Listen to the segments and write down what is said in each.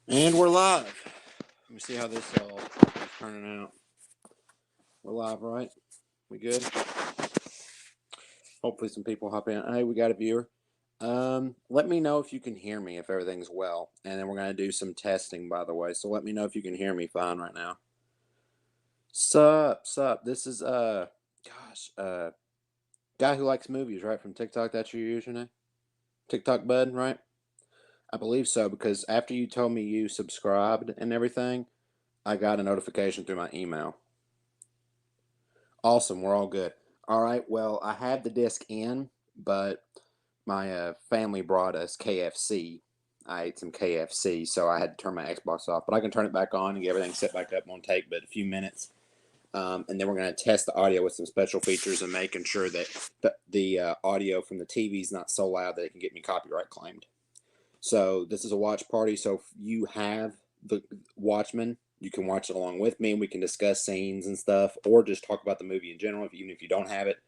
And we're live. Let me see how this all is turning out. We're live, right? We good? Hopefully some people hop in. Hey, we got a viewer. Let me know if you can hear me, if everything's well. And then we're going to do some testing, by the way. So let me know if you can hear me fine right now. Sup. This is, guy who likes movies, right? From TikTok. That's your username? TikTok bud, right? I believe so, because after you told me you subscribed and everything, I got a notification through my email. Awesome, we're all good. All right, well, I had the disc in, but my family brought us KFC. I ate some KFC, so I had to turn my Xbox off. But I can turn it back on and get everything set back up. Won't take but a few minutes. And then we're going to test the audio with some special features and making sure that the audio from the TV is not so loud that it can get me copyright claimed. So this is a watch party. So if you have the Watchmen, you can watch it along with me, and we can discuss scenes and stuff, or just talk about the movie in general, even if you don't have it.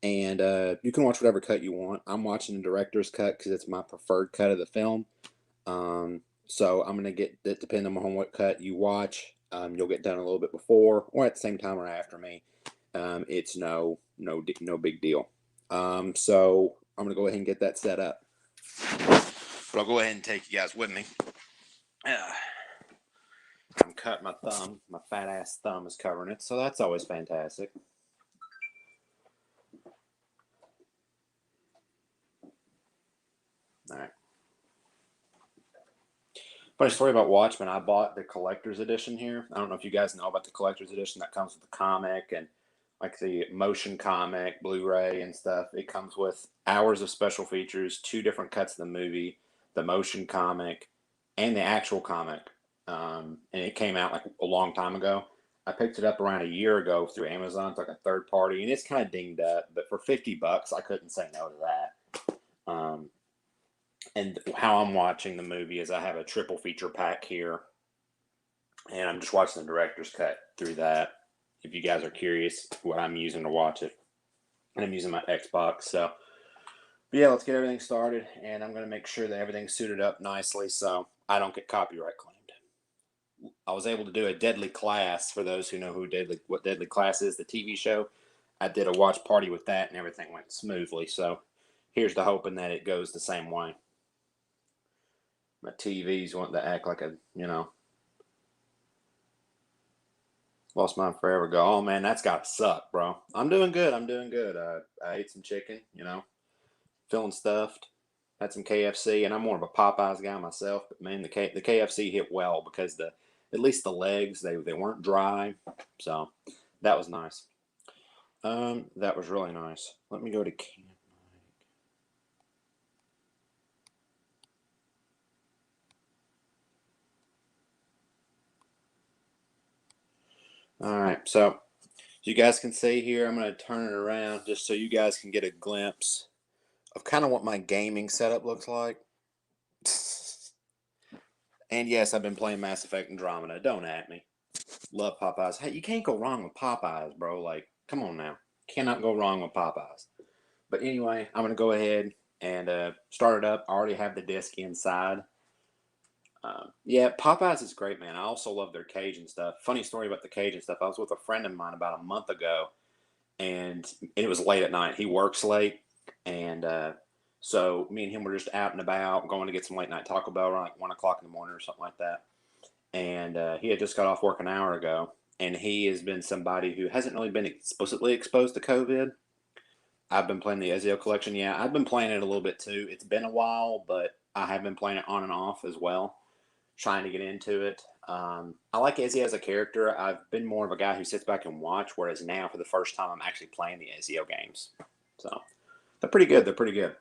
And you can watch whatever cut you want. I'm watching the director's cut because it's my preferred cut of the film. So I'm gonna get that. Depending on what cut you watch, you'll get done a little bit before or at the same time or after me. It's no big deal. So I'm gonna go ahead and get that set up. But I'll go ahead and take you guys with me. I'm cutting my thumb. My fat ass thumb is covering it, so that's always fantastic. All right. Funny story about Watchmen. I bought the collector's edition here. I don't know if you guys know about the collector's edition that comes with the comic and like the motion comic, Blu-ray and stuff. It comes with hours of special features, 2 different cuts of the movie, the motion comic, and the actual comic. And it came out like a long time ago. I picked it up around a year ago through Amazon. It's like a third party, and it's kind of dinged up. But for $50, I couldn't say no to that. And how I'm watching the movie is I have a triple feature pack here, and I'm just watching the director's cut through that. If you guys are curious what I'm using to watch it, and I'm using my Xbox. So, but yeah, let's get everything started, and I'm going to make sure that everything's suited up nicely so I don't get copyright claimed. I was able to do a Deadly Class for those who know what Deadly Class is, the TV show. I did a watch party with that, and everything went smoothly. So, here's to hoping that it goes the same way. My TV's wanting to act like lost mine forever ago. Oh man, that's gotta suck, bro. I'm doing good. I ate some chicken, feeling stuffed. Had some KFC, and I'm more of a Popeyes guy myself. But man, the KFC hit well because at least the legs they weren't dry, so that was nice. That was really nice. Let me go to camp. All right, so you guys can see here, I'm going to turn it around just so you guys can get a glimpse of kind of what my gaming setup looks like. And yes, I've been playing Mass Effect Andromeda. Don't at me. Love Popeyes. Hey, you can't go wrong with Popeyes, bro. Like, come on now. Cannot go wrong with Popeyes. But anyway, I'm going to go ahead and start it up. I already have the disc inside. Yeah, Popeyes is great, man. I also love their Cajun stuff. Funny story about the Cajun stuff. I was with a friend of mine about a month ago, and it was late at night. He works late, and so me and him were just out and about, going to get some late night Taco Bell around like 1 o'clock in the morning or something like that. And he had just got off work an hour ago, and he has been somebody who hasn't really been explicitly exposed to COVID. I've been playing the Ezio collection. Yeah, I've been playing it a little bit too. It's been a while, but I have been playing it on and off as well, trying to get into it. I like Ezio as a character. I've been more of a guy who sits back and watch, whereas now, for the first time, I'm actually playing the Ezio games. So they're pretty good. They're pretty good.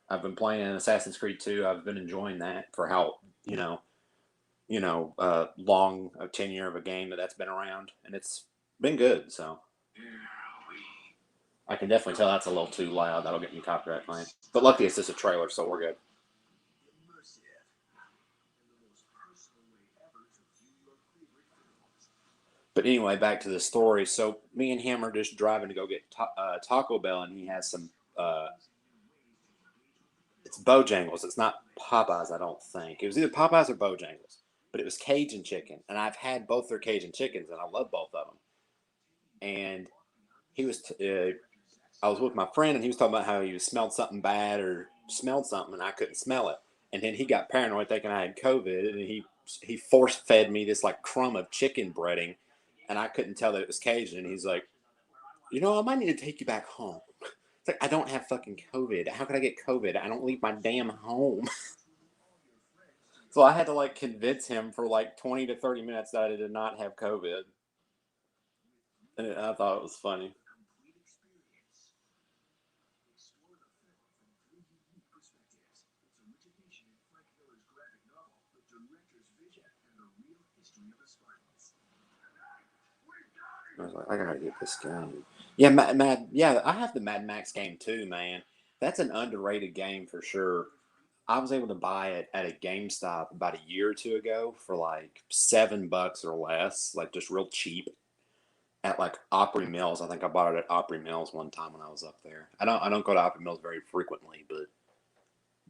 I've been playing Assassin's Creed 2. I've been enjoying that for how long a tenure of a game that's been around, and it's been good. So I can definitely tell that's a little too loud. That'll get me copyright claim. But luckily, it's just a trailer, so we're good. But anyway, back to the story. So me and him are just driving to go get Taco Bell, and he has some. It's Bojangles. It's not Popeyes, I don't think. It was either Popeyes or Bojangles. but it was Cajun chicken, and I've had both their Cajun chickens, and I love both of them. And he was, I was with my friend, and he was talking about how he smelled something bad or smelled something, and I couldn't smell it. And then he got paranoid, thinking I had COVID, and he force fed me this like crumb of chicken breading, and I couldn't tell that it was Cajun. And he's like, I might need to take you back home. It's like, I don't have fucking COVID. How could I get COVID? I don't leave my damn home. So I had to like convince him for like 20 to 30 minutes that I did not have COVID. And I thought it was funny. I was like, I gotta get this game. Yeah, yeah, I have the Mad Max game too, man. That's an underrated game for sure. I was able to buy it at a GameStop about a year or two ago for like $7 or less, like just real cheap at like Opry Mills. I think I bought it at Opry Mills one time when I was up there. I don't go to Opry Mills very frequently, but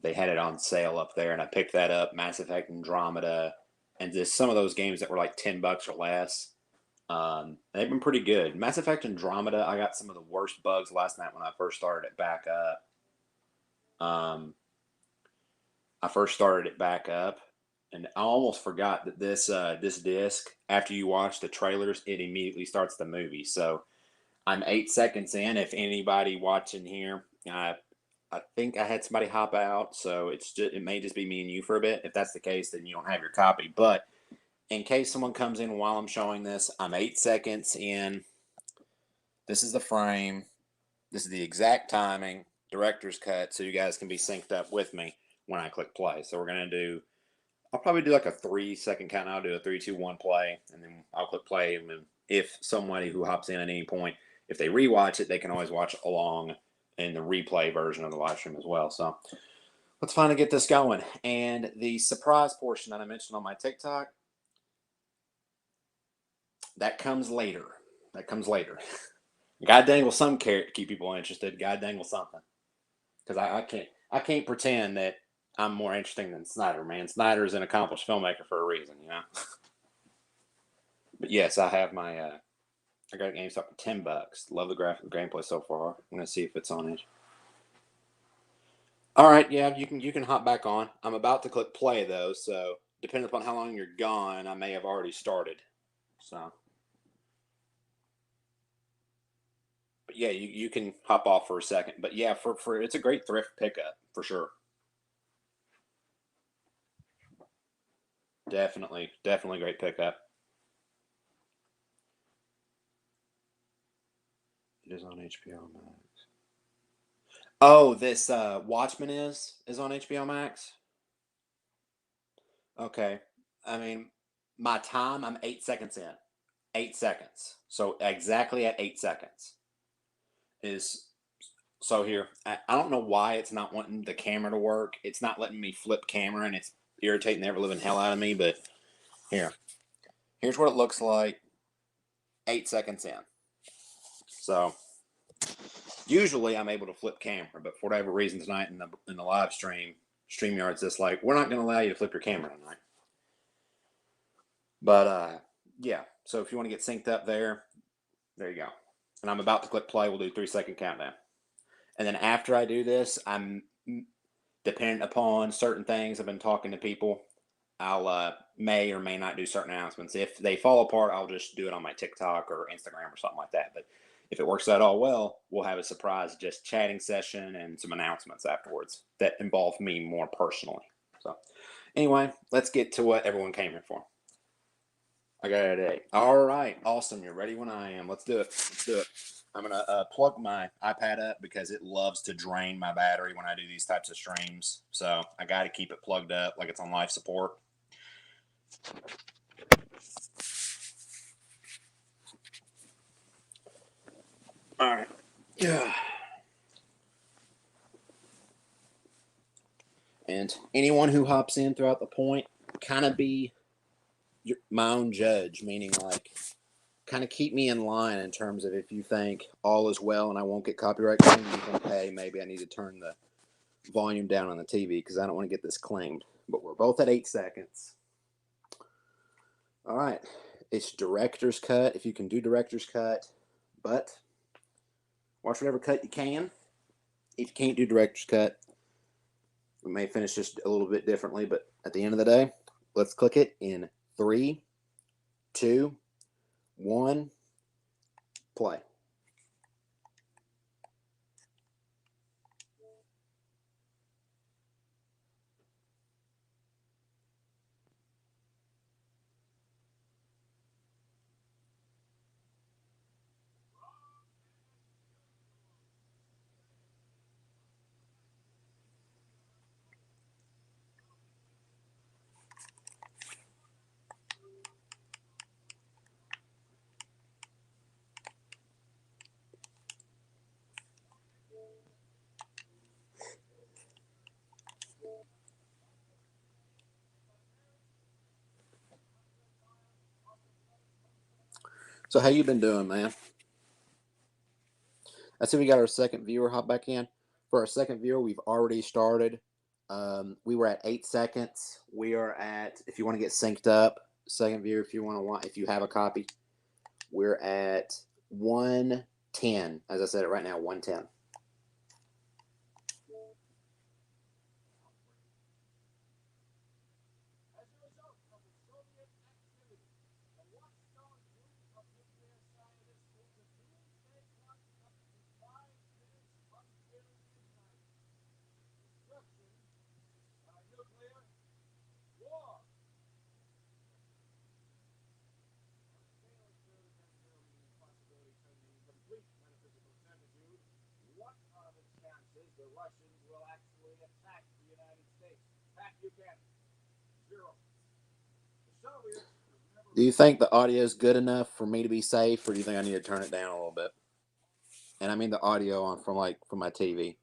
they had it on sale up there, and I picked that up. Mass Effect Andromeda, and just some of those games that were like $10 or less. They've been pretty good. Mass Effect Andromeda, I got some of the worst bugs last night when I first started it back up. I first started it back up, and I almost forgot that this disc, after you watch the trailers, it immediately starts the movie. So I'm 8 seconds in. If anybody watching here, I think I had somebody hop out, so it may just be me and you for a bit. If that's the case, then you don't have your copy. But in case someone comes in while I'm showing this, I'm 8 seconds in. This is the frame. This is the exact timing, director's cut, so you guys can be synced up with me when I click play. So I'll probably do like a 3 second count. I'll do a 3, 2, 1 play, and then I'll click play. And if somebody who hops in at any point, if they rewatch it, they can always watch along in the replay version of the live stream as well. So let's finally get this going. And the surprise portion that I mentioned on my TikTok, that comes later. God dangle some carrot to keep people interested. God dangle something, because I can't pretend that I'm more interesting than Snyder. Man, Snyder is an accomplished filmmaker for a reason, But yes, I have my. I got a GameStop for $10. Love the graphic, the gameplay so far. I'm gonna see if it's on it. All right, yeah, you can hop back on. I'm about to click play though, so depending upon how long you're gone, I may have already started. So. But yeah, you can hop off for a second. But yeah, for it's a great thrift pickup for sure. Definitely great pickup. It is on HBO Max. Oh, this Watchmen is on HBO Max. Okay, I mean, my time, I'm 8 seconds in. 8 seconds. So exactly at 8 seconds is. So here, I don't know why it's not wanting the camera to work. It's not letting me flip camera, and it's irritating the ever living hell out of me. But here's what it looks like 8 seconds in. So usually I'm able to flip camera, but for whatever reason tonight in the live stream, StreamYard's just like, we're not going to allow you to flip your camera tonight. But yeah, so if you want to get synced up there you go. And I'm about to click play. We'll do 3 second countdown. And then after I do this, I'm dependent upon certain things. I've been talking to people. I'll may or may not do certain announcements. If they fall apart, I'll just do it on my TikTok or Instagram or something like that. But if it works out all well, we'll have a surprise just chatting session and some announcements afterwards that involve me more personally. So anyway, let's get to what everyone came here for. I got it at 8. All right, awesome. You're ready when I am. Let's do it. I'm going to plug my iPad up because it loves to drain my battery when I do these types of streams. So I got to keep it plugged up like it's on life support. All right. Yeah. And anyone who hops in throughout the point, kind of be my own judge, meaning like kind of keep me in line in terms of if you think all is well and I won't get copyright claimed, you think, hey, maybe I need to turn the volume down on the TV because I don't want to get this claimed. But we're both at 8 seconds. All right. It's director's cut if you can do director's cut, but watch whatever cut you can. If you can't do director's cut, we may finish just a little bit differently, but at the end of the day, let's click it in 3, 2, 1, play. So how you been doing, man? I see we got our second viewer hop back in. For our second viewer, we've already started. We were at 8 seconds. We are at, if you want to get synced up, second viewer, if you have a copy, we're at 110. As I said it right now, 110. Do you think the audio is good enough for me to be safe, or do you think I need to turn it down a little bit? And I mean the audio on from my TV,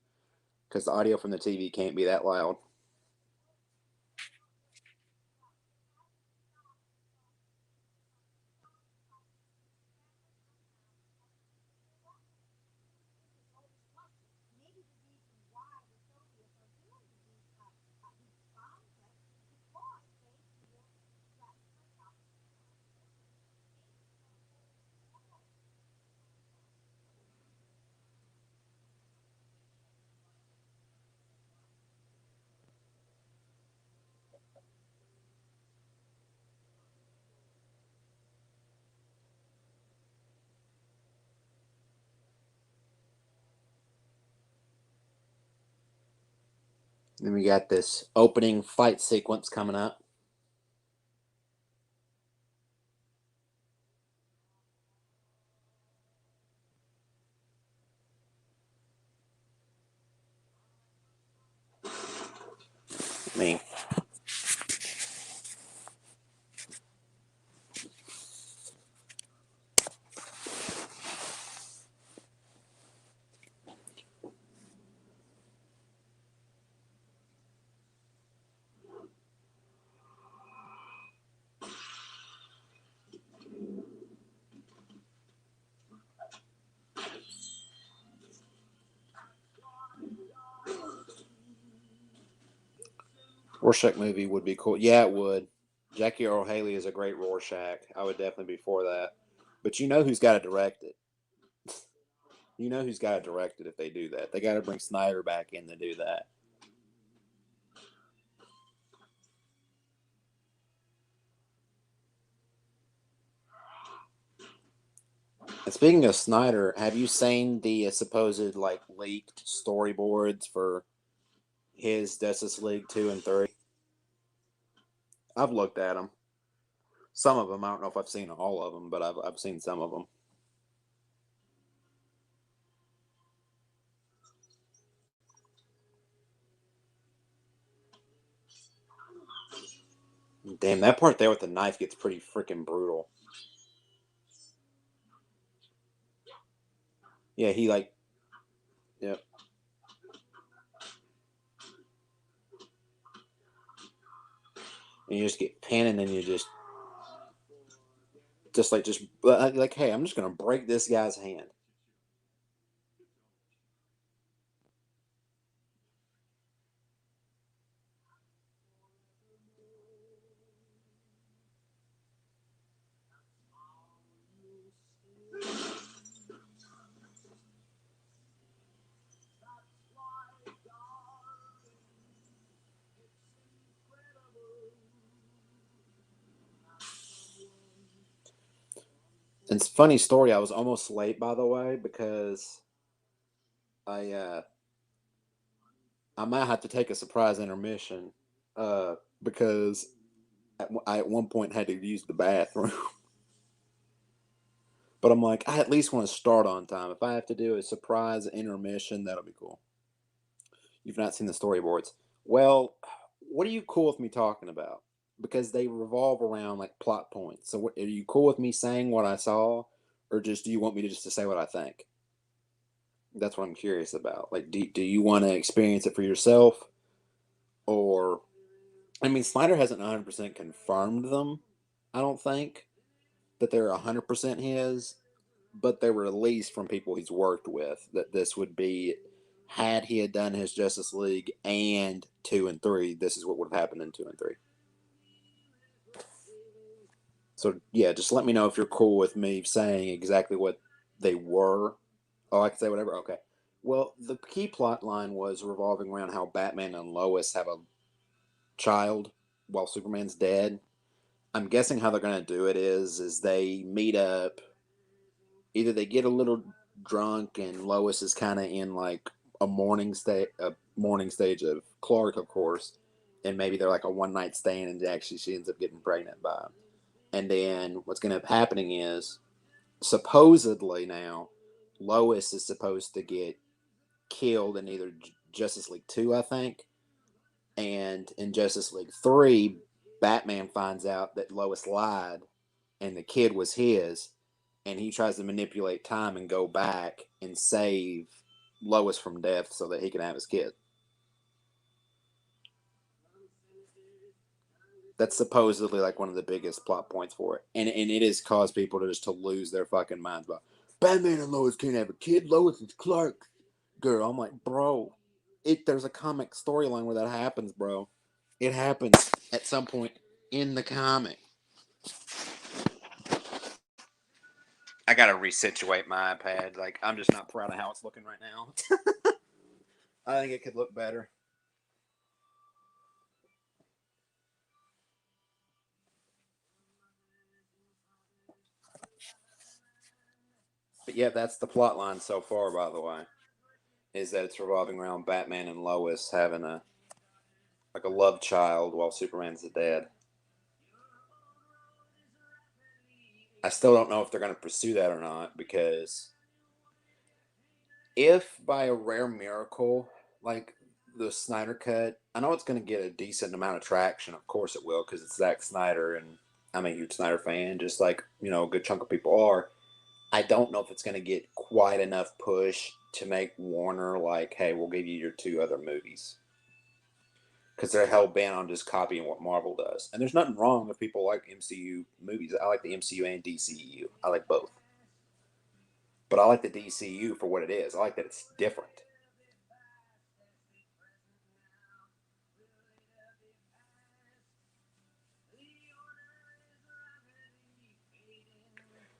because the audio from the TV can't be that loud. Then we got this opening fight sequence coming up. Me. Rorschach movie would be cool. Yeah, it would. Jackie Earl Haley is a great Rorschach. I would definitely be for that. But you know who's got to direct it. You know who's got to direct it if they do that. They got to bring Snyder back in to do that. And speaking of Snyder, have you seen the supposed like leaked storyboards for his Justice League 2 and 3? I've looked at them. Some of them, I don't know if I've seen all of them, but I've seen some of them. Damn, that part there with the knife gets pretty freaking brutal. Yeah, he like, yep. And you just get pinned, and then you just like, hey, I'm just gonna break this guy's hand. It's a funny story. I was almost late, by the way, because I uh, I might have to take a surprise intermission because I at one point had to use the bathroom. But I'm like, I at least want to start on time. If I have to do a surprise intermission, that'll be cool. You've not seen the storyboards. Well, what are you cool with me talking about? Because they revolve around like plot points. So, are you cool with me saying what I saw, or just do you want me to just to say what I think? That's what I'm curious about. Like, do you want to experience it for yourself, or I mean, Snyder hasn't 100% confirmed them. I don't think that they're 100% his, but they were released from people he's worked with that this would be, had he had done his Justice League and 2 and 3, this is what would have happened in 2 and 3. So yeah, just let me know if you're cool with me saying exactly what they were. Oh, I can say whatever. Okay. Well, the key plot line was revolving around how Batman and Lois have a child while Superman's dead. I'm guessing how they're gonna do it is they meet up. Either they get a little drunk and Lois is kind of in like a morning stage of Clark, of course, and maybe they're like a one night stand, and actually she ends up getting pregnant by him. And then what's going to end up happening is supposedly now Lois is supposed to get killed in either Justice League 2, I think, and in Justice League 3, Batman finds out that Lois lied and the kid was his, and he tries to manipulate time and go back and save Lois from death so that he can have his kid. That's supposedly like one of the biggest plot points for it, and it has caused people to just to lose their fucking minds about Batman and Lois can't have a kid. Lois is Clark girl. I'm like, bro, there's a comic storyline where that happens, bro. It happens at some point in the comic. I gotta resituate my iPad. Like, I'm just not proud of how it's looking right now. I think it could look better. But yeah, that's the plot line so far, by the way. Is that it's revolving around Batman and Lois having a love child while Superman's dead. I still don't know if they're gonna pursue that or not, because if by a rare miracle, like the Snyder Cut, I know it's gonna get a decent amount of traction. Of course it will, because it's Zack Snyder and I'm a huge Snyder fan, just like, a good chunk of people are. I don't know if it's going to get quite enough push to make Warner like, hey, we'll give you your 2 other movies. Because they're hell bent on just copying what Marvel does. And there's nothing wrong if people like MCU movies. I like the MCU and DCU. I like both. But I like the DCU for what it is. I like that it's different.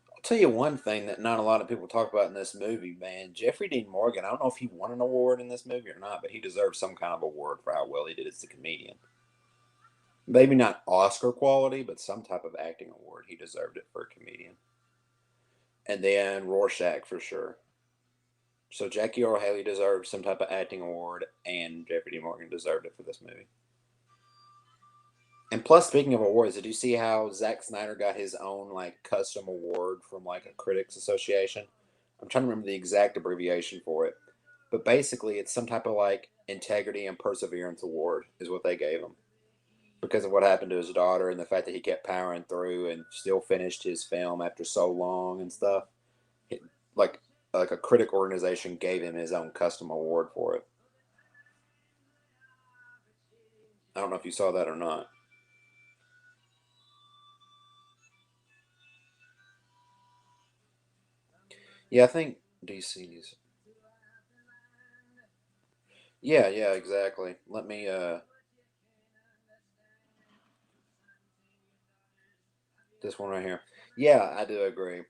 I'll tell you one thing that not a lot of people talk about in this movie, man. Jeffrey Dean Morgan, I don't know if he won an award in this movie or not, but he deserves some kind of award for how well he did as a comedian. Maybe not Oscar quality, but some type of acting award. He deserved it for a comedian. And then Rorschach for sure. So Jackie Earle Haley deserved some type of acting award, and Jeffrey D. Morgan deserved it for this movie. And plus, speaking of awards, did you see how Zack Snyder got his own like custom award from like a critics association? I'm trying to remember the exact abbreviation for it, but basically, it's some type of like integrity and perseverance award is what they gave him, because of what happened to his daughter and the fact that he kept powering through and still finished his film after so long and stuff. It, like like a critic organization gave him his own custom award for it. I don't know if you saw that or not. Yeah, I think DC's. Yeah, yeah, exactly. Let me this one right here. Yeah, I do agree.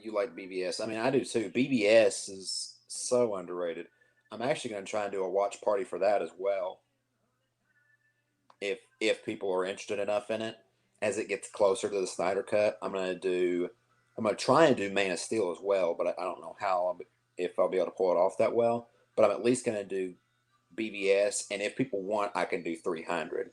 You like BBS. I mean, I do too. BBS is so underrated. I'm actually going to try and do a watch party for that as well, if people are interested enough in it. as it gets closer to the Snyder Cut, I'm gonna try and do Man of Steel as well, but I don't know if I'll be able to pull it off that well. But I'm at least gonna do BVS, and if people want, I can do 300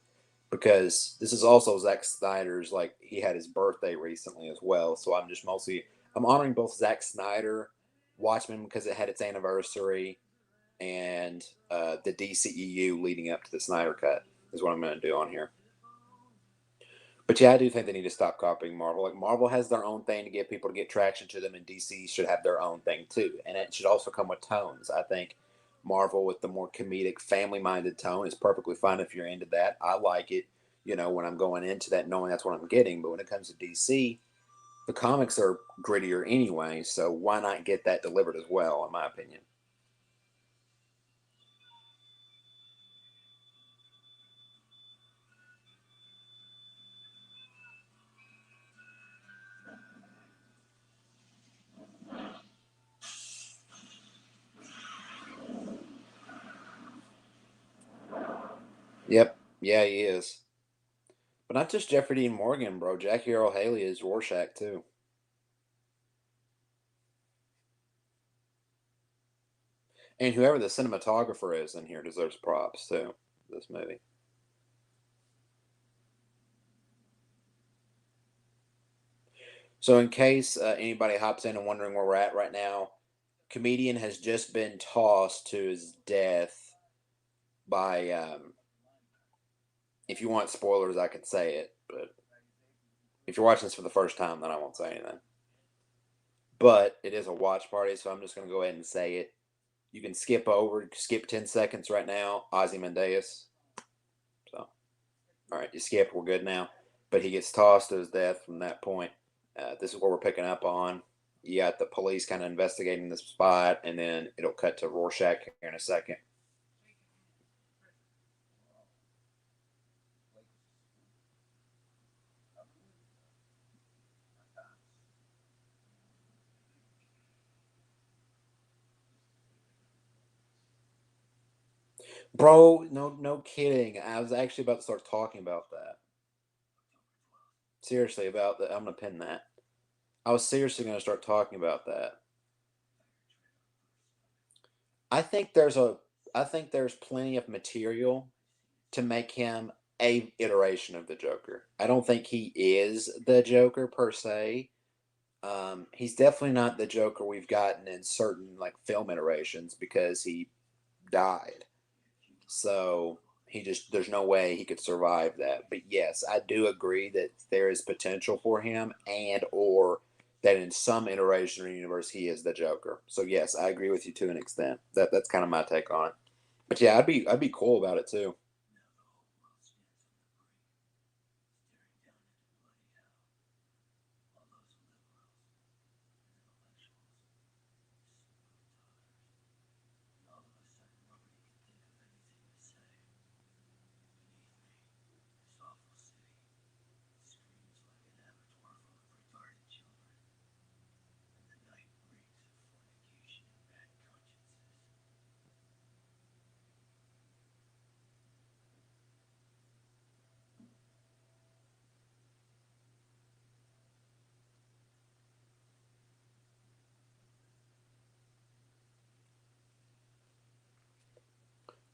because this is also Zack Snyder's, like, he had his birthday recently as well. So I'm honoring both Zack Snyder, Watchmen because it had its anniversary, and the DCEU leading up to the Snyder Cut is what I'm going to do on here. But yeah, I do think they need to stop copying Marvel. Like, Marvel has their own thing to get people to get traction to them, and DC should have their own thing too. And it should also come with tones. I think Marvel with the more comedic, family-minded tone is perfectly fine if you're into that. I like it, when I'm going into that knowing that's what I'm getting. But when it comes to DC, the comics are grittier anyway, so why not get that delivered as well, in my opinion? Yep. Yeah, he is. But not just Jeffrey Dean Morgan, bro. Jackie Earl Haley is Rorschach too. And whoever the cinematographer is in here deserves props too. This movie. So, in case anybody hops in and wondering where we're at right now, comedian has just been tossed to his death by. If you want spoilers, I could say it, but if you're watching this for the first time, then I won't say anything. But it is a watch party, so I'm just going to go ahead and say it. You can skip 10 seconds right now. Ozymandias. So, all right, you skip. We're good now. But he gets tossed to his death from that point. This is what we're picking up on. You got the police kind of investigating the spot, and then it'll cut to Rorschach here in a second. Bro, no kidding. I was actually about to start talking about that. Seriously, about that. I'm gonna pin that. I was seriously gonna start talking about that. I think there's a I think there's plenty of material to make him a iteration of the Joker. I don't think he is the Joker per se. He's definitely not the Joker we've gotten in certain like film iterations because he died. So there's no way he could survive that. But yes, I do agree that there is potential for him and or that in some iteration or universe he is the Joker. So yes, I agree with you to an extent. That's kind of my take on it. But yeah, I'd be cool about it too.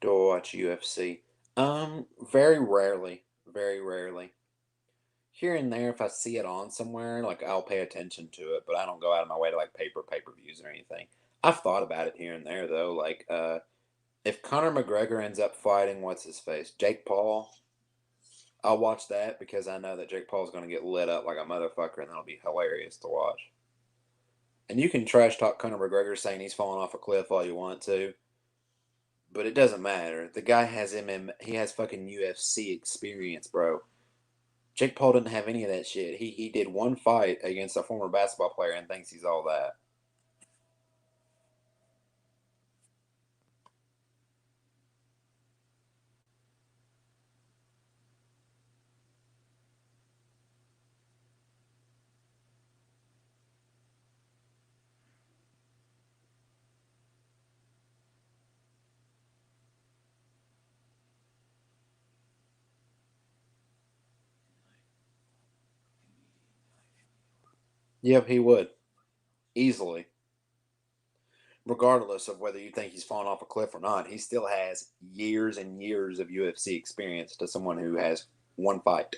Do I watch UFC? Very rarely. Very rarely. Here and there, if I see it on somewhere, like I'll pay attention to it, but I don't go out of my way to like pay per views or anything. I've thought about it here and there though. Like, if Conor McGregor ends up fighting what's his face, Jake Paul, I'll watch that because I know that Jake Paul's going to get lit up like a motherfucker, and that'll be hilarious to watch. And you can trash talk Conor McGregor saying he's falling off a cliff all you want to, but it doesn't matter. The guy has he has fucking UFC experience, bro. Jake Paul didn't have any of that shit. He did one fight against a former basketball player and thinks he's all that. Yep, he would easily. Regardless of whether you think he's fallen off a cliff or not, he still has years and years of UFC experience to someone who has one fight.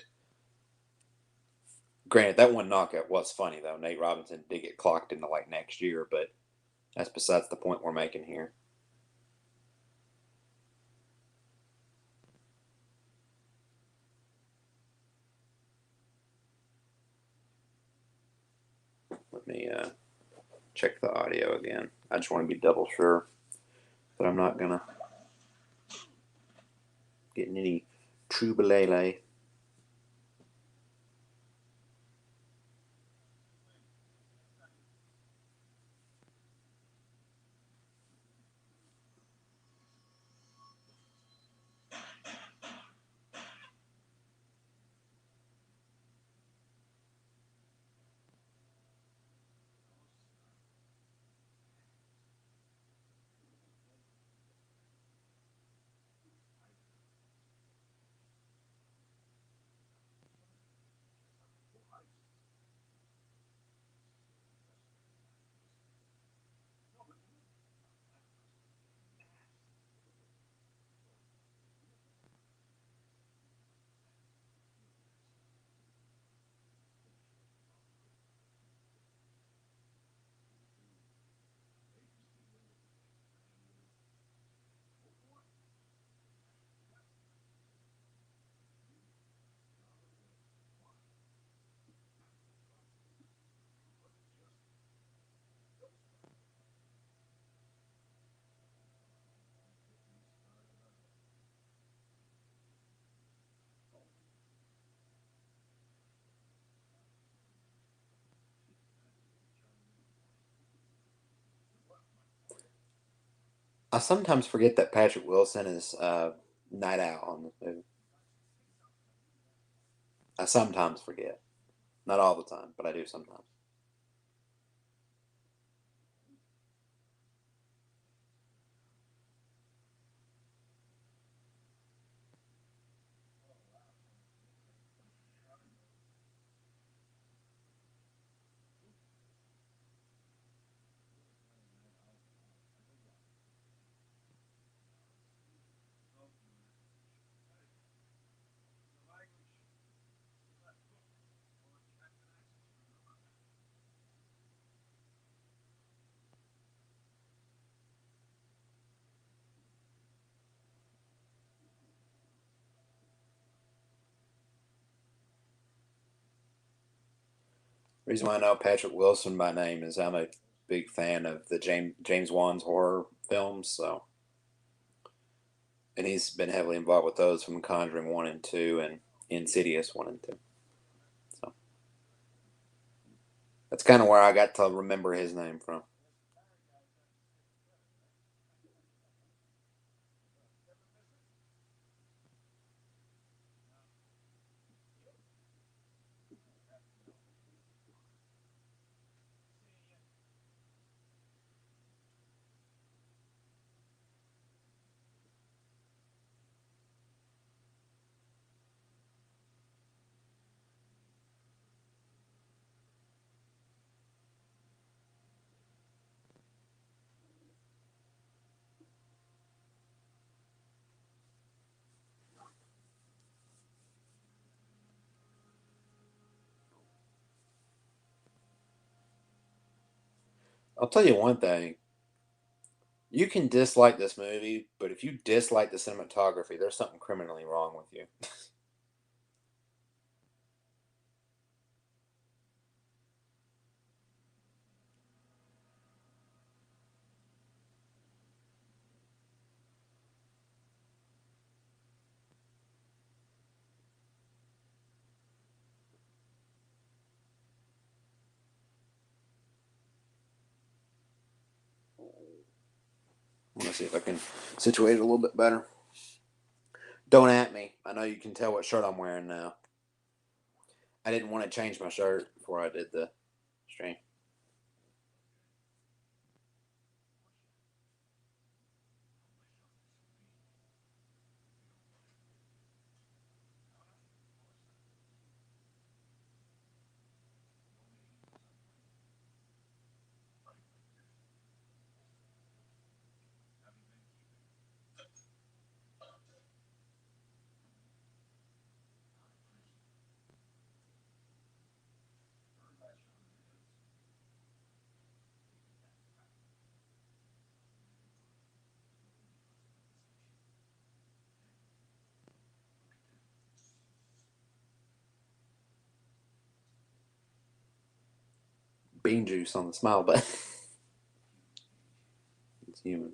Granted, that one knockout was funny though. Nate Robinson did get clocked into like next year, but that's besides the point we're making here. Let me check the audio again. I just want to be double sure that I'm not gonna get any trouble. I sometimes forget that Patrick Wilson is Night Owl on this movie. I sometimes forget. Not all the time, but I do sometimes. The reason why I know Patrick Wilson by name is I'm a big fan of the James Wan's horror films. So, and he's been heavily involved with those from Conjuring 1 and 2 and Insidious 1 and 2. So that's kind of where I got to remember his name from. I'll tell you one thing. You can dislike this movie, but if you dislike the cinematography, there's something criminally wrong with you. I'm gonna see if I can situate it a little bit better. Don't at me. I know you can tell what shirt I'm wearing now. I didn't want to change my shirt before I did the stream. bean juice on the smile button. It's human.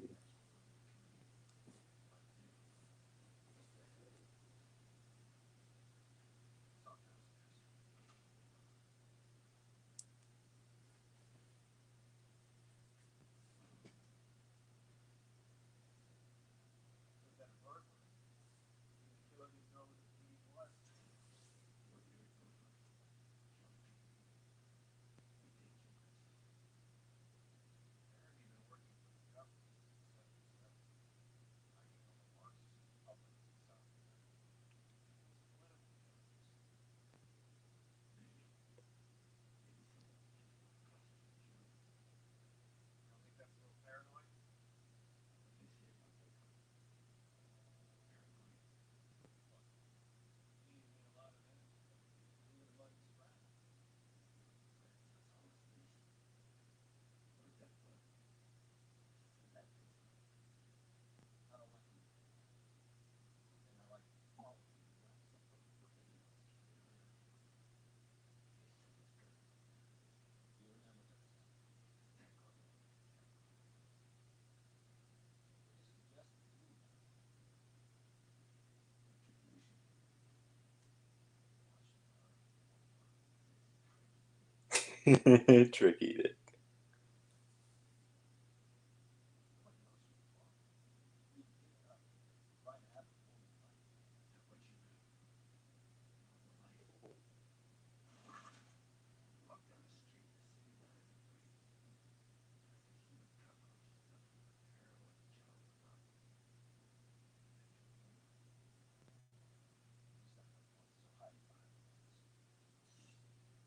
Tricky.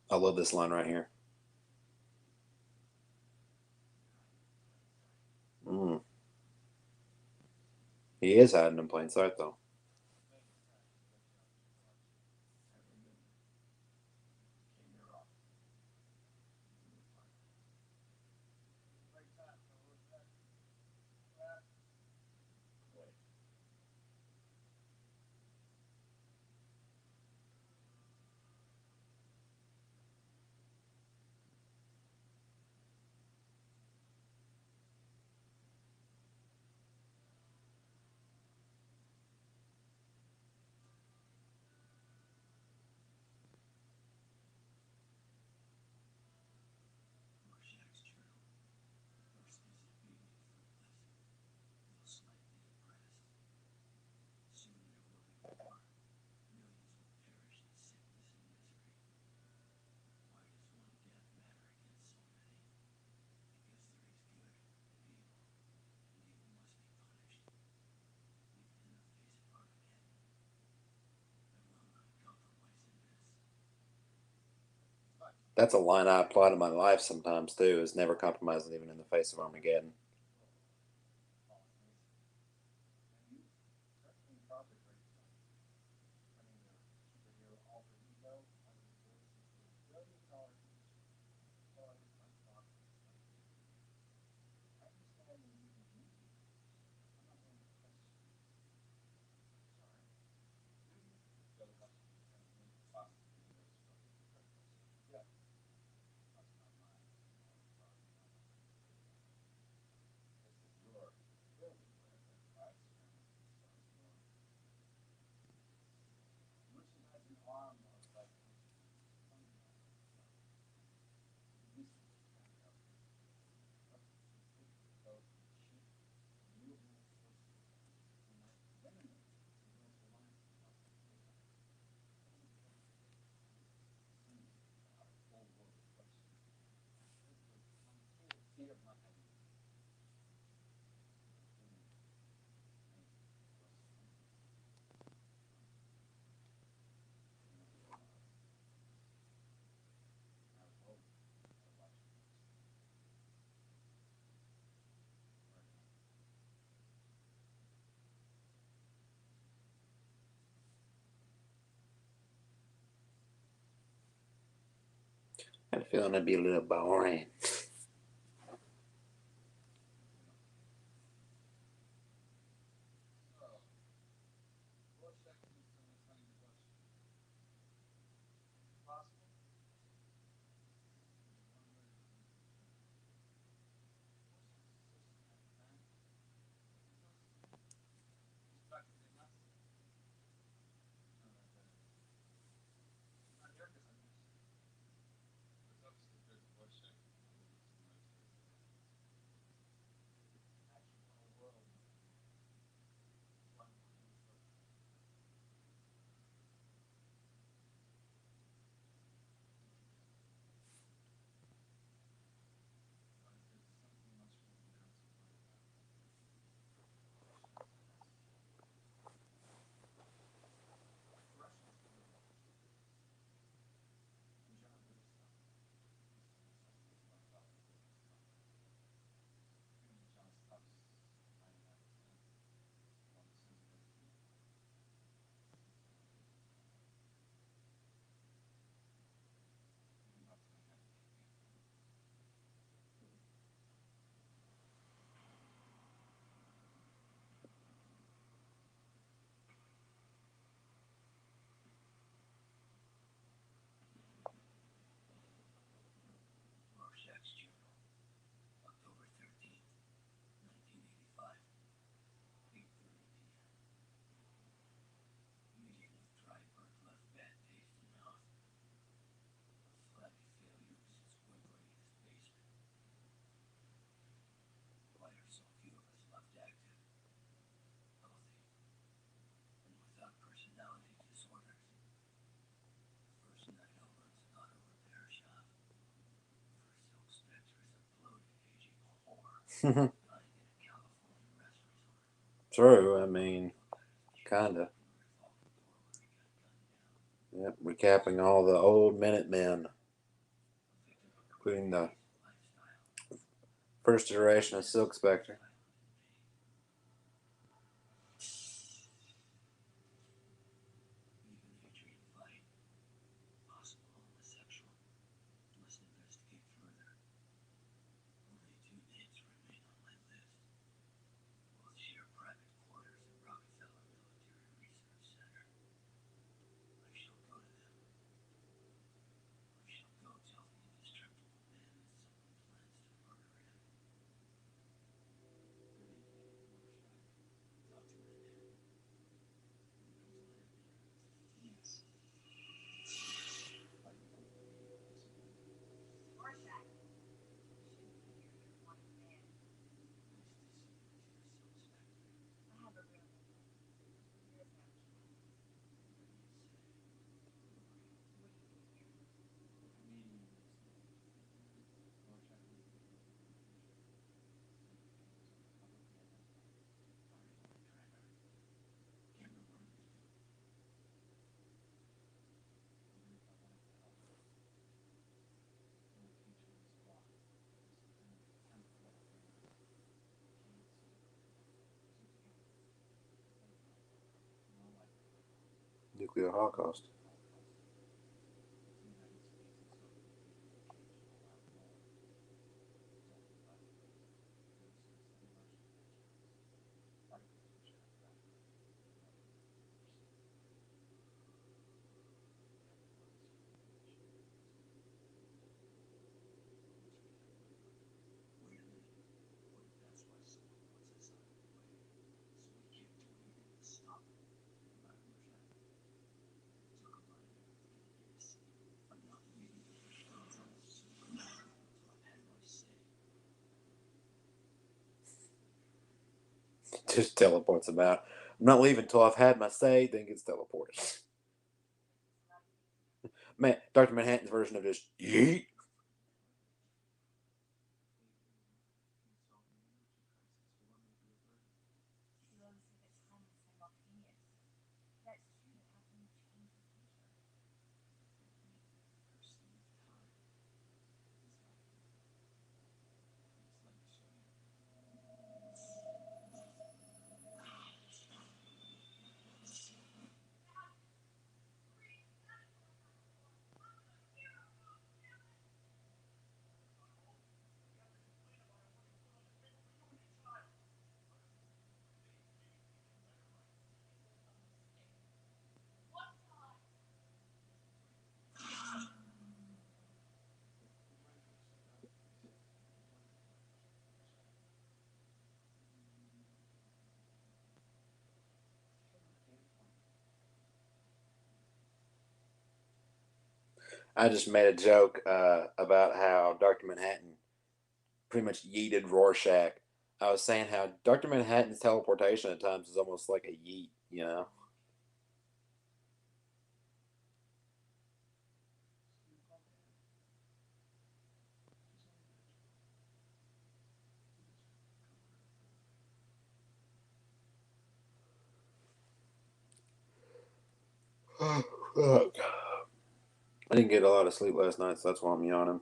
I love this line right here. Mm. He is hiding in plain sight, though. That's a line I apply to my life sometimes too. Is never compromising even in the face of Armageddon. I had a feeling it'd be a little boring. True. I mean, kinda. Yep. Recapping all the old Minutemen, including the first iteration of Silk Spectre. Nuclear Holocaust. Just teleports about. I'm not leaving until I've had my say, then gets teleported. Man, Dr. Manhattan's version of just yeet. I just made a joke about how Dr. Manhattan pretty much yeeted Rorschach. I was saying how Dr. Manhattan's teleportation at times is almost like a yeet, you know? Fuck. I didn't get a lot of sleep last night, so that's why I'm yawning.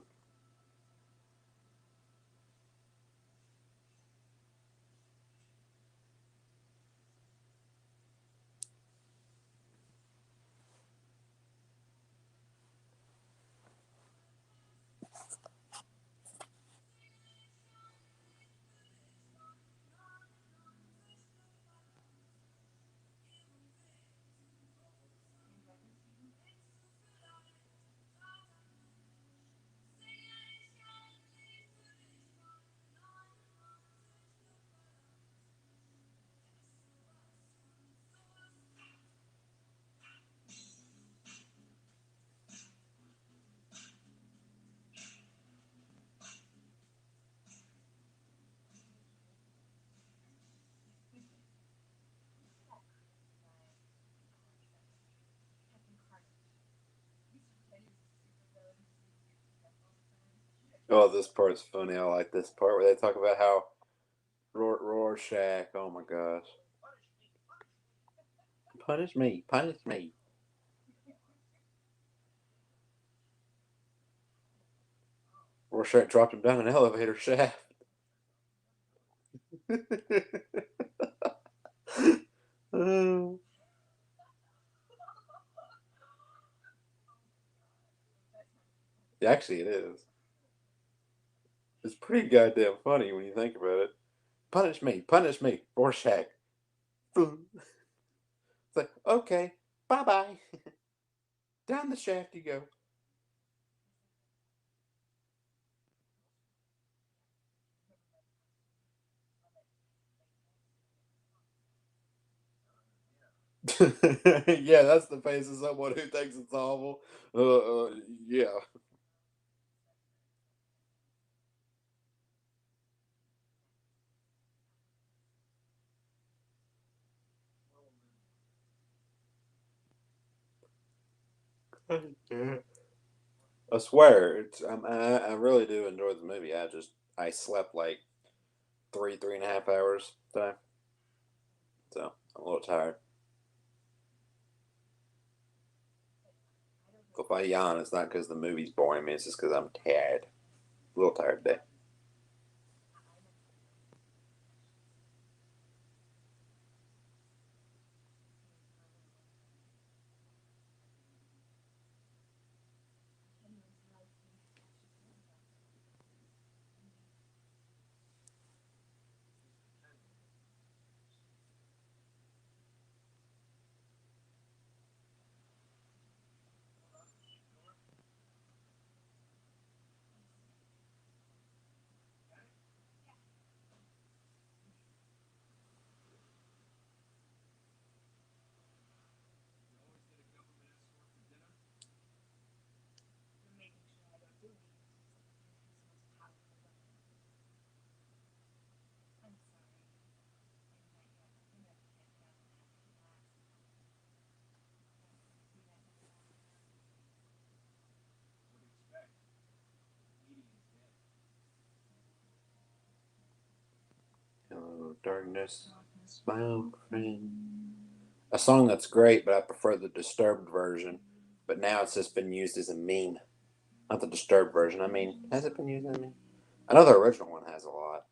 Oh, this part's funny. I like this part where they talk about how Rorschach. Oh my gosh. Punish me. Punish me. Rorschach dropped him down an elevator shaft. Oh. Actually, it is. It's pretty goddamn funny when you think about it. Punish me, Rorschach. Boom. It's like, okay, bye bye. Down the shaft you go. Yeah, that's the face of someone who thinks it's awful. Yeah. I swear, I really do enjoy the movie. I slept like 3.5 hours today, so I'm a little tired. If I yawn, it's not because the movie's boring me. It's just because I'm tired. A little tired today. Hello, darkness, my old friend. A song that's great, but I prefer the Disturbed version. But now it's just been used as a meme. Not the Disturbed version. I mean, has it been used as a meme? I know the original one has a lot.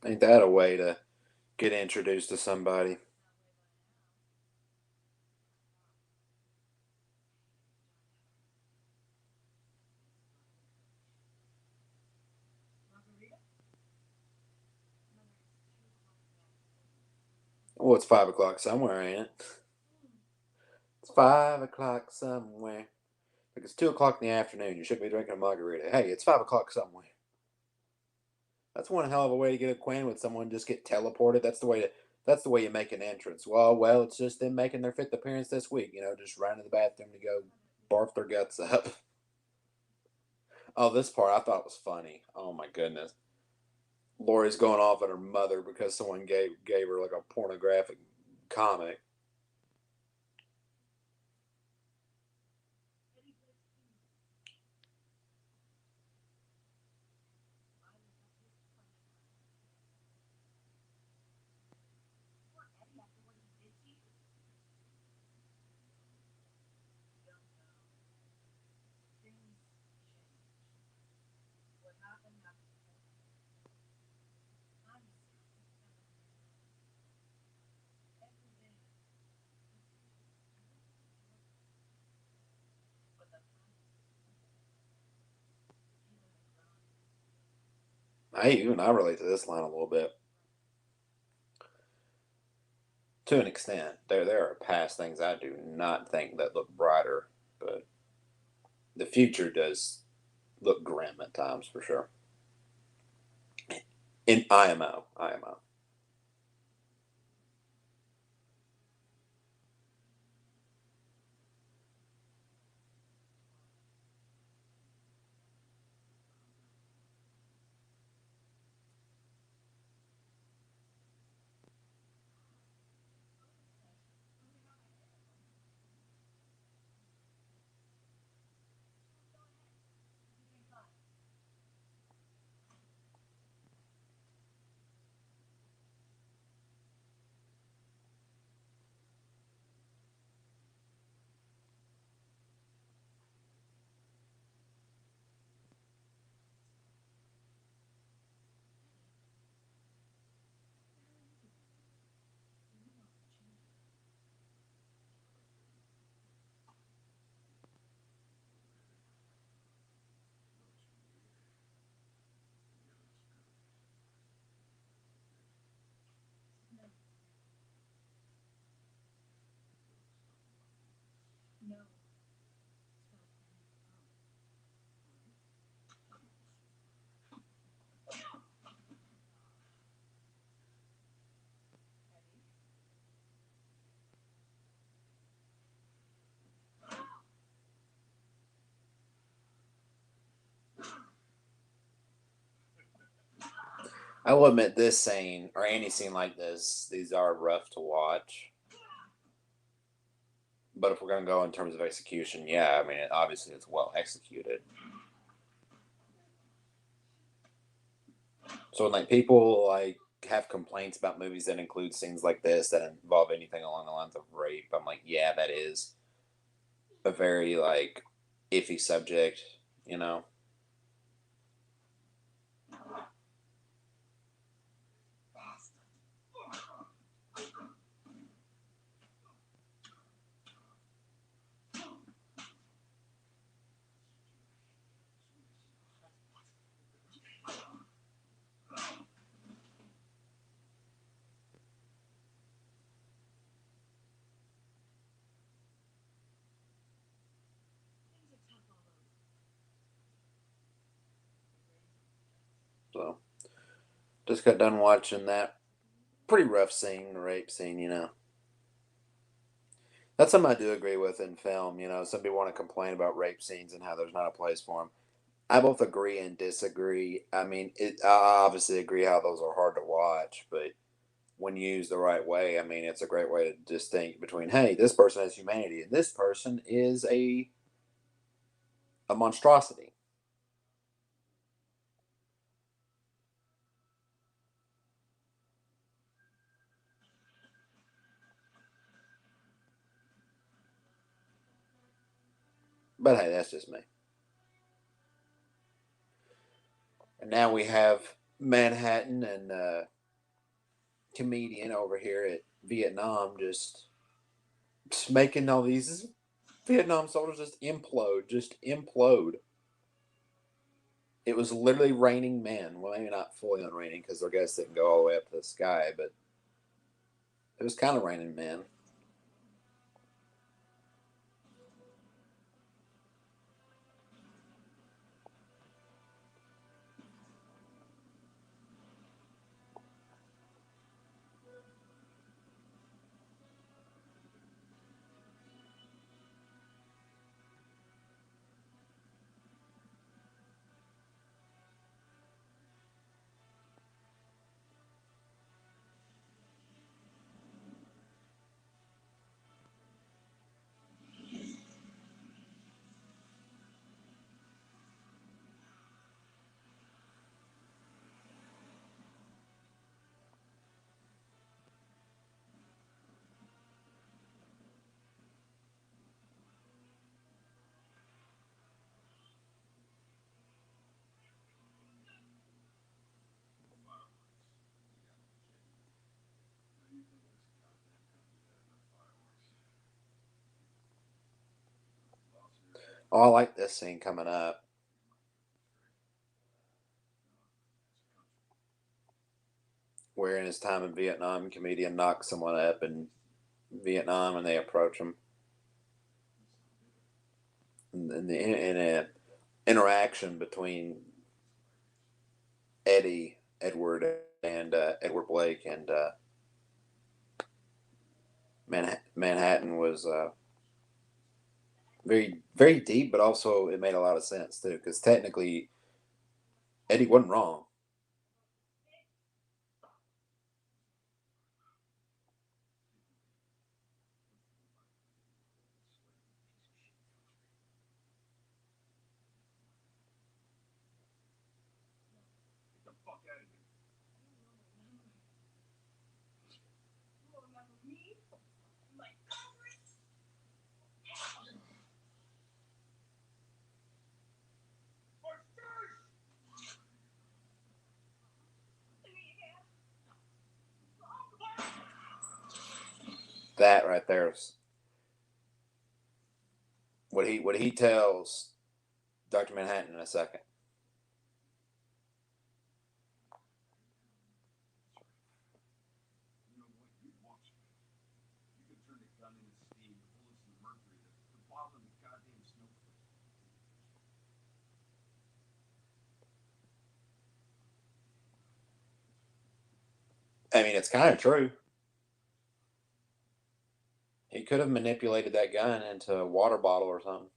Ain't that a way to get introduced to somebody? Well, it's 5 o'clock somewhere, ain't it? It's 5 o'clock somewhere. Like it's 2 o'clock in the afternoon. You should be drinking a margarita. Hey, it's 5 o'clock somewhere. That's one hell of a way to get acquainted with someone. Just get teleported. That's the way you make an entrance. Well, it's just them making their fifth appearance this week. Just run to the bathroom to go barf their guts up. Oh, this part I thought was funny. Oh my goodness. Lori's going off at her mother because someone gave her like a pornographic comic. I relate to this line a little bit to an extent. There are past things I do not think that look brighter, but the future does look grim at times for sure. In IMO. I will admit this scene or any scene like this, these are rough to watch. But if we're gonna go in terms of execution, yeah, I mean, obviously it's well executed. So when like people like have complaints about movies that include scenes like this that involve anything along the lines of rape, I'm like, yeah, that is a very like iffy subject, you know. So just got done watching that pretty rough scene, the rape scene, you know. That's something I do agree with in film. You know, some people want to complain about rape scenes and how there's not a place for them. I both agree and disagree. I mean, I obviously agree how those are hard to watch, but when used the right way, I mean, it's a great way to distinct between, hey, this person has humanity and this person is a monstrosity. But hey, that's just me. And now we have Manhattan and comedian over here at Vietnam just making all these Vietnam soldiers just implode. It was literally raining men. Well, maybe not fully on raining because their guys didn't go all the way up to the sky, but it was kind of raining men. Oh, I like this scene coming up. Where in his time in Vietnam, comedian knocks someone up in Vietnam and they approach him. And in a interaction between Edward, and Edward Blake and Manhattan was very, very deep, but also it made a lot of sense too, because technically Eddie wasn't wrong. That right there is what he tells Doctor Manhattan in a second. I mean, it's kind of true. He could have manipulated that gun into a water bottle or something.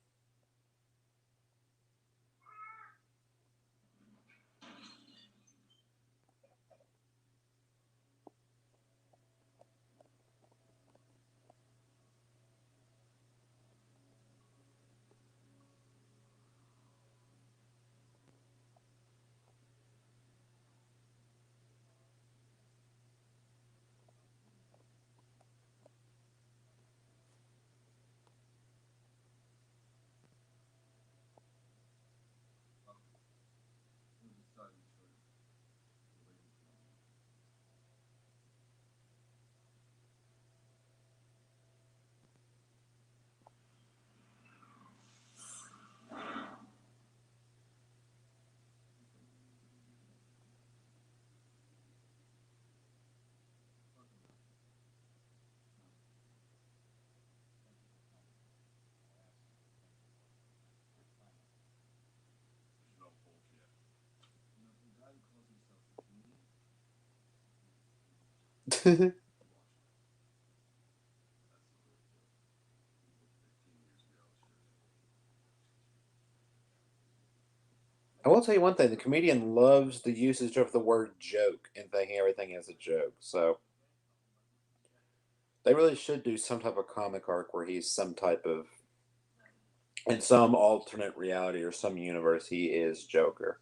I will tell you one thing: the comedian loves the usage of the word "joke" and thinking everything is a joke. So they really should do some type of comic arc where he's some type of, in some alternate reality or some universe, he is Joker.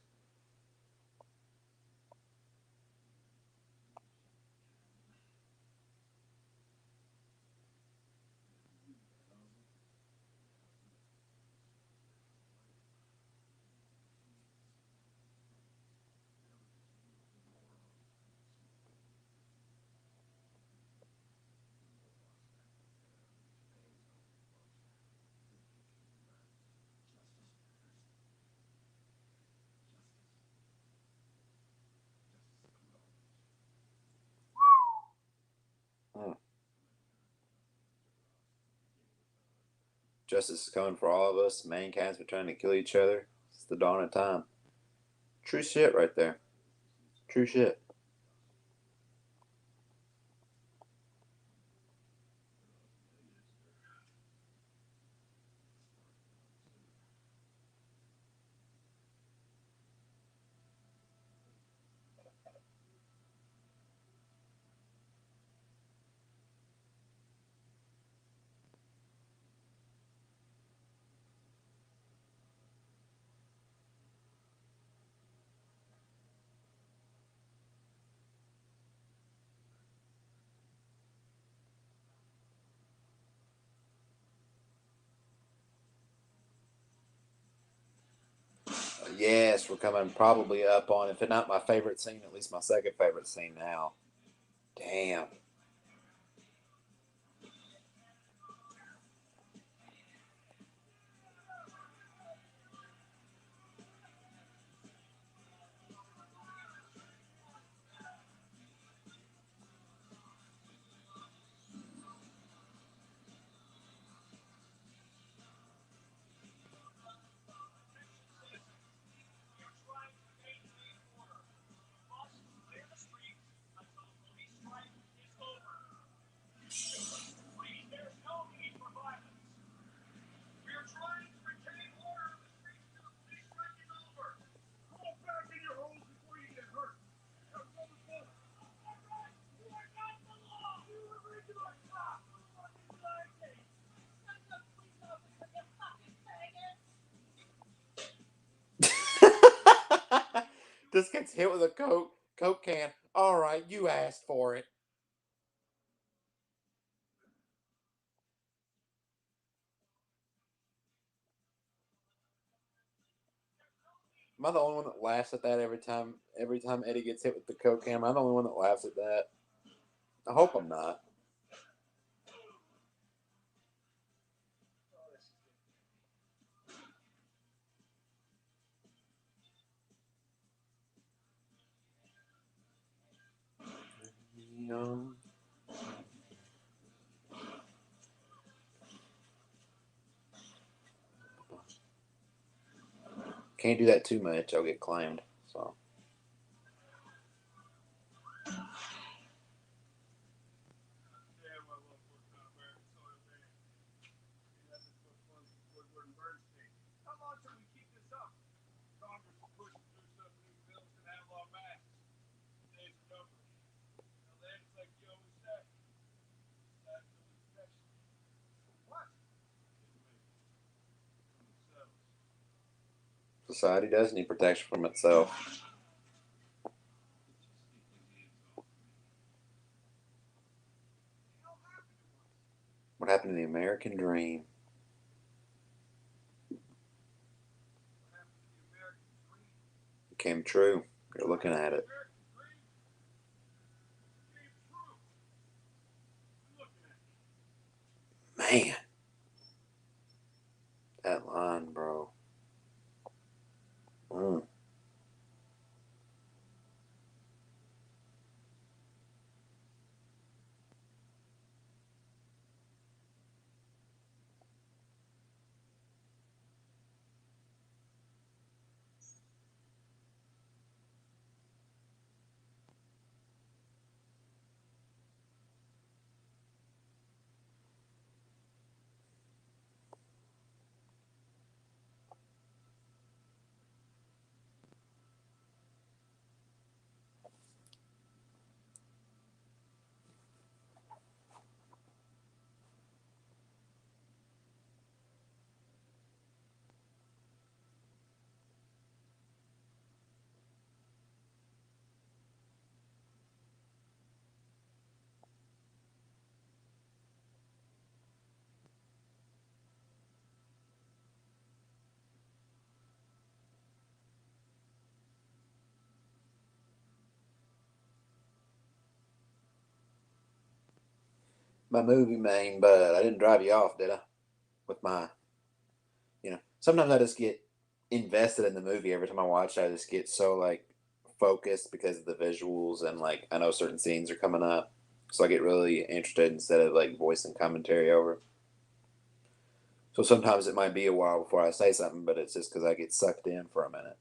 Hmm. Justice is coming for all of us. Mankind's been trying to kill each other. It's the dawn of time. True shit, right there. True shit. Yes, we're coming probably up on, if not my favorite scene, at least my second favorite scene now. Damn. This gets hit with a Coke can. All right, you asked for it. Am I the only one that laughs at that every time? Every time Eddie gets hit with the Coke can, am I the only one that laughs at that? I hope I'm not. Can't do that too much. I'll get claimed. So. Society does need protection from itself. What happened to the American dream? It came true. You're looking at it. Man. That line, bro. Mm. My movie main, but I didn't drive you off, did I? With my, sometimes I just get invested in the movie every time I watch it. I just get so like focused because of the visuals and like I know certain scenes are coming up, so I get really interested instead of like voicing commentary over. So sometimes it might be a while before I say something, but it's just because I get sucked in for a minute.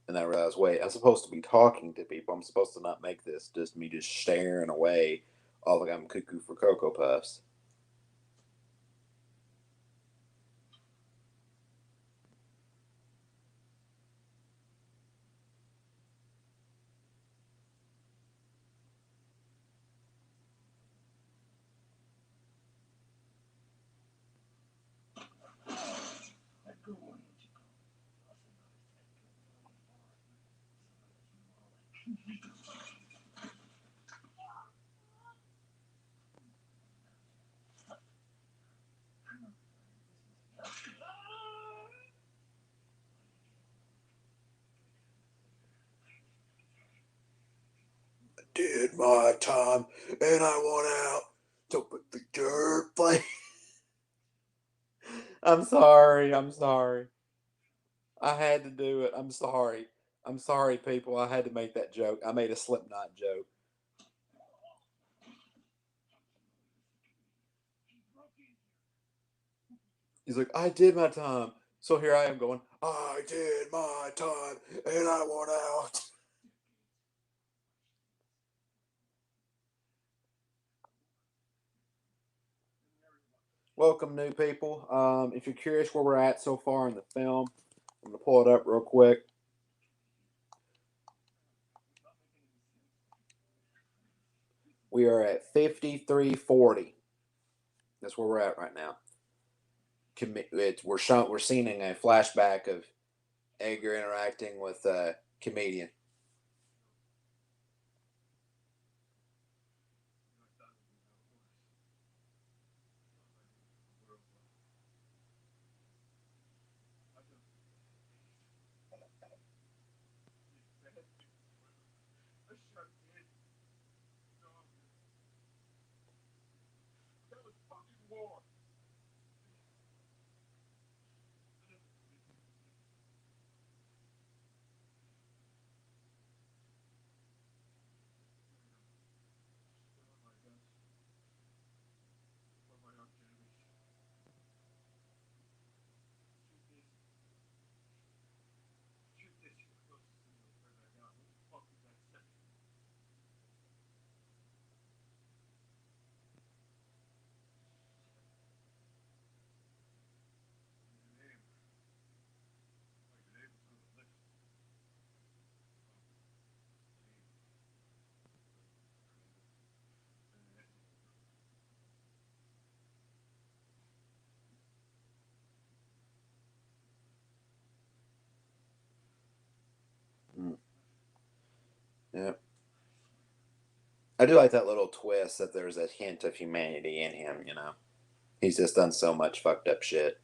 And I realize, wait, I'm supposed to be talking to people. I'm supposed to not make this just me just staring away, all like I'm cuckoo for Cocoa Puffs. Did my time and I want out. Don't put the dirt play. I'm sorry. I'm sorry. I had to do it. I'm sorry. I'm sorry, people. I had to make that joke. I made a Slipknot joke. He's like, I did my time. So here I am going, I did my time and I want out. Welcome, new people. If you're curious where we're at so far in the film, I'm going to pull it up real quick. We are at 53:40. That's where we're at right now. We're seeing a flashback of Edgar interacting with a comedian. Mm. Yeah. I do like that little twist that there's a hint of humanity in him, you know. He's just done so much fucked up shit.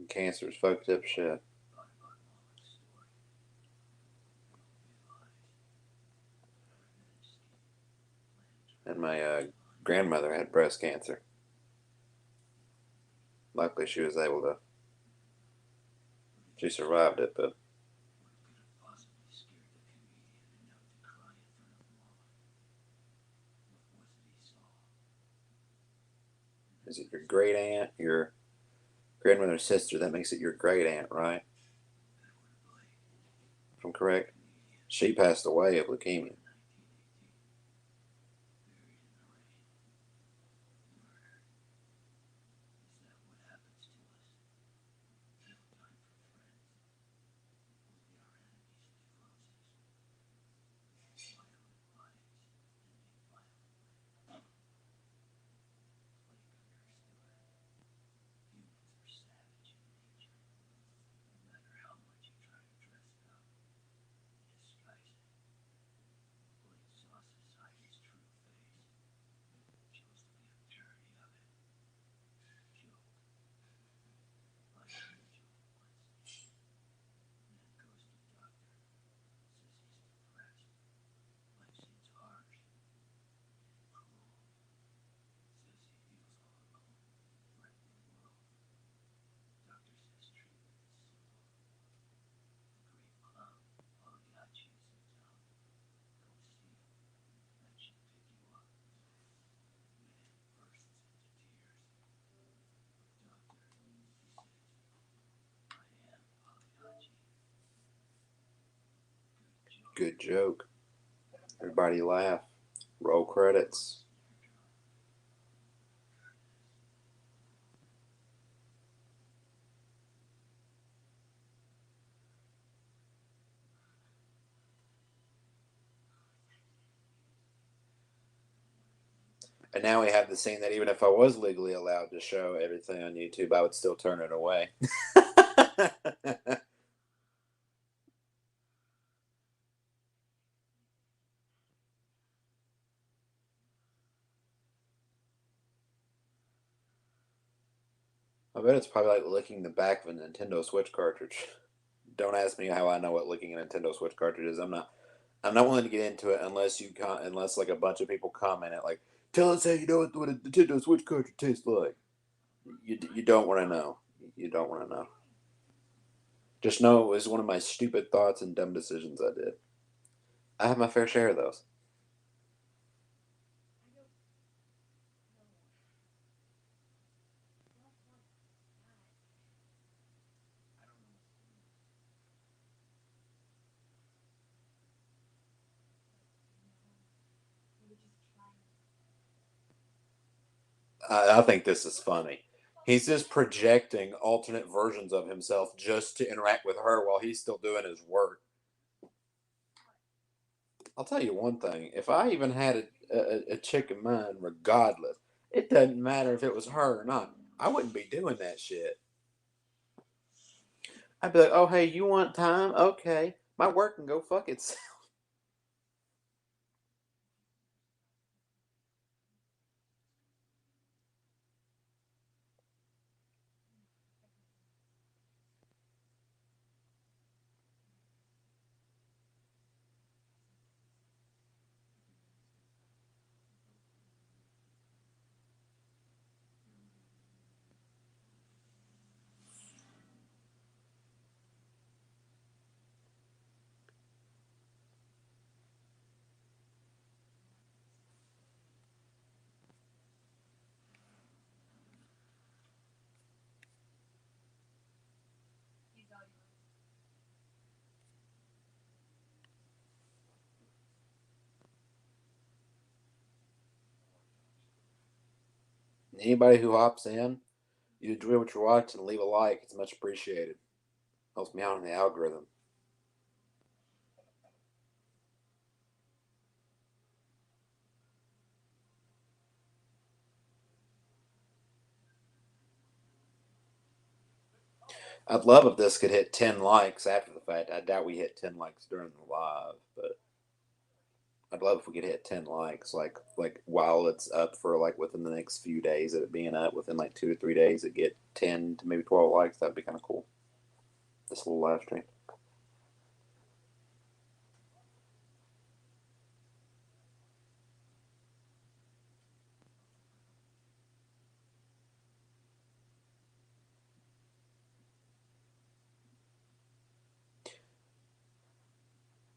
Cancer's fucked up shit. And my grandmother had breast cancer. Luckily, she was able to. She survived it, but is it your great aunt, your grandmother's sister? That makes it your great aunt, right? If I'm correct. She passed away of leukemia. Good joke. Everybody laugh. Roll credits. And now we have the scene that even if I was legally allowed to show everything on YouTube, I would still turn it away. I bet it's probably like licking the back of a Nintendo Switch cartridge. Don't ask me how I know what licking a Nintendo Switch cartridge is. I'm not willing to get into it unless like a bunch of people comment it like, tell us how you know what a Nintendo Switch cartridge tastes like. You don't want to know. You don't want to know. Just know it was one of my stupid thoughts and dumb decisions I did. I have my fair share of those. I think this is funny. He's just projecting alternate versions of himself just to interact with her while he's still doing his work. I'll tell you one thing. If I even had a chick in mind, regardless, it doesn't matter if it was her or not. I wouldn't be doing that shit. I'd be like, oh, hey, you want time? Okay. My work can go fuck itself. Anybody who hops in, you enjoy what you're watching, leave a like. It's much appreciated. Helps me out in the algorithm. I'd love if this could hit 10 likes after the fact. I doubt we hit 10 likes during the live, but I'd love if we could hit 10 likes, like while it's up for like within the next few days of it being up, within like 2 to 3 days, it get 10 to maybe 12 likes. That'd be kind of cool. This little live stream.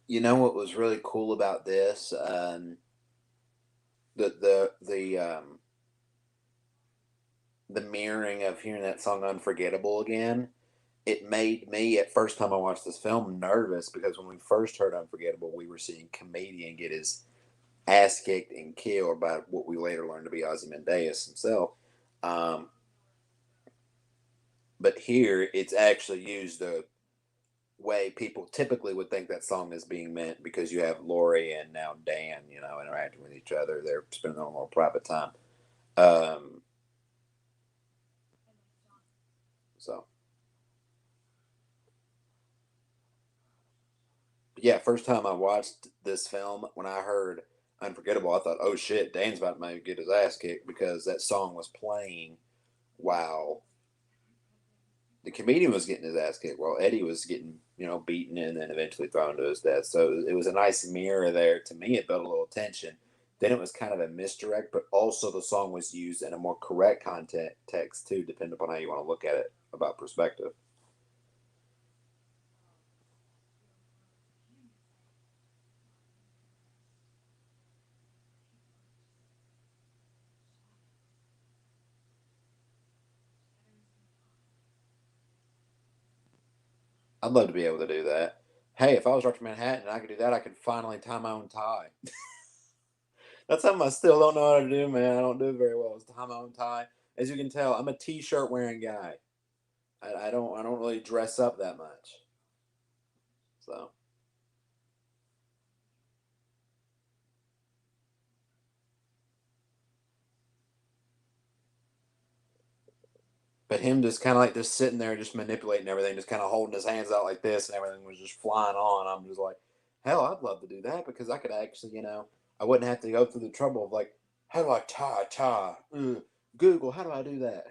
You know what was really cool about this? The the mirroring of hearing that song "Unforgettable" again. It made me at first time I watched this film nervous because when we first heard "Unforgettable," we were seeing comedian get his ass kicked and killed by what we later learned to be Ozymandias himself. Um, but here, it's actually used the way people typically would think that song is being meant because you have Lori and now Dan, interacting with each other. They're spending a little private time. Um, so, yeah, first time I watched this film, when I heard Unforgettable, I thought, oh shit, Dan's about to maybe get his ass kicked because that song was playing while the comedian was getting his ass kicked while Eddie was getting, beaten and then eventually thrown to his death. So it was a nice mirror there. To me, it built a little tension. Then it was kind of a misdirect, but also the song was used in a more correct context too, depending upon how you want to look at it about perspective. I'd love to be able to do that. Hey, if I was Dr. Manhattan and I could do that, I could finally tie my own tie. That's something I still don't know how to do, man. I don't do it very well. Is tie my own tie. As you can tell, I'm a t-shirt wearing guy. I don't really dress up that much. So, but him just kind of like just sitting there, just manipulating everything, just kind of holding his hands out like this, and everything was just flying on. I'm just like, hell, I'd love to do that because I could actually, I wouldn't have to go through the trouble of like, how do I tie? Google, how do I do that?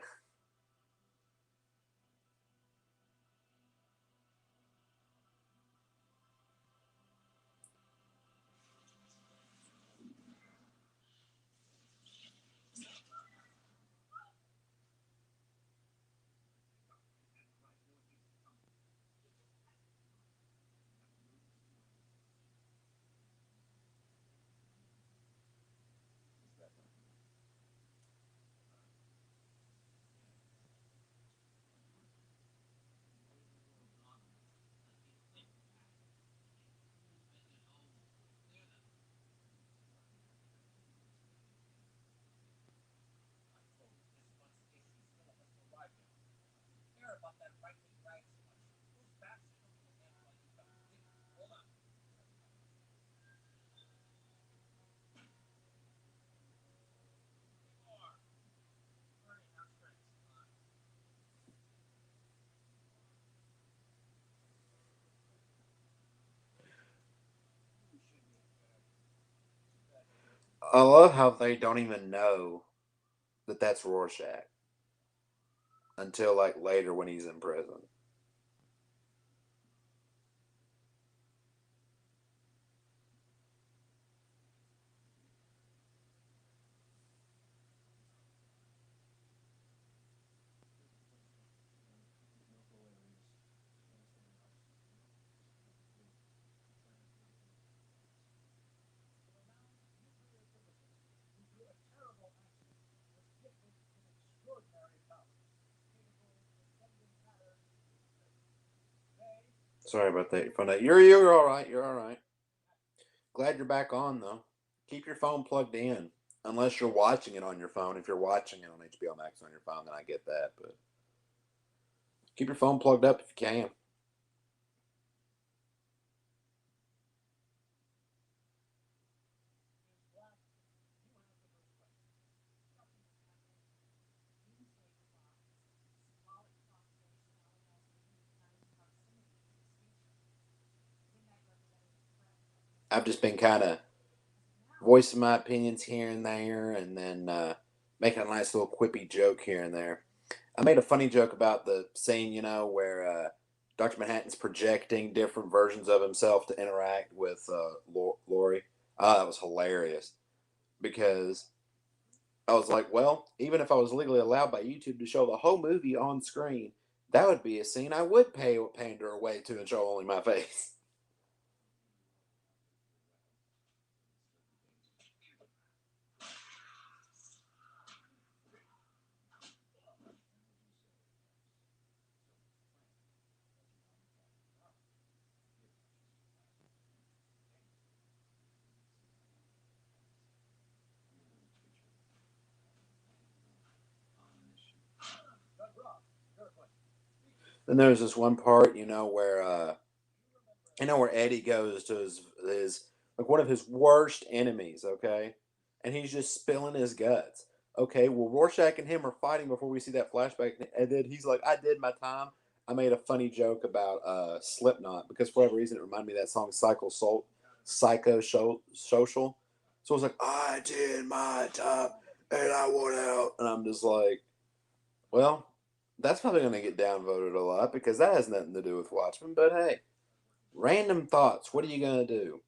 I love how they don't even know that that's Rorschach until like later when he's in prison. Sorry about that. You're all right. You're all right. Glad you're back on though. Keep your phone plugged in, unless you're watching it on your phone. If you're watching it on HBO Max on your phone, then I get that. But keep your phone plugged up if you can. I've just been kind of voicing my opinions here and there, and then making a nice little quippy joke here and there. I made a funny joke about the scene, where Dr. Manhattan's projecting different versions of himself to interact with Lori. That was hilarious because I was like, well, even if I was legally allowed by YouTube to show the whole movie on screen, that would be a scene I would pander away to and show only my face. Then there's this one part, where Eddie goes to his like one of his worst enemies, okay, and he's just spilling his guts. Okay, well Rorschach and him are fighting before we see that flashback, and then he's like, "I did my time." I made a funny joke about Slipknot because for whatever reason it reminded me of that song Social." So I was like, "I did my time and I want out," and I'm just like, "Well, that's probably going to get downvoted a lot because that has nothing to do with Watchmen." But hey, random thoughts. What are you gonna do?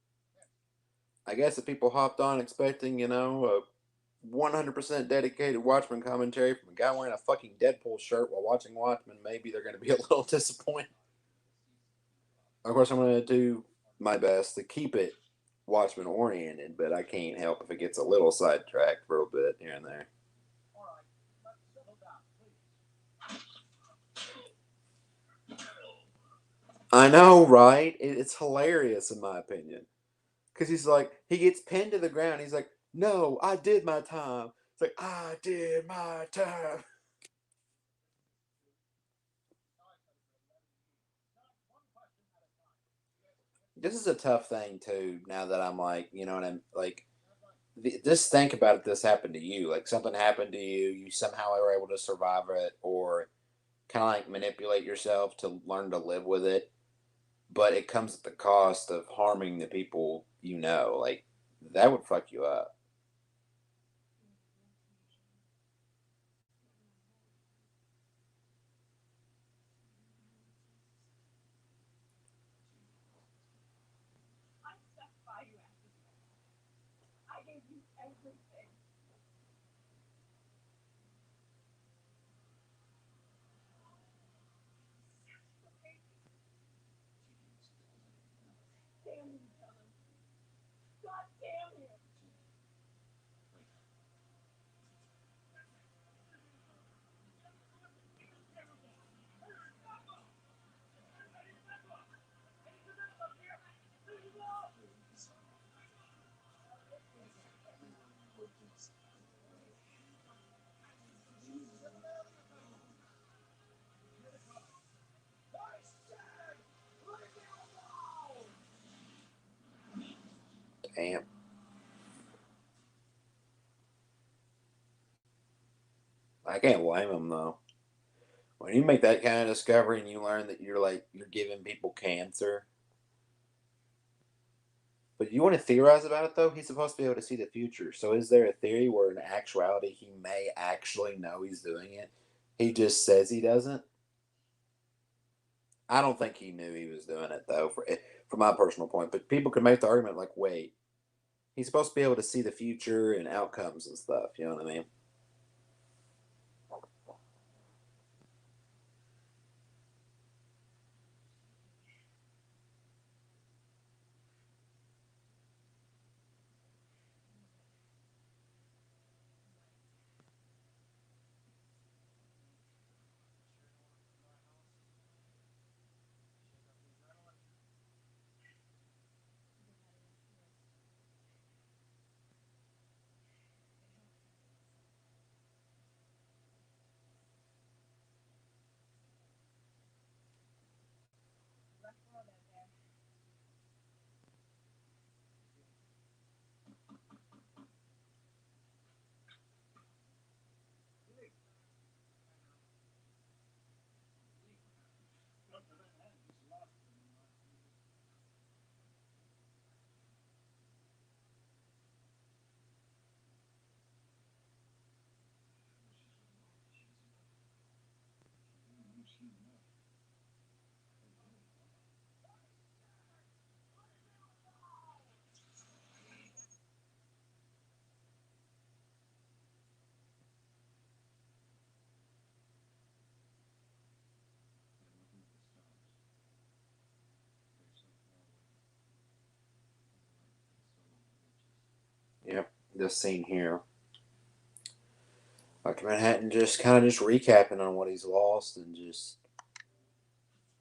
I guess if people hopped on expecting, a 100% dedicated Watchmen commentary from a guy wearing a fucking Deadpool shirt while watching Watchmen, maybe they're gonna be a little disappointed. Of course, I'm gonna do my best to keep it Watchmen oriented, but I can't help if it gets a little sidetracked for a bit here and there. I know, right? It's hilarious in my opinion. Because he's like, he gets pinned to the ground. He's like, no, I did my time. It's like, I did my time. This is a tough thing, too, now that I'm like, what I'm like, just think about if this happened to you. Like, something happened to you, you somehow were able to survive it, or kind of like manipulate yourself to learn to live with it. But it comes at the cost of harming the people you know. Like, that would fuck you up. Damn. I can't blame him, though. When you make that kind of discovery and you learn that you're giving people cancer, But you want to theorize about it though? He's supposed to be able to see the future. So is there a theory where in actuality he may actually know he's doing it? He just says he doesn't. I don't think he knew he was doing it though, from my personal point. But people could make the argument like, wait, he's supposed to be able to see the future and outcomes and stuff. You know what I mean? Yep. This scene here, like Manhattan, just kind of just recapping on what he's lost and just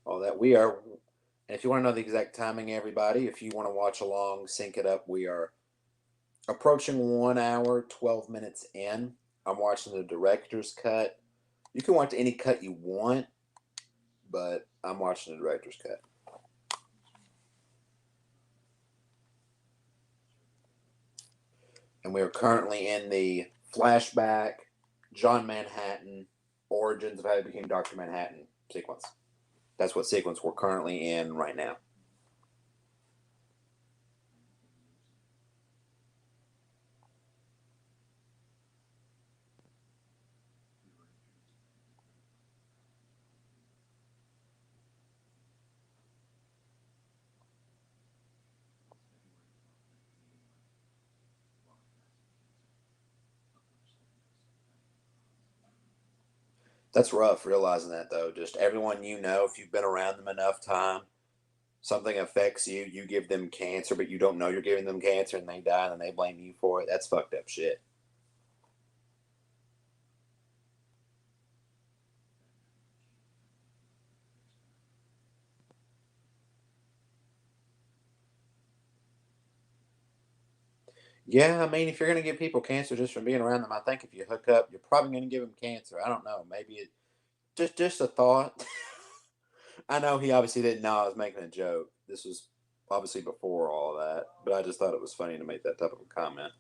all that. We are, and if you want to know the exact timing, everybody, if you want to watch along, sync it up. We are approaching 1 hour, 12 minutes in. I'm watching the director's cut. You can watch any cut you want, but I'm watching the director's cut. And we are currently in the flashback, John Manhattan, origins of how he became Dr. Manhattan sequence. That's what sequence we're currently in right now. That's rough realizing that though. Just everyone you know, if you've been around them enough time, something affects you, you give them cancer, but you don't know you're giving them cancer and they die and then they blame you for it. That's fucked up shit. Yeah, I mean, if you're going to give people cancer just from being around them, I think if you hook up, you're probably going to give them cancer. I don't know. Maybe it just a thought. I know he obviously didn't know I was making a joke. This was obviously before all of that, but I just thought it was funny to make that type of a comment.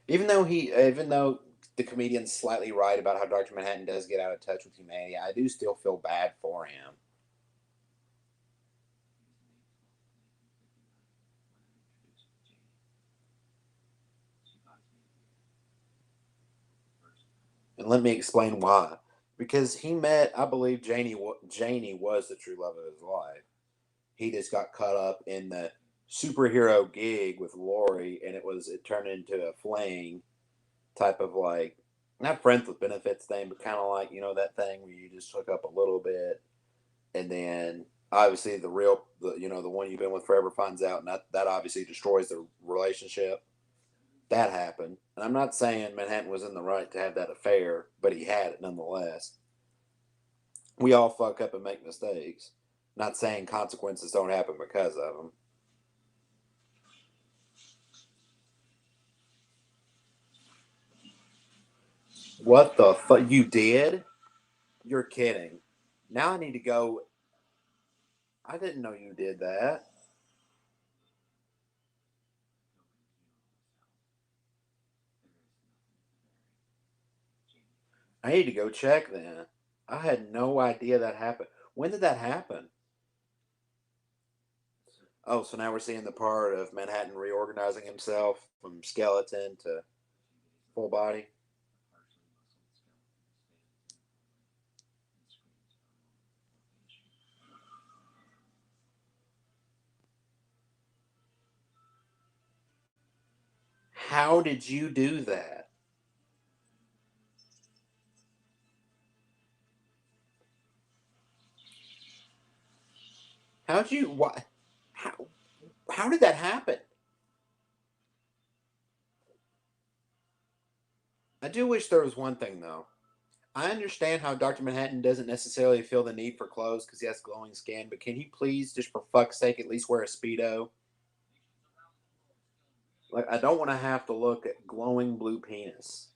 Even though the comedian's slightly right about how Doctor Manhattan does get out of touch with humanity, I do still feel bad for him. And let me explain why. Because he met, I believe Janie was the true love of his life. He just got caught up in the superhero gig with Lori, and it turned into a fling type of like, not friends with benefits thing, but kind of like, that thing where you just hook up a little bit, and then obviously the one you've been with forever finds out, and that obviously destroys the relationship. That happened. And I'm not saying Manhattan was in the right to have that affair, but he had it nonetheless. We all fuck up and make mistakes. Not saying consequences don't happen because of them. What the fuck? You did? You're kidding. Now I need to go. I didn't know you did that. I need to go check then. I had no idea that happened. When did that happen? Oh, so now we're seeing the part of Manhattan reorganizing himself from skeleton to full body. How did you do that? How'd you? Why? How? How did that happen? I do wish there was one thing though. I understand how Dr. Manhattan doesn't necessarily feel the need for clothes because he has glowing skin, but can he please, just for fuck's sake, at least wear a Speedo? Like, I don't want to have to look at glowing blue penis.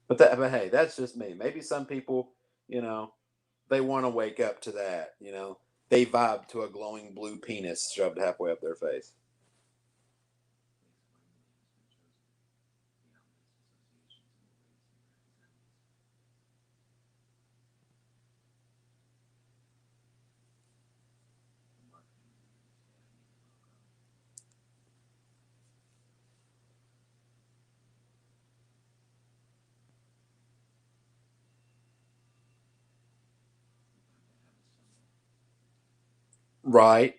But hey, that's just me. Maybe some people, you know, they want to wake up to that. They vibe to a glowing blue penis shoved halfway up their face. Right,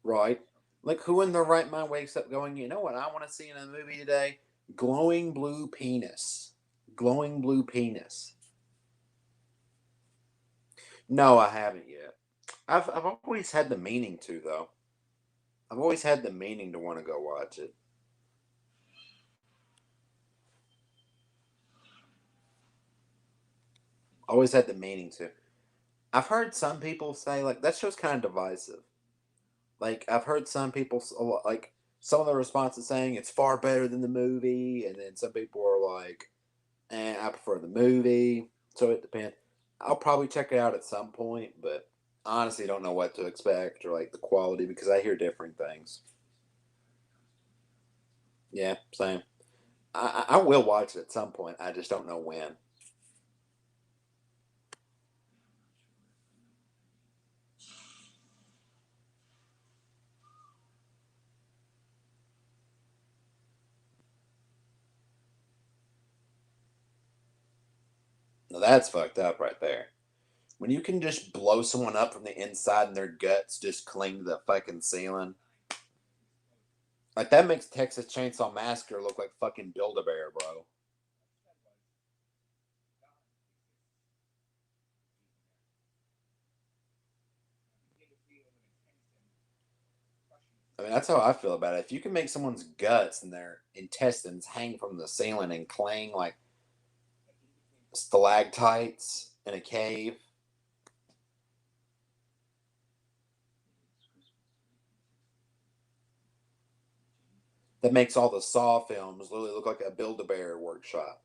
right. Like, who in their right mind wakes up going, you know what I want to see in a movie today? Glowing blue penis. Glowing blue penis. No, I haven't yet. I've always had the meaning to though. I've always had the meaning to want to go watch it. Always had the meaning to. I've heard some people say like that show's kind of divisive. Like I've heard some people like some of the responses saying it's far better than the movie, and then some people are like, I prefer the movie." So it depends. I'll probably check it out at some point, but honestly, don't know what to expect or like the quality because I hear different things. Yeah, same. I will watch it at some point. I just don't know when. Now that's fucked up right there. When you can just blow someone up from the inside and their guts just cling to the fucking ceiling. Like that makes Texas Chainsaw Massacre look like fucking Build a Bear, bro. I mean, that's how I feel about it. If you can make someone's guts and their intestines hang from the ceiling and clang like stalactites in a cave, that makes all the Saw films literally look like a Build a Bear workshop.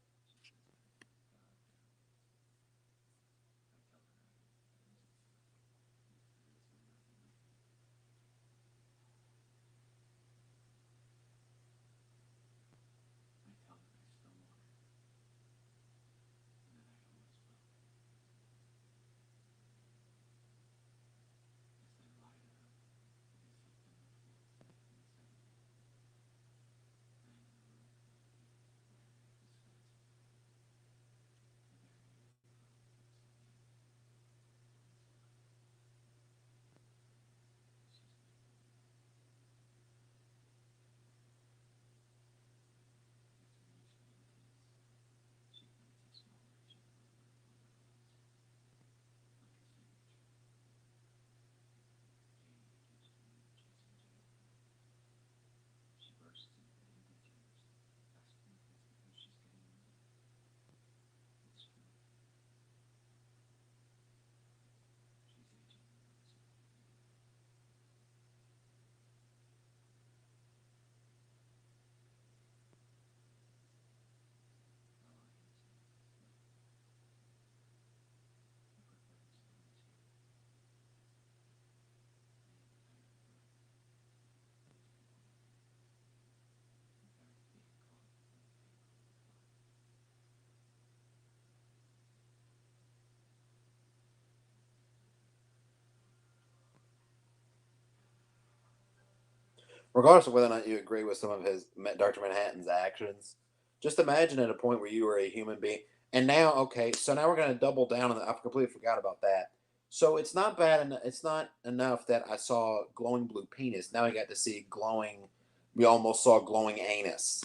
regardless of whether or not you agree with some of his Dr. Manhattan's actions, just imagine at a point where you were a human being. And now, okay, so now we're going to double down on that. I completely forgot about that. So it's not bad, and it's not enough that I saw glowing blue penis. Now I got to see glowing. We almost saw glowing anus.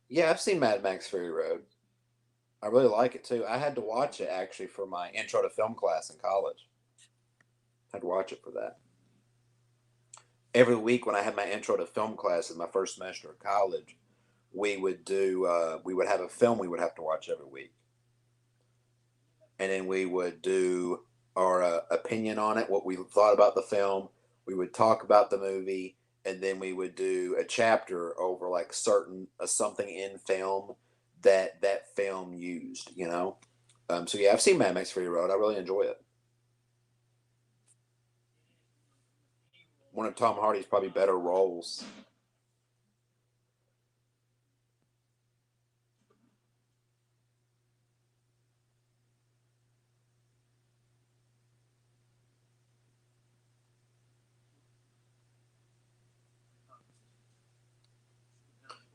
Yeah, I've seen Mad Max Fury Road. I really like it too. I had to watch it actually for my intro to film class in college. I had to watch it for that. Every week when I had my intro to film class in my first semester of college, we would have a film we would have to watch every week, and then we would do our opinion on it, what we thought about the film. We would talk about the movie, and then we would do a chapter over like certain something in film that that film used. So yeah, I've seen Mad Max Fury Road. I really enjoy it. One of Tom Hardy's probably better roles.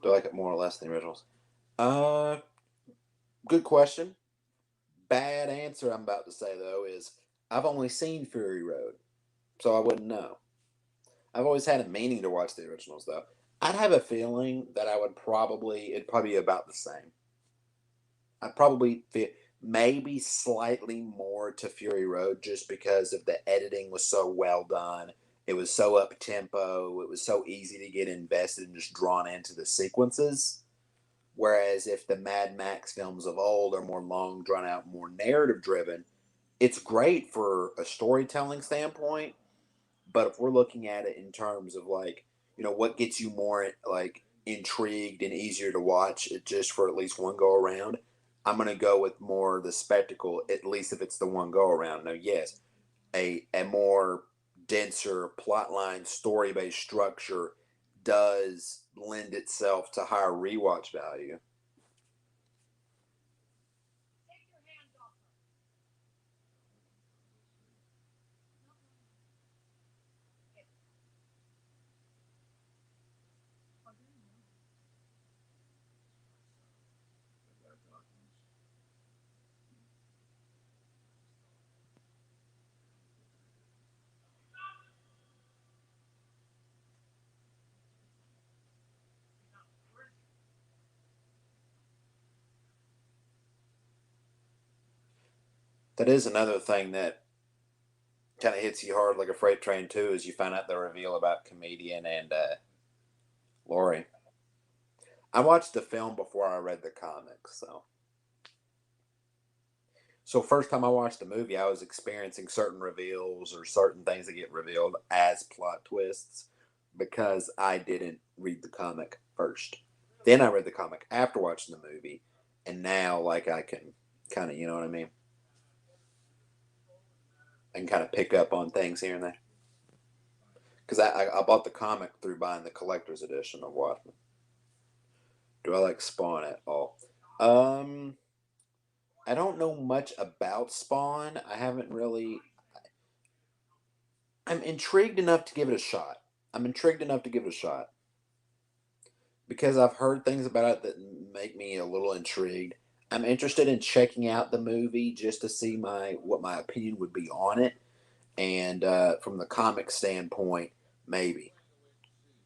Do I like it more or less than the originals? Uh, Good question. Bad answer I'm about to say though is I've only seen Fury Road, so I wouldn't know. I've always had a meaning to watch the originals though. I'd have a feeling that I would probably it'd probably be about the same. I'd probably feel maybe slightly more to Fury Road just because of the editing was so well done. It was so up tempo. It was so easy to get invested and just drawn into the sequences. Whereas if the Mad Max films of old are more long, drawn out, more narrative driven, it's great for a storytelling standpoint. But if we're looking at it in terms of like, what gets you more like intrigued and easier to watch it just for at least one go around, I'm gonna go with more the spectacle, at least if it's the one go around. Now, yes, a more denser plotline, story based structure does lend itself to higher rewatch value. That is another thing that kind of hits you hard like a freight train too, is you find out the reveal about comedian and Lori. I watched the film before I read the comics, so first time I watched the movie, I was experiencing certain reveals or certain things that get revealed as plot twists because I didn't read the comic first. Then I read the comic after watching the movie, and now like I can kind of, you know what I mean, I can kind of pick up on things here and there because I bought the comic through buying the collector's edition of Watchmen. Do I like Spawn at all? Um, I don't know much about Spawn. I haven't really. I'm intrigued enough to give it a shot. I'm intrigued enough to give it a shot because I've heard things about it that make me a little intrigued. I'm interested in checking out the movie just to see my what my opinion would be on it, and from the comic standpoint, maybe,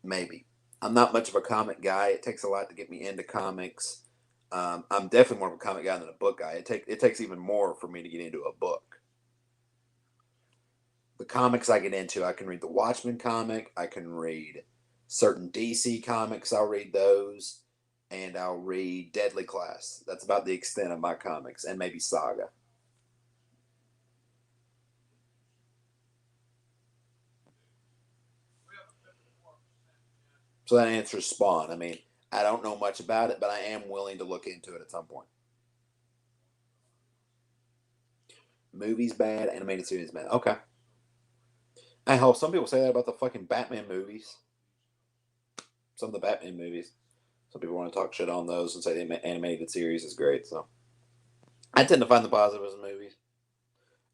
maybe. I'm not much of a comic guy. It takes a lot to get me into comics. I'm definitely more of a comic guy than a book guy. It takes even more for me to get into a book. The comics I get into, I can read the Watchmen comic. I can read certain DC comics. I'll read those, and I'll read Deadly Class. That's about the extent of my comics, and maybe Saga. So that answers Spawn. I mean, I don't know much about it, but I am willing to look into it at some point. Movies bad, animated series bad. Okay. I hope some people say that about the fucking Batman movies. Some of the Batman movies. Some people want to talk shit on those and say the animated series is great. So I tend to find the positives in movies.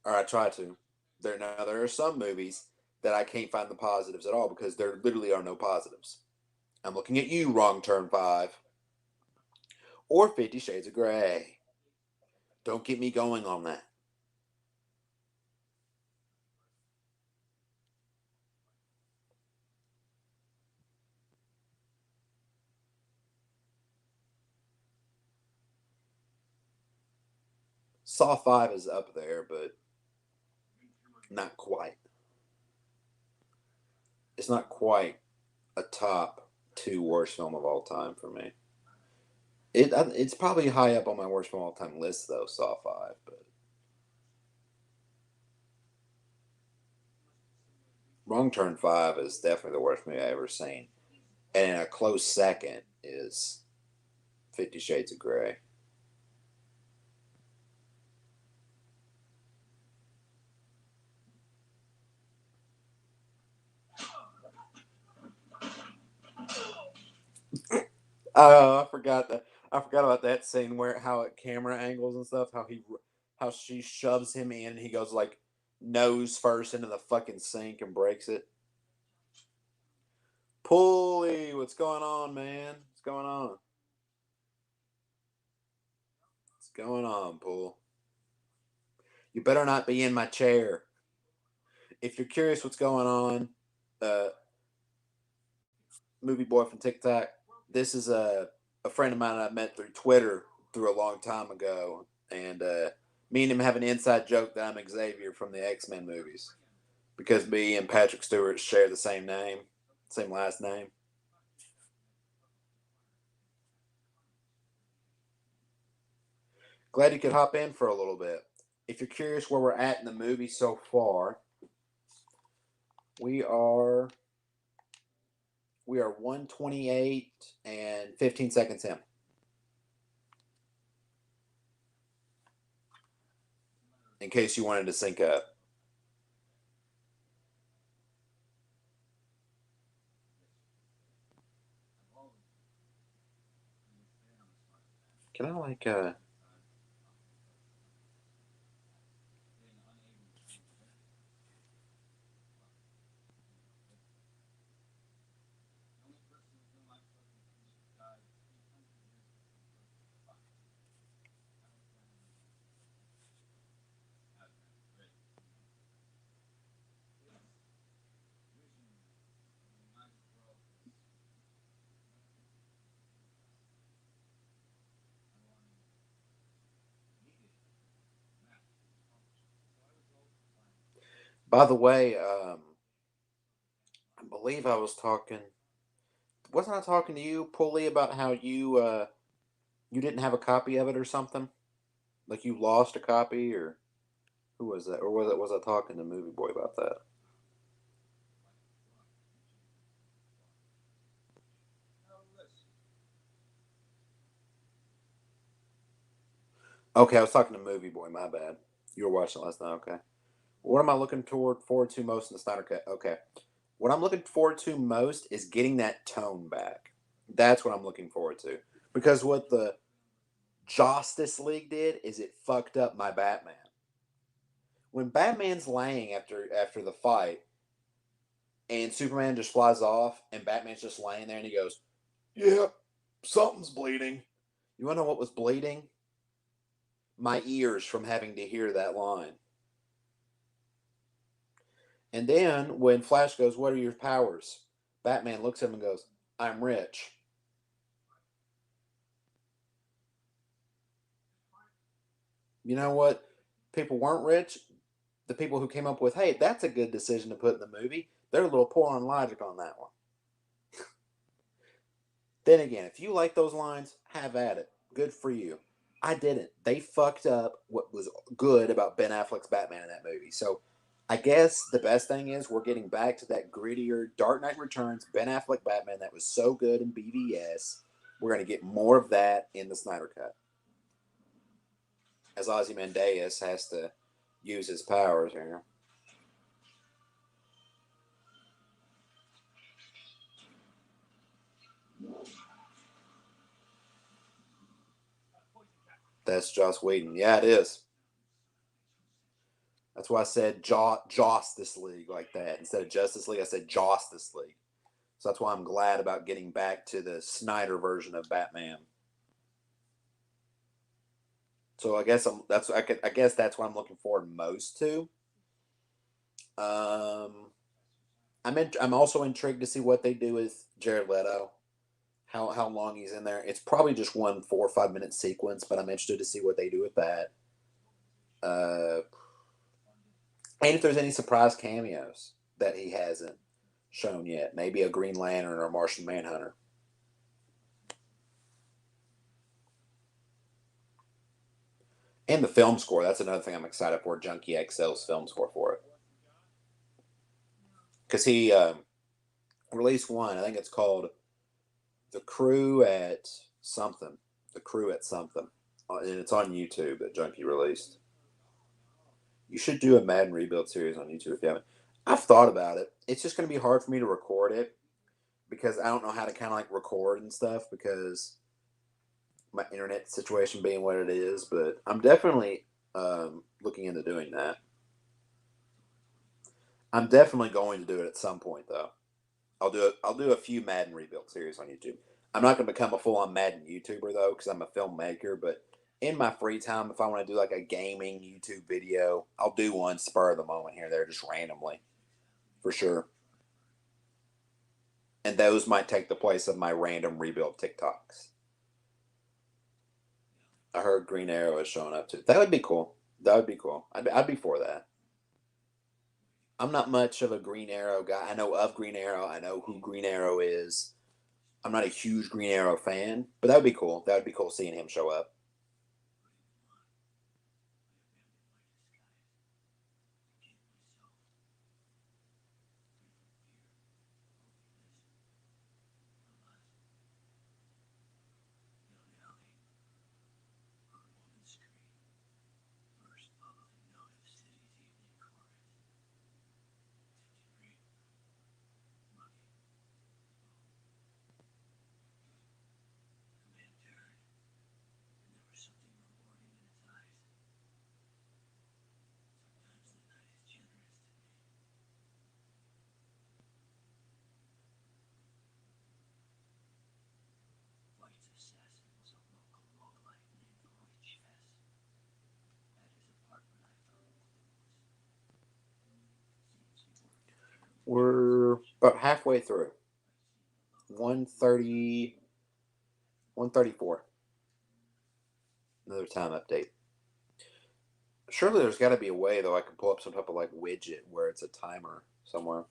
or I try to. There are some movies that I can't find the positives at all because there literally are no positives. I'm looking at you, Wrong Turn 5, or 50 Shades of Grey. Don't get me going on that. Saw 5 is up there, but not quite. It's not quite a top two worst film of all time for me. It's probably high up on my worst film of all time list though. Saw 5, but Wrong Turn 5 is definitely the worst movie I've ever seen, and in a close second is 50 Shades of Grey. Oh, I forgot that. I forgot about that scene where how it camera angles and stuff. How she shoves him in, and he goes like nose first into the fucking sink and breaks it. Pulley, what's going on, man? What's going on? What's going on, Pull? You better not be in my chair. If you're curious what's going on, uh, movie boy from TikTok. This is a friend of mine I met through Twitter through a long time ago, and me and him have an inside joke that I'm Xavier from the X-Men movies because me and Patrick Stewart share the same name, same last name. Glad you could hop in for a little bit. If you're curious where we're at in the movie so far, we are we are 128 and 15 seconds in. In case you wanted to sync up. Can I by the way, I believe I was talking. Wasn't I talking to you, Pulley, about how you didn't have a copy of it or something? Like you lost a copy, or who was that? Or was I talking to Movie Boy about that? Okay, I was talking to Movie Boy. My bad. You were watching last night. Okay. What am I looking forward to most in the Snyder Cut? Okay. What I'm looking forward to most is getting that tone back. That's what I'm looking forward to. Because what the Justice League did is it fucked up my Batman. When Batman's laying after the fight and Superman just flies off and Batman's just laying there and he goes, "Yep, something's bleeding." You wanna know what was bleeding? My ears from having to hear that line. And then when Flash goes, "What are your powers?" Batman looks at him and goes, "I'm rich." You know what? People weren't rich. The people who came up with, "Hey, that's a good decision to put in the movie," they're a little poor on logic on that one. Then again, if you like those lines, have at it. Good for you. I didn't. They fucked up what was good about Ben Affleck's Batman in that movie. So I guess the best thing is we're getting back to that grittier Dark Knight Returns Ben Affleck Batman that was so good in BVS. We're going to get more of that in the Snyder Cut. As Ozymandias has to use his powers here. That's Joss Whedon. Yeah, it is. That's why I said Justice League like that. Instead of Justice League, I said Justice League. So that's why I'm glad about getting back to the Snyder version of Batman. So I guess I guess that's what I'm looking forward most to. I'm also intrigued to see what they do with Jared Leto. How long he's in there. It's probably just one 4 or 5 minute sequence, but I'm interested to see what they do with that. Uh, and if there's any surprise cameos that he hasn't shown yet, maybe a Green Lantern or a Martian Manhunter. And the film score, that's another thing I'm excited for. Junkie XL's film score for it. Because he released one, I think it's called The Crew at Something. The Crew at Something. And it's on YouTube that Junkie released. You should do a Madden Rebuild series on YouTube if you haven't. I've thought about it. It's just going to be hard for me to record it because I don't know how to kind of like record and stuff because my internet situation being what it is. But I'm definitely looking into doing that. I'm definitely going to do it at some point though. I'll do it. I'll do a few Madden Rebuild series on YouTube. I'm not going to become a full-on Madden YouTuber though because I'm a filmmaker. But in my free time, if I want to do like a gaming YouTube video, I'll do one spur of the moment here and there, just randomly, for sure. And those might take the place of my random rebuild TikToks. I heard Green Arrow is showing up too. That would be cool. That would be cool. I'd be for that. I'm not much of a Green Arrow guy. I know of Green Arrow. I know who Green Arrow is. I'm not a huge Green Arrow fan, but that would be cool. That would be cool seeing him show up. We're about halfway through. 130, 134. Another time update. Surely there's got to be a way, though, I can pull up some type of like widget where it's a timer somewhere.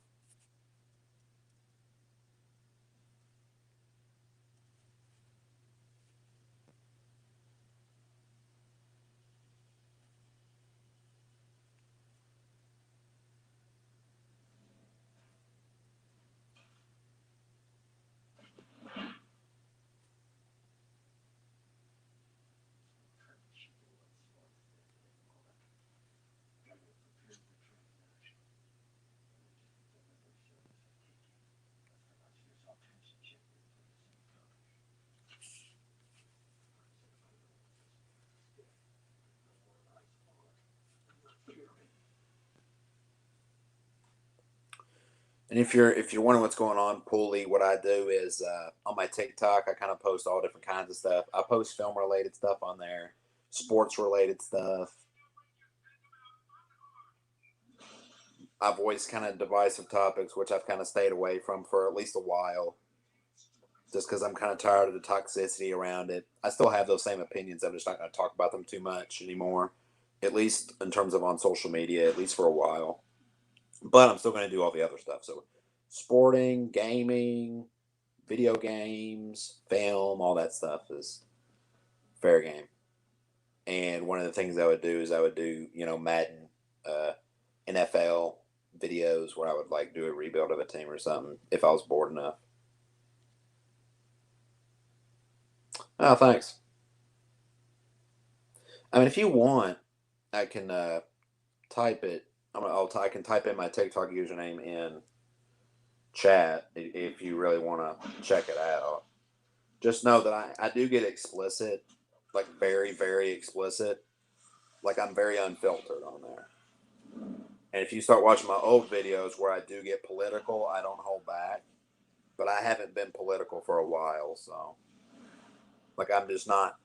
And if you're wondering what's going on, Pulley, what I do is on my TikTok, I kind of post all different kinds of stuff. I post film related stuff on there, sports related stuff. I voice kind of divisive topics, which I've kind of stayed away from for at least a while, just because I'm kind of tired of the toxicity around it. I still have those same opinions. I'm just not going to talk about them too much anymore, at least in terms of on social media, at least for a while. But I'm still going to do all the other stuff. So, sporting, gaming, video games, film, all that stuff is fair game. And one of the things I would do is I would do, Madden, NFL videos where I would like do a rebuild of a team or something if I was bored enough. Oh, thanks. I mean, if you want, I can type it. I can type in my TikTok username in chat if you really want to check it out. Just know that I do get explicit, like very, very explicit. Like I'm very unfiltered on there. And if you start watching my old videos where I do get political, I don't hold back. But I haven't been political for a while, so like I'm just not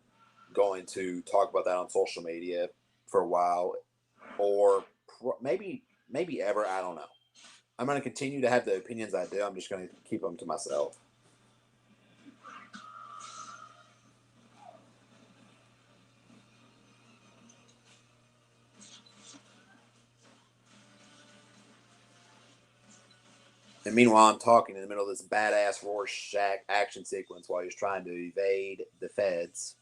going to talk about that on social media for a while, or maybe ever. I don't know. I'm going to continue to have the opinions I do. I'm just going to keep them to myself. And meanwhile, I'm talking in the middle of this badass Rorschach action sequence while he's trying to evade the feds.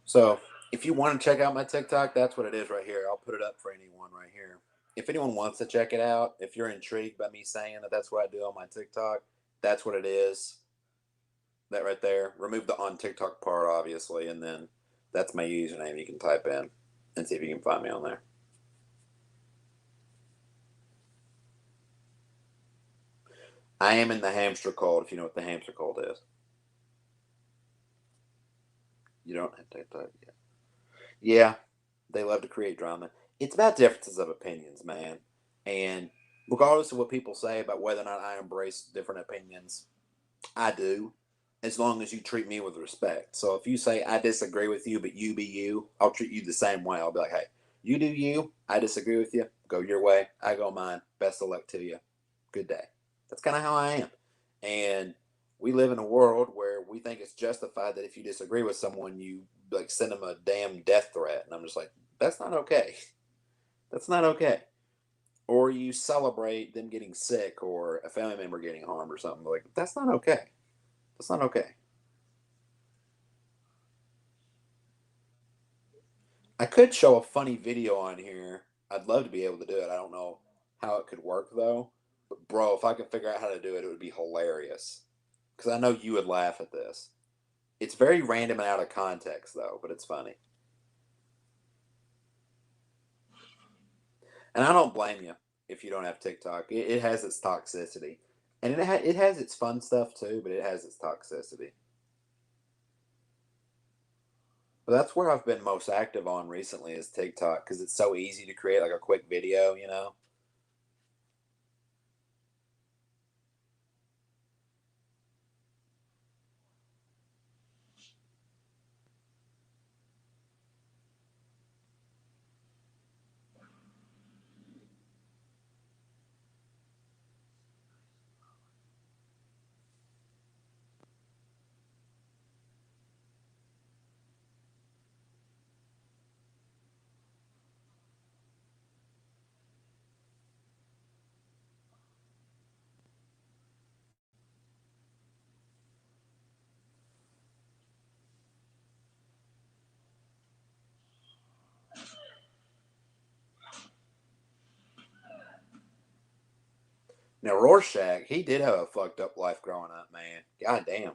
So, if you want to check out my TikTok, that's what it is right here. I'll put it up for anyone right here. If anyone wants to check it out, if you're intrigued by me saying that that's what I do on my TikTok, that's what it is. That right there. Remove the on TikTok part, obviously, and then that's my username. You can type in and see if you can find me on there. I am in the hamster cult, if you know what the hamster cult is. You don't have TikTok yet. Yeah, they love to create drama. It's about differences of opinions, man. And regardless of what people say about whether or not I embrace different opinions, I do, as long as you treat me with respect. So if you say I disagree with you, but you be you, I'll treat you the same way. I'll be like, hey, you do you. I disagree with you. Go your way. I go mine. Best of luck to you. Good day. That's kind of how I am. And we live in a world where we think it's justified that if you disagree with someone, you like send them a damn death threat. And I'm just like, that's not okay. That's not okay. Or you celebrate them getting sick or a family member getting harmed or something. Like, that's not okay. That's not okay. I could show a funny video on here. I'd love to be able to do it. I don't know how it could work though. But bro, if I could figure out how to do it, it would be hilarious. Because I know you would laugh at this. It's very random and out of context though, but it's funny. And I don't blame you if you don't have TikTok. It has its toxicity, and it has its fun stuff too, but it has its toxicity. But that's where I've been most active on recently is TikTok because it's so easy to create like a quick video, you know. Now Rorschach, he did have a fucked up life growing up, man. God damn.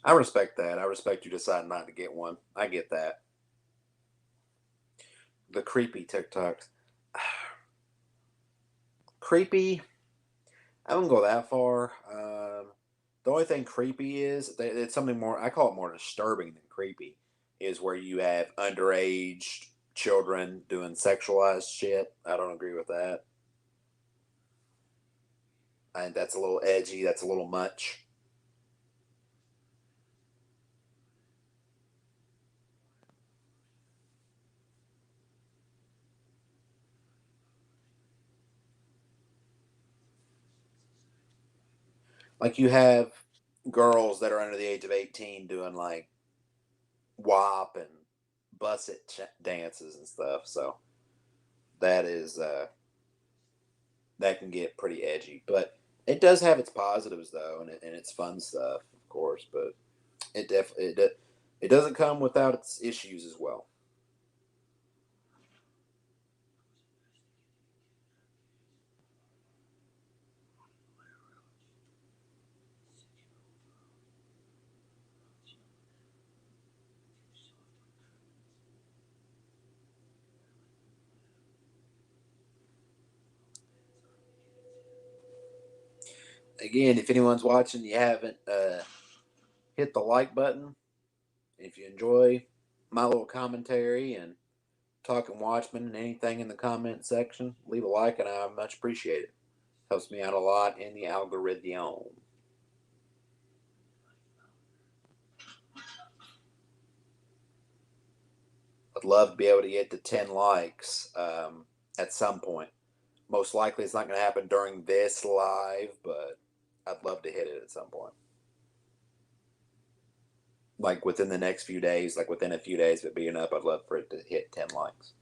I respect that. I respect you deciding not to get one. I get that. The creepy TikToks. Creepy. I wouldn't go that far. The only thing creepy is it's something more. I call it more disturbing than creepy. Is where you have underage children doing sexualized shit. I don't agree with that. I think that's a little edgy. That's a little much. Like you have girls that are under the age of 18 doing like WAP and busset dances and stuff. So that is that can get pretty edgy, but it does have its positives though, and its fun stuff, of course. But It doesn't come without its issues as well. Again, if anyone's watching, you haven't hit the like button. If you enjoy my little commentary and talking Watchmen and anything in the comment section, leave a like and I much appreciate it. Helps me out a lot in the algorithm. I'd love to be able to get to 10 likes at some point. Most likely it's not going to happen during this live, but I'd love to hit it at some point. Like within the next few days, like within a few days of it being up, I'd love for it to hit 10 likes.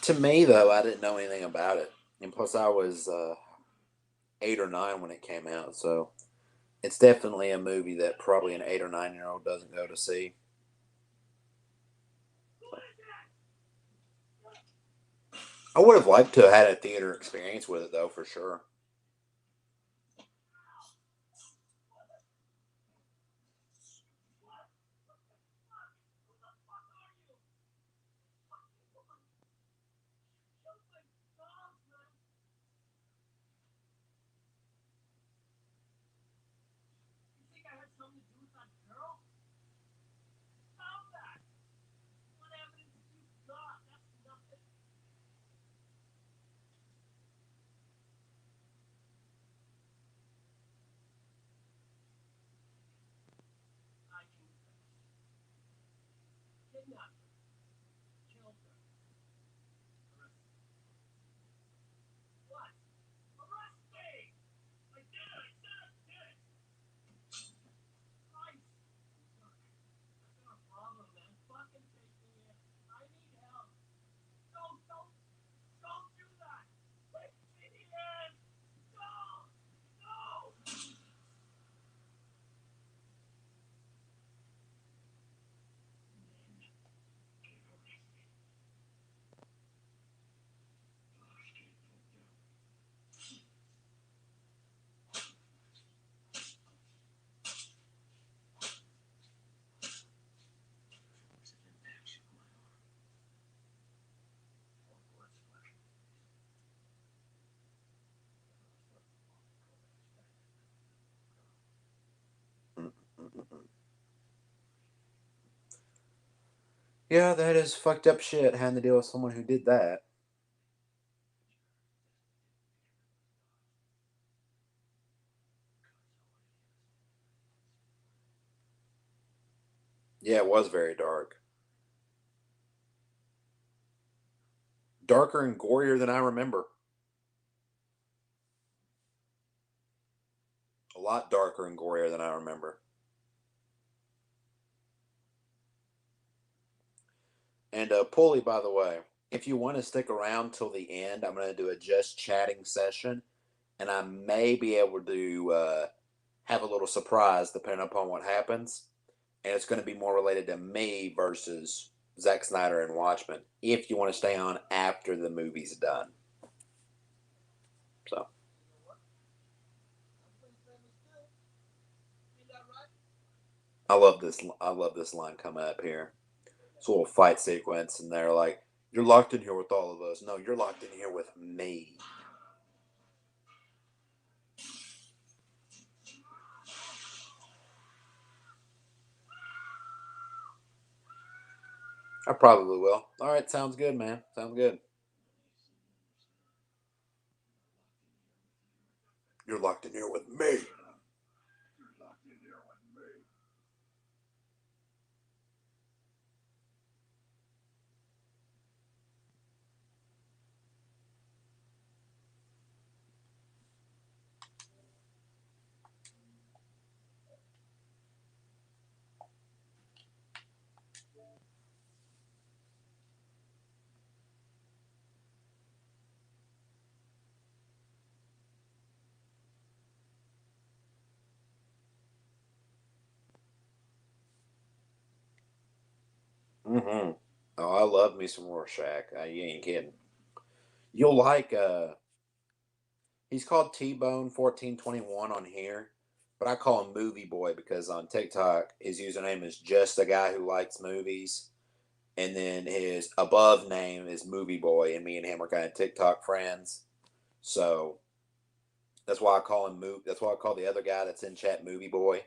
To me, though, I didn't know anything about it. And plus, I was 8 or 9 when it came out. So it's definitely a movie that probably an 8 or 9 year old doesn't go to see. I would have liked to have had a theater experience with it, though, for sure. Yeah, that is fucked up shit having to deal with someone who did that. Yeah, it was very dark. Darker and gorier than I remember. A lot darker and gorier than I remember. And Pulley, by the way, If you want to stick around till the end, I'm going to do a just chatting session, and I may be able to have a little surprise depending upon what happens. And it's going to be more related to me versus Zack Snyder and Watchmen. If you want to stay on after the movie's done, so I love this. I love this line coming up here. It's a little fight sequence, and they're like, "You're locked in here with all of us." No, you're locked in here with me. I probably will. All right, sounds good, man. Sounds good. You're locked in here with me. Mm-hmm. Oh, I love me some Rorschach. You ain't kidding. You'll like he's called T-Bone 1421 on here, but I call him Movie Boy because on TikTok his username is just a guy who likes movies, and then his above name is Movie Boy, and me and him are kind of TikTok friends. So that's why I call him Move. That's why I call the other guy that's in chat Movie Boy.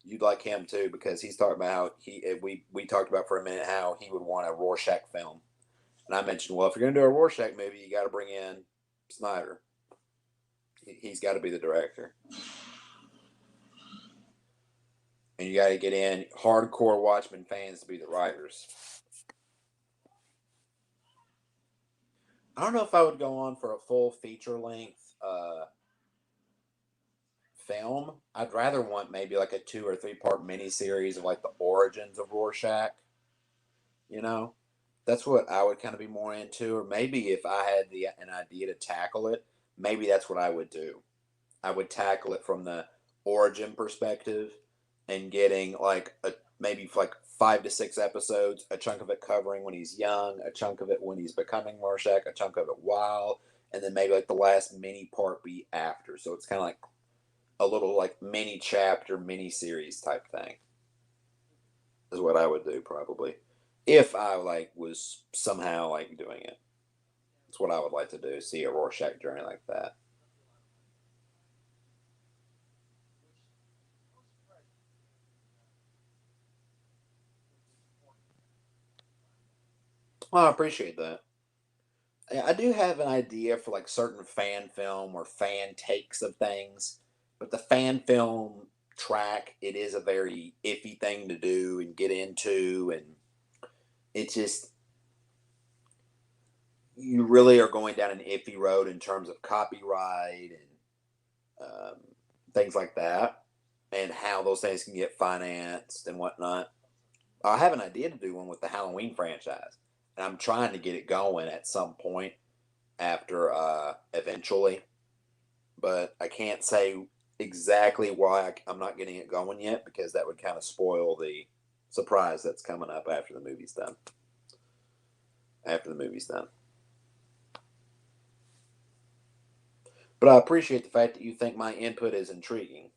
You'd like him too because he's talking about how we talked about for a minute how he would want a Rorschach film, and I mentioned, well, if you're gonna do a Rorschach movie, you got to bring in Snyder. He's got to be the director, and you got to get in hardcore Watchmen fans to be the writers. I don't know if I would go on for a full feature length film. I'd rather want maybe like a 2 or 3 part miniseries of like the origins of Rorschach. You know, that's what I would kind of be more into. Or maybe if I had an idea to tackle it, maybe that's what I would do. I would tackle it from the origin perspective and getting like a maybe like 5 to 6 episodes, a chunk of it covering when he's young, a chunk of it when he's becoming Rorschach, a chunk of it while, and then maybe like the last mini part be after. So it's kind of like a little like mini chapter, mini series type thing is what I would do probably if I like was somehow like doing it. That's what I would like to do. See a Rorschach journey like that. Well, I appreciate that. I do have an idea for like certain fan film or fan takes of things, but the fan film track, it is a very iffy thing to do and get into, and it just you really are going down an iffy road in terms of copyright and things like that, and how those things can get financed and whatnot. I have an idea to do one with the Halloween franchise, and I'm trying to get it going at some point after eventually, but I can't say exactly why I'm not getting it going yet because that would kind of spoil the surprise that's coming up after the movie's done. After the movie's done. But I appreciate the fact that you think my input is intriguing.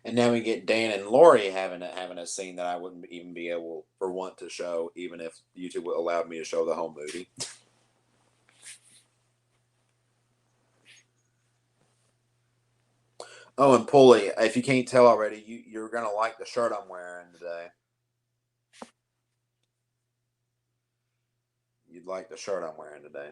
And now we get Dan and Lori having a scene that I wouldn't even be able or want to show, even if YouTube allowed me to show the whole movie. Oh, and Pulley, if you can't tell already, you're gonna like the shirt I'm wearing today. You'd like the shirt I'm wearing today.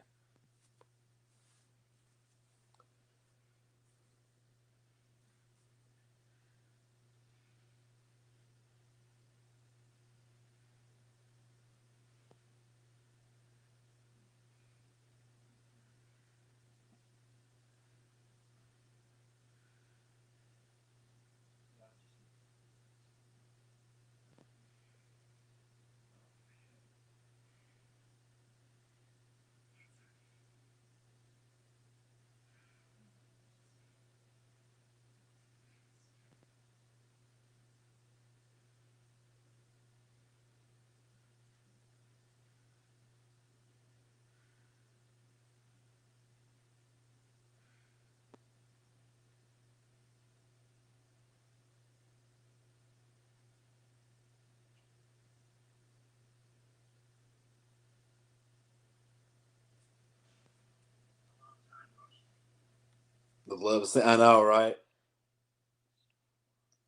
The love scene, I know, right?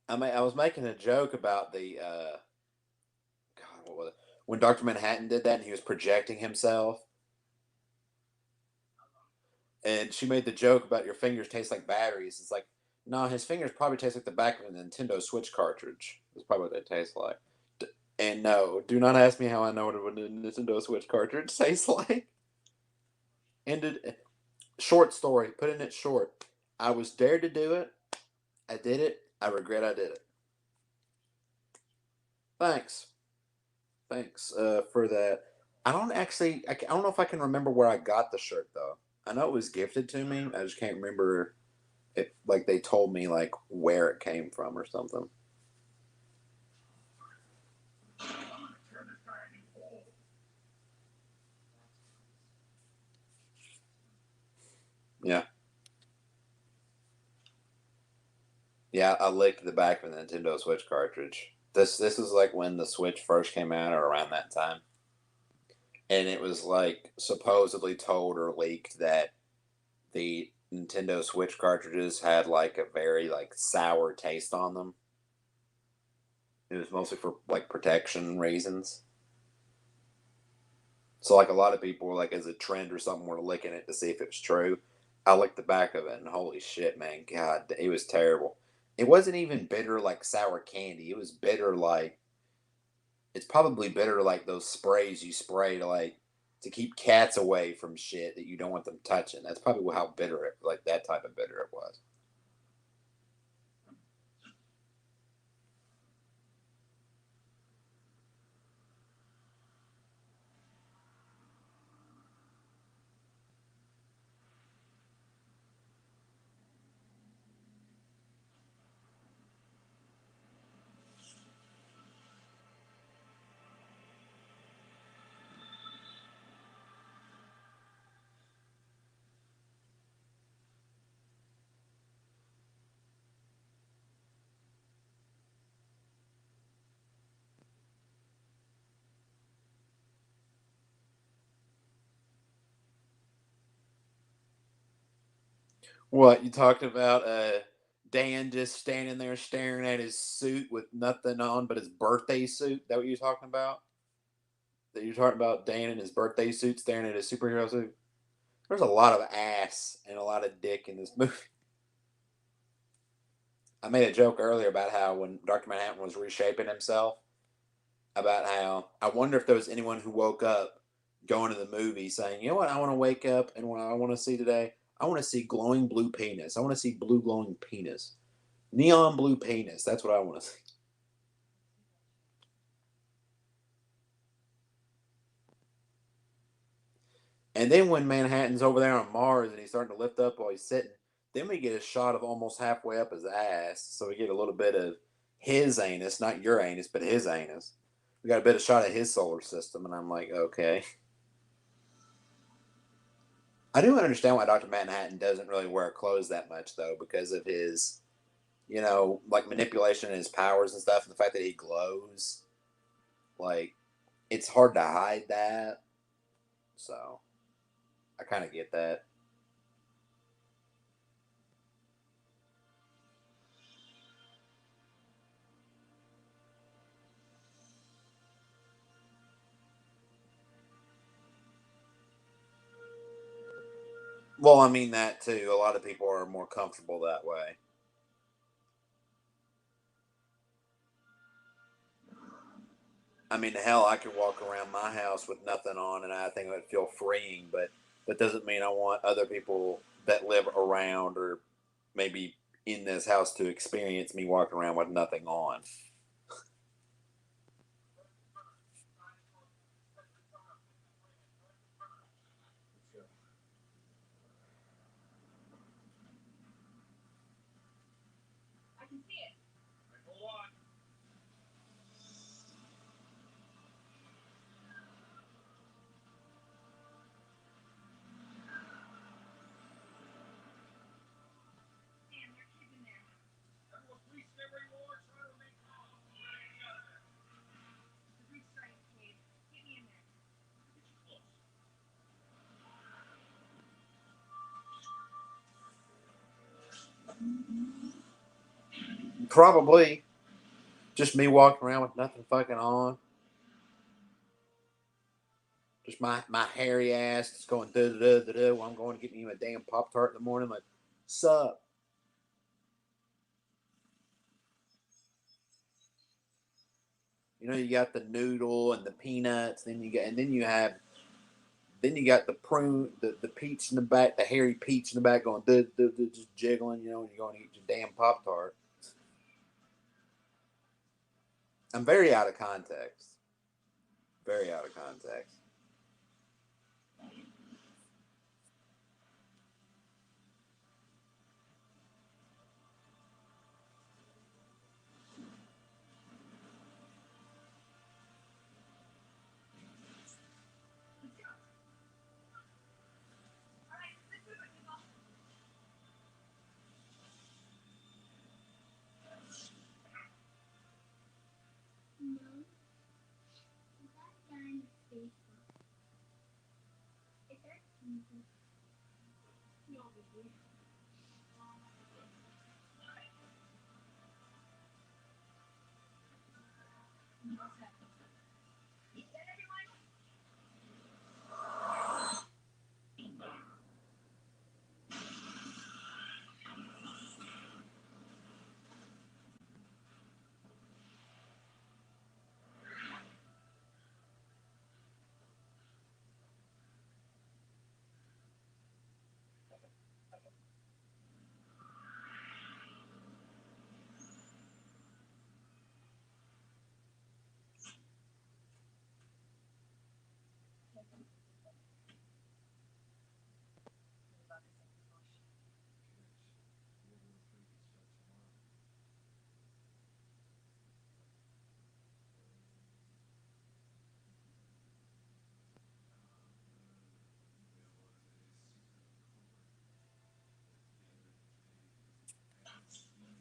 I was making a joke about the God, what was it? When Doctor Manhattan did that and he was projecting himself, and she made the joke about your fingers taste like batteries. It's like, no, his fingers probably taste like the back of a Nintendo Switch cartridge. That's probably what they taste like. And no, do not ask me how I know what a Nintendo Switch cartridge tastes like. Ended short story. Putting it short, I was dared to do it. I did it. I regret I did it. Thanks, thanks for that. I don't actually. I don't know if I can remember where I got the shirt though. I know it was gifted to me. I just can't remember if like they told me like where it came from or something. Yeah. Yeah, I licked the back of the Nintendo Switch cartridge. This is like when the Switch first came out or around that time. And it was like supposedly told or leaked that the Nintendo Switch cartridges had like a very like sour taste on them. It was mostly for like protection reasons. So like a lot of people were like as a trend or something were licking it to see if it was true. I licked the back of it and holy shit, man, God, it was terrible. It wasn't even bitter like sour candy. It was bitter like it's probably bitter like those sprays you spray to like to keep cats away from shit that you don't want them touching. That's probably how bitter it like that type of bitter it was. What you talking about? Dan just standing there staring at his suit with nothing on but his birthday suit. That what you're talking about? That you're talking about Dan in his birthday suit staring at his superhero suit? There's a lot of ass and a lot of dick in this movie. I made a joke earlier about how when Dr. Manhattan was reshaping himself, about how I wonder if there was anyone who woke up going to the movie saying, you know what, I want to wake up and what I want to see today, I want to see glowing blue penis. I want to see blue glowing penis. Neon blue penis. That's what I want to see. And then when Manhattan's over there on Mars and he's starting to lift up while he's sitting, then we get a shot of almost halfway up his ass. So we get a little bit of his anus, not your anus, but his anus. We got a bit of shot of his solar system, and I'm like, okay. I do understand why Dr. Manhattan doesn't really wear clothes that much, though, because of his You know, like manipulation and his powers and stuff, and the fact that he glows, like it's hard to hide that. So I kind of get that. Well, I mean that too. A lot of people are more comfortable that way. I mean, hell, I could walk around my house with nothing on, and I think it would feel freeing. But that doesn't mean I want other people that live around or maybe in this house to experience me walking around with nothing on. Probably just me walking around with nothing fucking on. Just my hairy ass just going da da da da da while I'm going to get me a damn Pop Tart in the morning. Like, sup? You know, you got the noodle and the peanuts. Then you got the prune, the peach in the back, the hairy peach in the back going da da da, just jiggling. You know, and you're going to get your damn Pop Tart. I'm very out of context. Very out of context.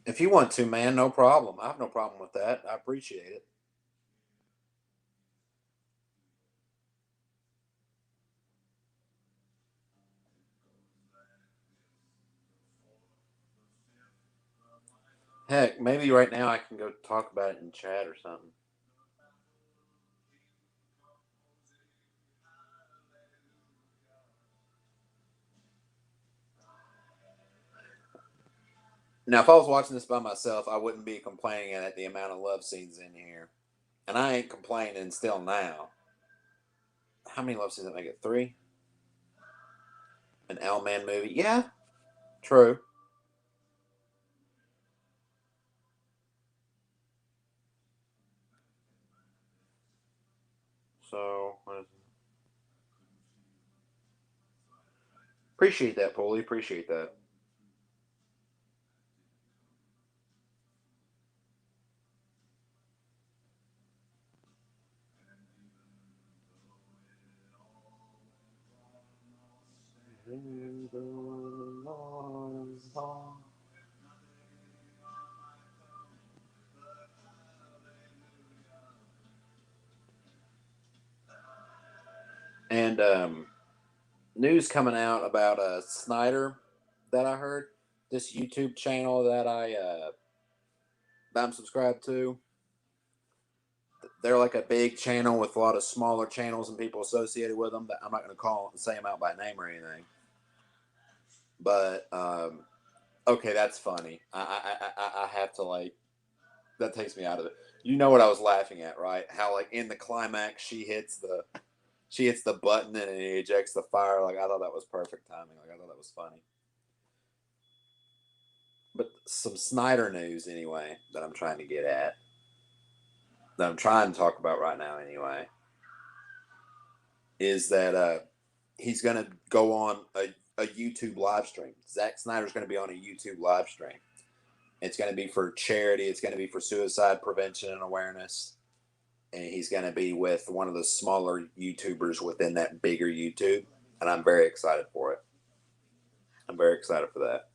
If you want to, man, no problem. I have no problem with that. I appreciate it. Heck, maybe right now I can go talk about it in chat or something. Now, if I was watching this by myself, I wouldn't be complaining at the amount of love scenes in here. And I ain't complaining still now. How many love scenes did I make it? Three? An L Man movie? Yeah, true. So, appreciate that, Paulie. Appreciate that. And news coming out about Snyder that I heard. This YouTube channel that I'm subscribed to. They're like a big channel with a lot of smaller channels and people associated with them. That I'm not going to call and say them out by name or anything. But okay, that's funny. I have to like. That takes me out of it. You know what I was laughing at, right? How like in the climax she hits the button and it ejects the fire. Like I thought that was perfect timing. Like I thought that was funny. But some Snyder news anyway that I'm trying to get at. That I'm trying to talk about right now anyway. Is that he's gonna go on a YouTube live stream. Zack Snyder's gonna be on a YouTube live stream. It's gonna be for charity, it's gonna be for suicide prevention and awareness. And he's going to be with one of the smaller YouTubers within that bigger YouTube, and I'm very excited for it. I'm very excited for that.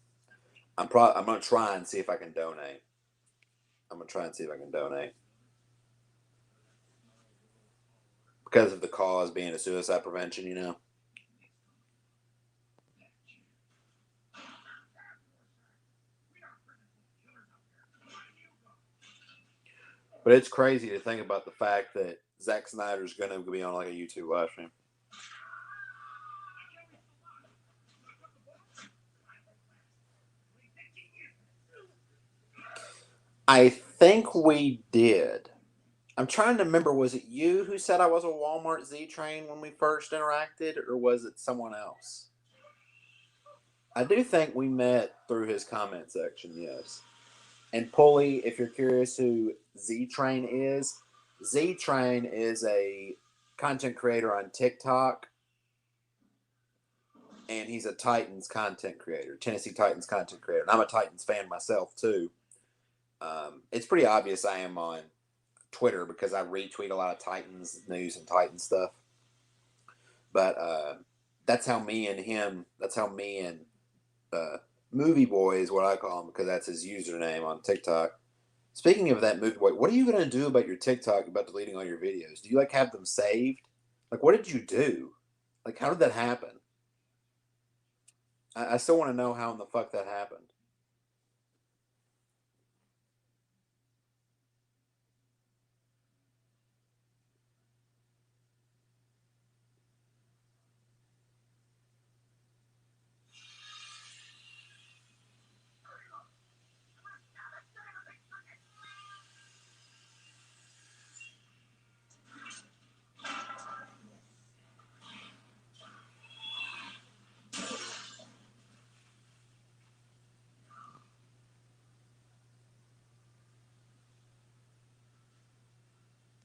I'm going to try and see if I can donate. Because of the cause being a suicide prevention, you know. But it's crazy to think about the fact that Zack Snyder's going to be on like a YouTube live stream. I think we did. I'm trying to remember, was it you who said I was a Walmart Z train when we first interacted, or was it someone else? I do think we met through his comment section, yes. And Pulley, if you're curious who Z-Train is a content creator on TikTok, and he's a Titans content creator, Tennessee Titans content creator. And I'm a Titans fan myself, too. It's pretty obvious I am on Twitter because I retweet a lot of Titans news and Titans stuff. But that's how me and Movie Boy is what I call him because that's his username on TikTok. Speaking of that, Movie Boy, what are you going to do about your TikTok about deleting all your videos? Do you like have them saved? Like, what did you do? Like, how did that happen? I still want to know how in the fuck that happened.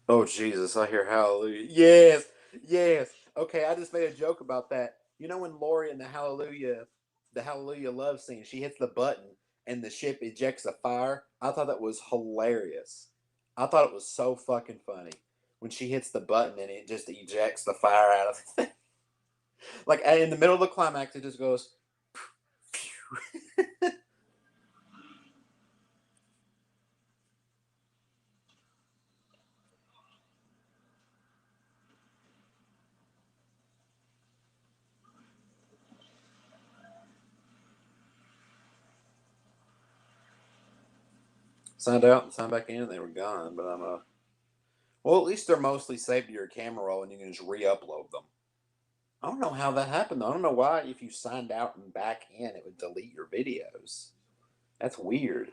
Oh Jesus! I hear hallelujah. Yes, yes. Okay, I just made a joke about that. You know when Lori in the Hallelujah love scene, she hits the button and the ship ejects a fire. I thought that was hilarious. I thought it was so fucking funny when she hits the button and it just ejects the fire out of the thing. Like in the middle of the climax, it just goes. Signed out and signed back in, and they were gone. But well, at least they're mostly saved to your camera roll, and you can just re-upload them. I don't know how that happened though. I don't know why if you signed out and back in, it would delete your videos. That's weird.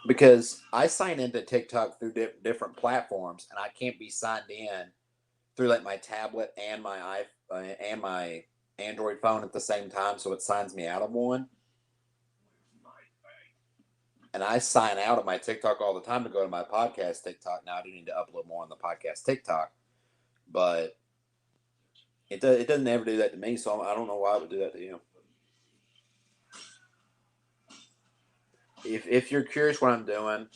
Because I sign into TikTok through different platforms, and I can't be signed in through like my tablet and my Android phone at the same time, so it signs me out of one. And I sign out of my TikTok all the time to go to my podcast TikTok. Now I do need to upload more on the podcast TikTok, but it doesn't ever do that to me. So I don't know why it would do that to you. If you're curious what I'm doing,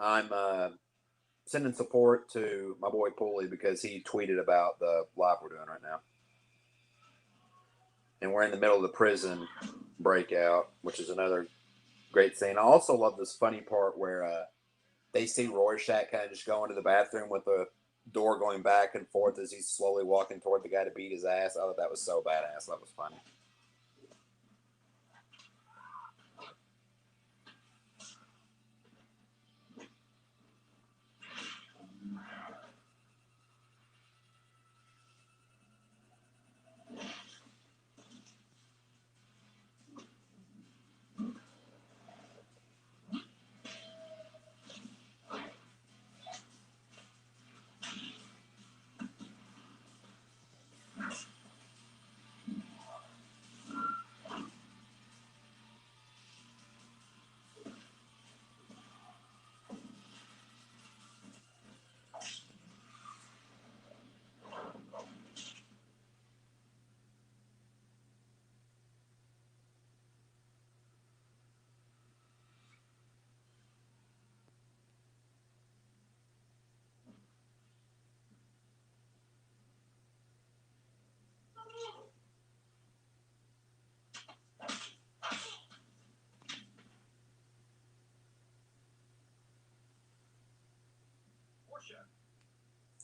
I'm sending support to my boy Pulley because he tweeted about the live we're doing right now. And we're in the middle of the prison breakout, which is another great scene. I also love this funny part where they see Rorschach kind of just go into the bathroom with door going back and forth as he's slowly walking toward the guy to beat his ass. I thought that was so badass. That was funny.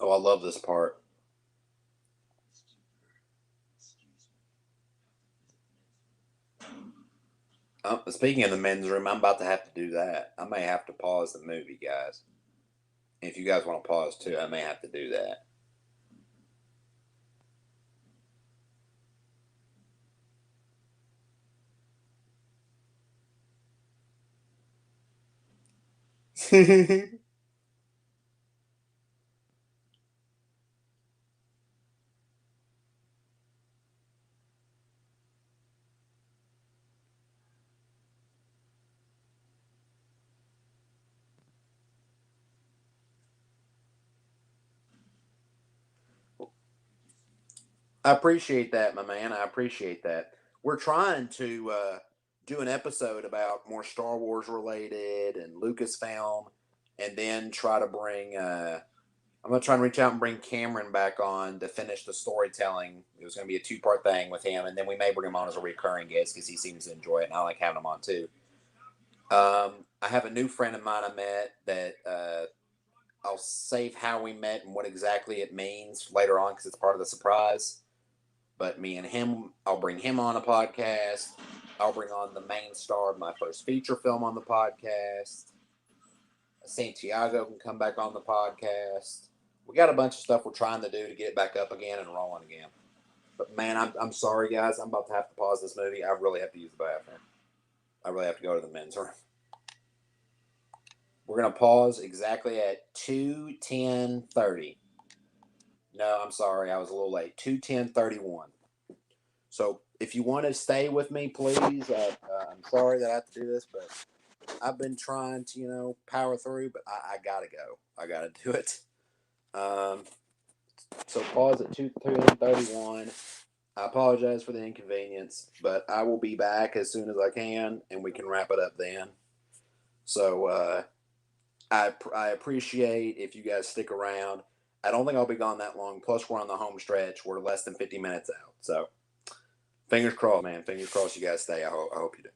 Oh, I love this part. Speaking of the men's room, I'm about to have to do that. I may have to pause the movie, guys. If you guys want to pause too, I may have to do that. I appreciate that, my man. I appreciate that. We're trying to do an episode about more Star Wars related and Lucasfilm, and then try to bring. I'm gonna try and reach out and bring Cameron back on to finish the storytelling. It was gonna be a two-part thing with him, and then we may bring him on as a recurring guest because he seems to enjoy it, and I like having him on too. I have a new friend of mine I met that I'll save how we met and what exactly it means later on because it's part of the surprise. But me and him, I'll bring him on a podcast. I'll bring on the main star of my first feature film on the podcast. Santiago can come back on the podcast. We got a bunch of stuff we're trying to do to get it back up again and rolling again. But man, I'm sorry, guys. I'm about to have to pause this movie. I really have to use the bathroom. I really have to go to the men's room. We're gonna pause exactly at 2:10:30. No, I'm sorry, I was a little late. 2:10:31. So if you want to stay with me, please. I'm sorry that I have to do this, but I've been trying to, power through. But I gotta go. I gotta do it. Um, so pause at 2:31. I apologize for the inconvenience, but I will be back as soon as I can, and we can wrap it up then. So I appreciate if you guys stick around. I don't think I'll be gone that long. Plus, we're on the home stretch. We're less than 50 minutes out. So fingers crossed, man. Fingers crossed you guys stay. I hope you do.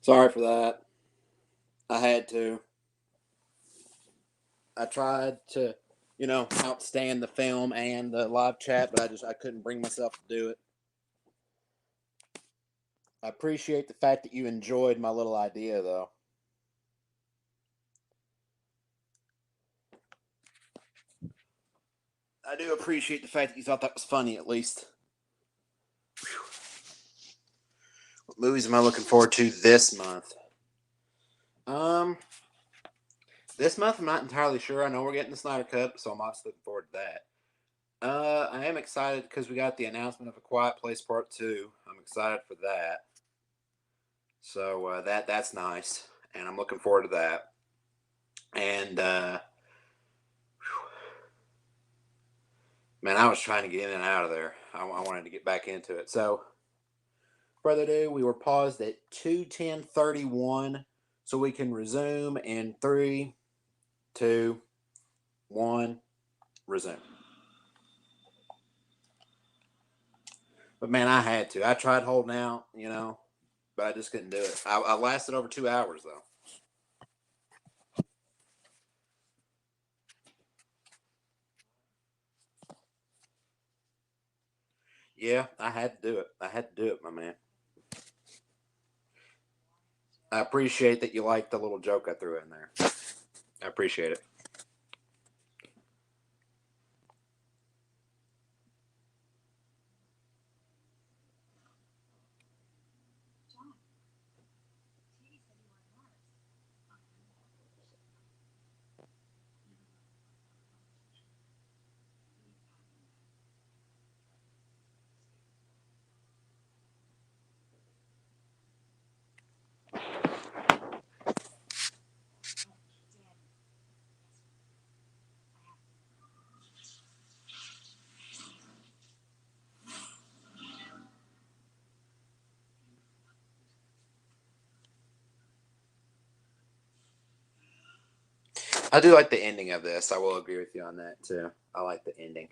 Sorry for that. I had to. I tried to, outstand the film and the live chat, but I couldn't bring myself to do it. I appreciate the fact that you enjoyed my little idea, though. I do appreciate the fact that you thought that was funny, at least. What movies am I looking forward to this month? This month I'm not entirely sure. I know we're getting the Snyder Cut, so I'm obviously looking forward to that. I am excited because we got the announcement of A Quiet Place Part 2. I'm excited for that. So that's nice, and I'm looking forward to that. And man, I was trying to get in and out of there. I wanted to get back into it. So, further ado, we were paused at 2:10:31, so we can resume in 3, 2, 1, resume. But man, I had to. I tried holding out, but I just couldn't do it. I lasted over 2 hours though. Yeah, I had to do it. I had to do it, my man. I appreciate that you liked the little joke I threw in there. I appreciate it. I do like the ending of this. I will agree with you on that too. I like the ending.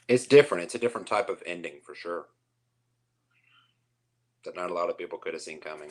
It's different. It's a different type of ending for sure. That not a lot of people could have seen coming.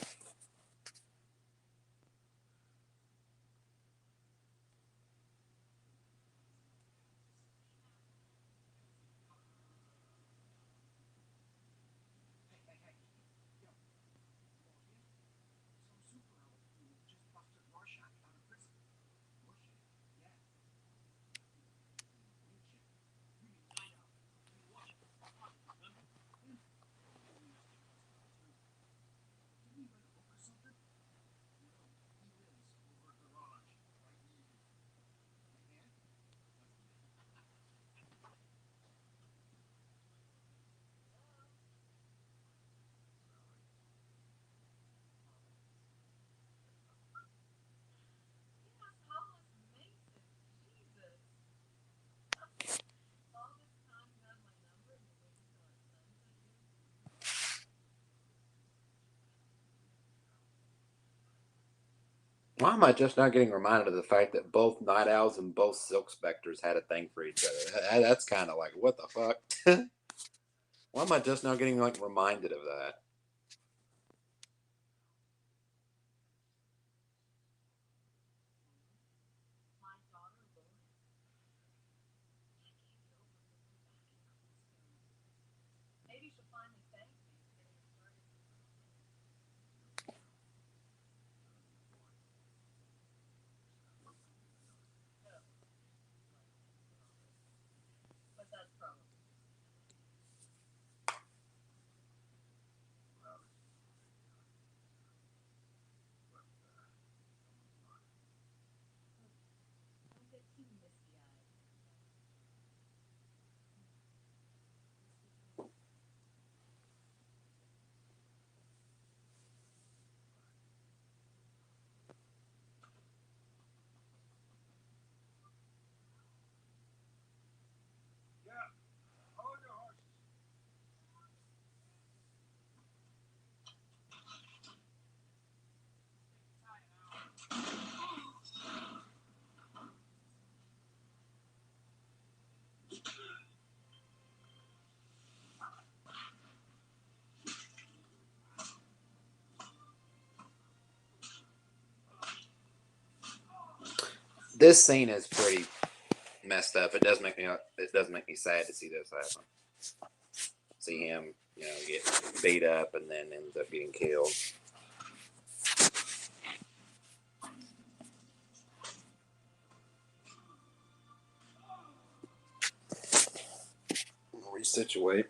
Why am I just not getting reminded of the fact that both Night Owls and both Silk Spectres had a thing for each other? That's kind of like, what the fuck? Why am I just now getting reminded of that? This scene is pretty messed up. It does make me sad to see this happen. See him, get beat up and then ends up getting killed. Resituate.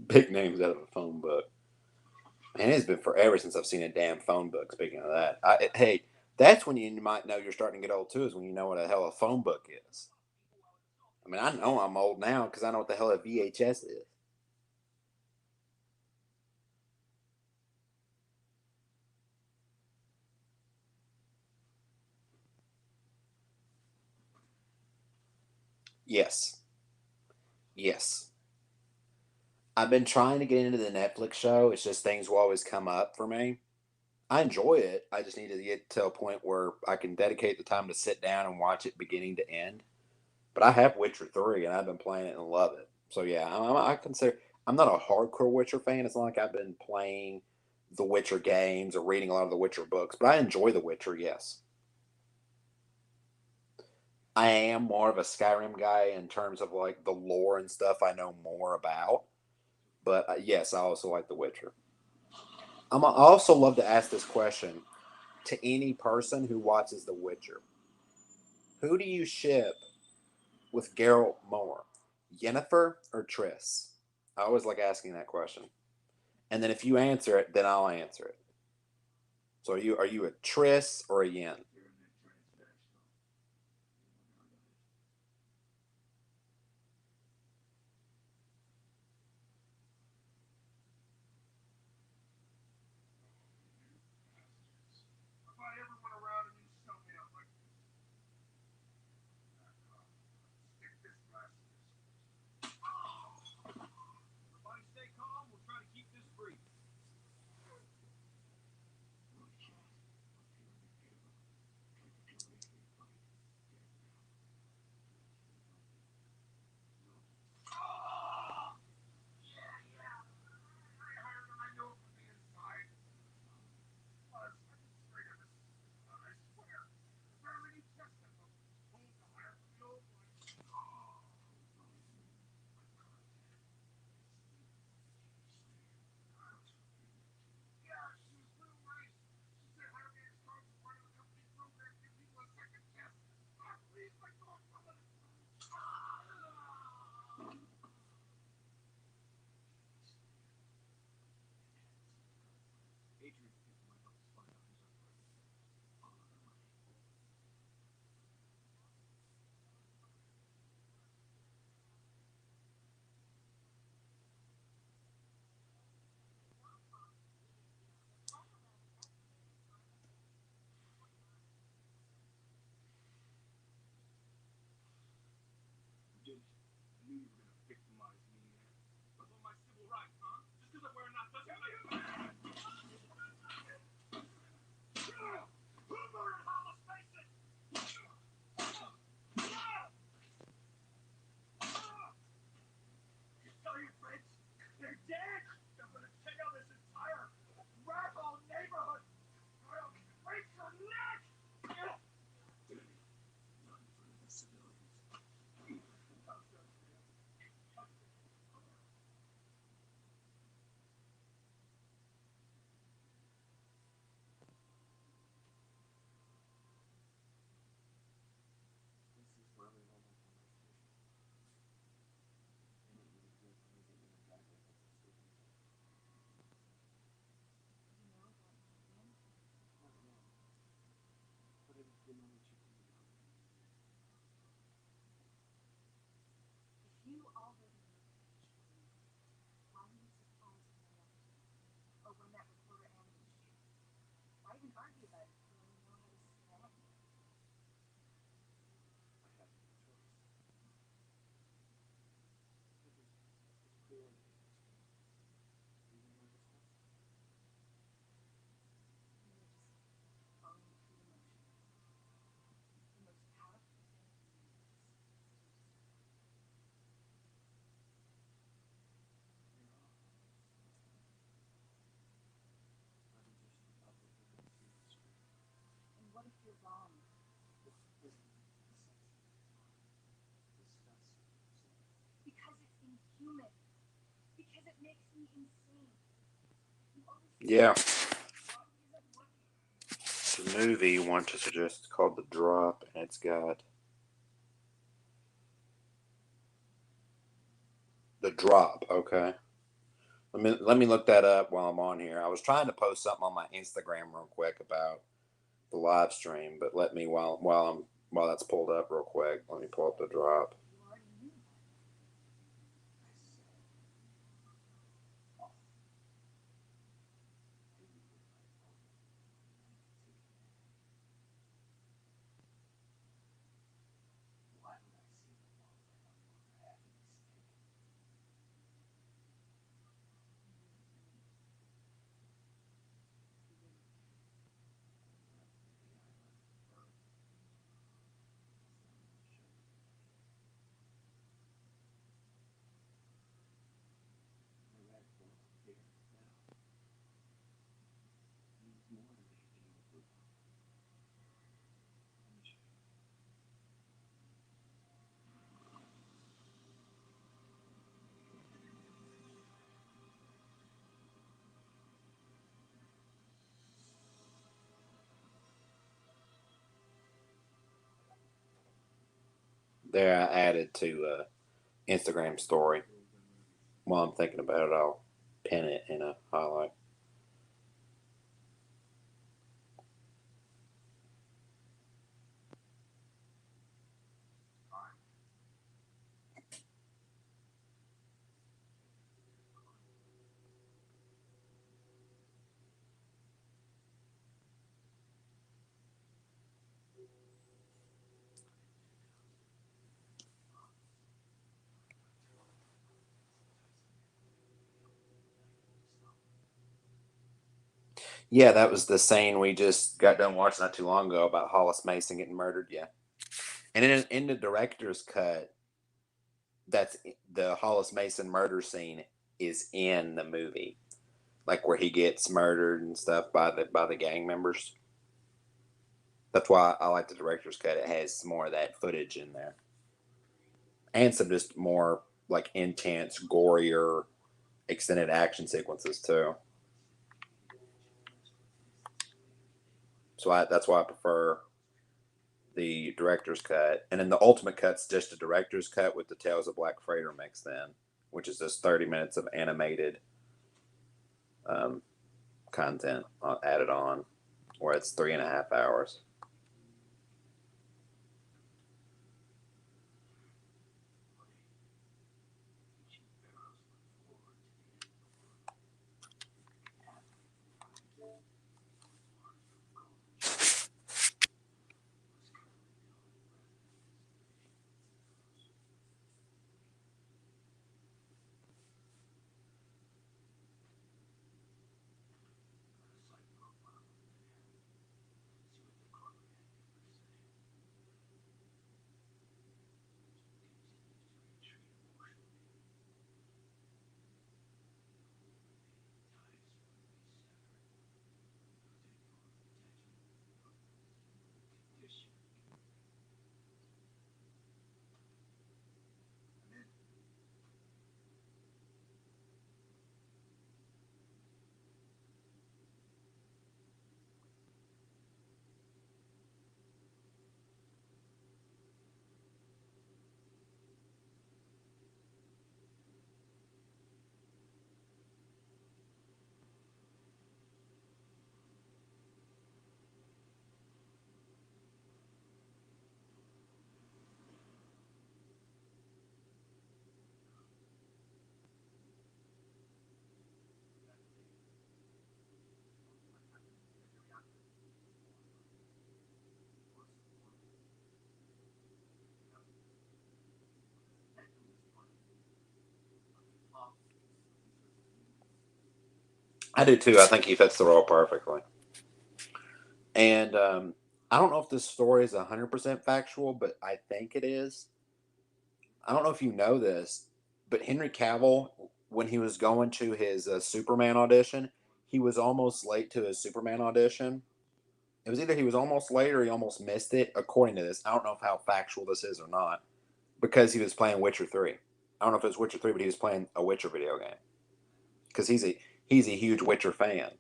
Big names out of a phone book. Man, it's been forever since I've seen a damn phone book. Speaking of that, hey, that's when you might know you're starting to get old too. Is when you know what the hell a phone book is. I mean, I know I'm old now because I know what the hell a VHS is. Yes, yes. I've been trying to get into the Netflix show. It's just things will always come up for me. I enjoy it. I just need to get to a point where I can dedicate the time to sit down and watch it beginning to end. But I have Witcher 3 and I've been playing it and love it. So yeah, I consider I'm not a hardcore Witcher fan. It's not like I've been playing the Witcher games or reading a lot of the Witcher books, but I enjoy the Witcher, yes. I am more of a Skyrim guy in terms of like the lore and stuff I know more about. But yes, I also like The Witcher. I also love to ask this question to any person who watches The Witcher. Who do you ship with Geralt more, Yennefer or Triss? I always like asking that question. And then if you answer it, then I'll answer it. So are you a Triss or a Yen? Yeah. The movie one to suggest called The Drop, and it's got The Drop. Okay. Let me look that up while I'm on here. I was trying to post something on my Instagram real quick about the live stream, but let me while that's pulled up real quick. Let me pull up The Drop. There, I added to Instagram story. While I'm thinking about it, I'll pin it in a highlight. Yeah, that was the scene we just got done watching not too long ago about Hollis Mason getting murdered. Yeah, and in the director's cut, that's the Hollis Mason murder scene is in the movie, like where he gets murdered and stuff by the gang members. That's why I like the director's cut. It has more of that footage in there, and some just more like intense, gorier, extended action sequences too. That's why I prefer the director's cut, and then the ultimate cut's just a director's cut with the Tales of Black Freighter mixed in, which is just 30 minutes of animated um, content added on, where it's 3.5 hours. I do too. I think he fits the role perfectly. And I don't know if this story is 100% factual, but I think it is. I don't know if you know this, but Henry Cavill, when he was going to his Superman audition, he was almost late to his Superman audition. It was either he was almost late or he almost missed it, according to this. I don't know if how factual this is or not, because he was playing Witcher 3. I don't know if it was Witcher 3, but he was playing a Witcher video game. because he's a huge Witcher fan.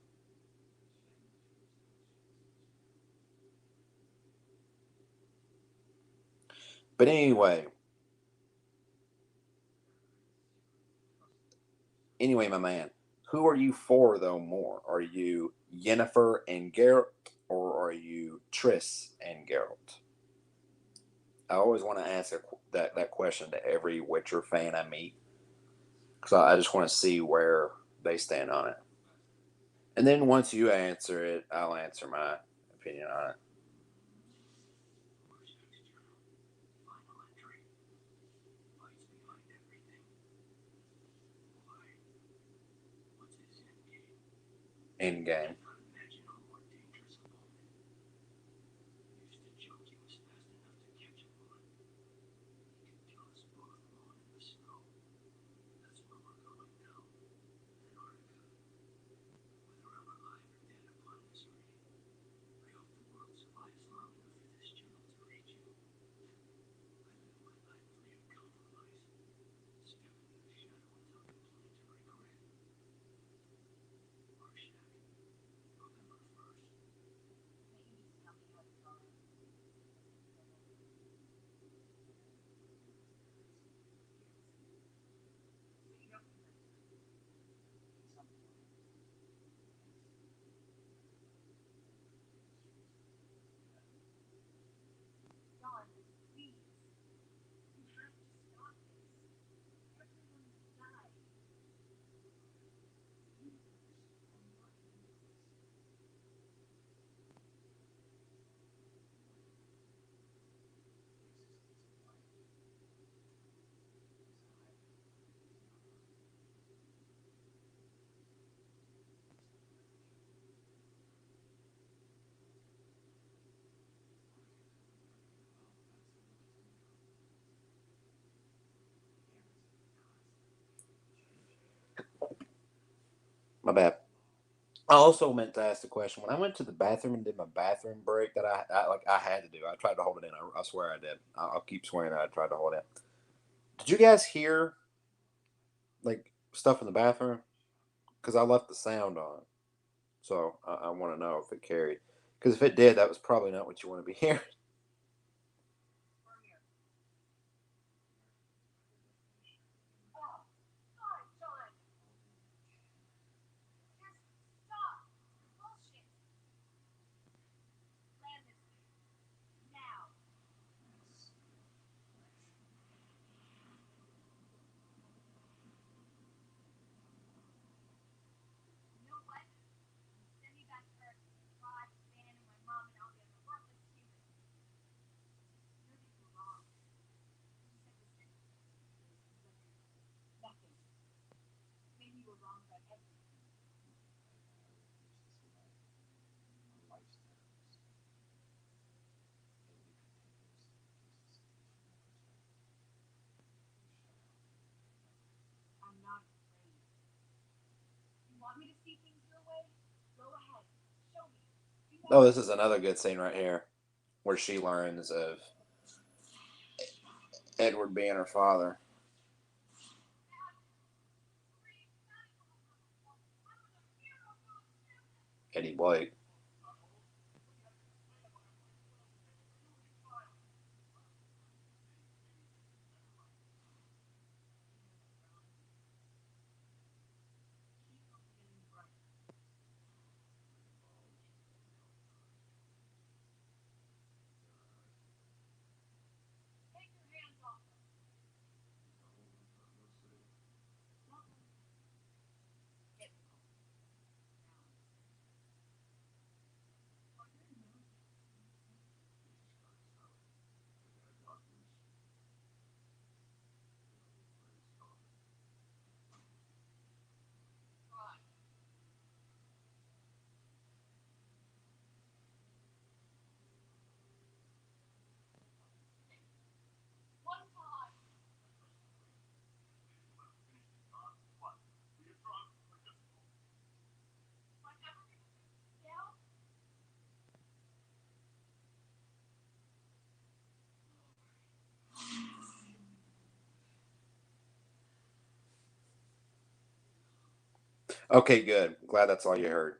But anyway, my man, who are you for though more? Are you Yennefer and Geralt, or are you Triss and Geralt? I always want to ask that question to every Witcher fan I meet, because I just want to see where they stand on it. And then once you answer it, I'll answer my opinion on it. In game. My bad. I also meant to ask the question when I went to the bathroom and did my bathroom break that I had to do. I tried to hold it in. I swear I did. I'll keep swearing I tried to hold it in. Did you guys hear like stuff in the bathroom? Because I left the sound on, so I want to know if it carried. Because if it did, that was probably not what you want to be hearing. Oh, this is another good scene right here where she learns of Edward being her father, Eddie Blake. Okay, good. Glad that's all you heard.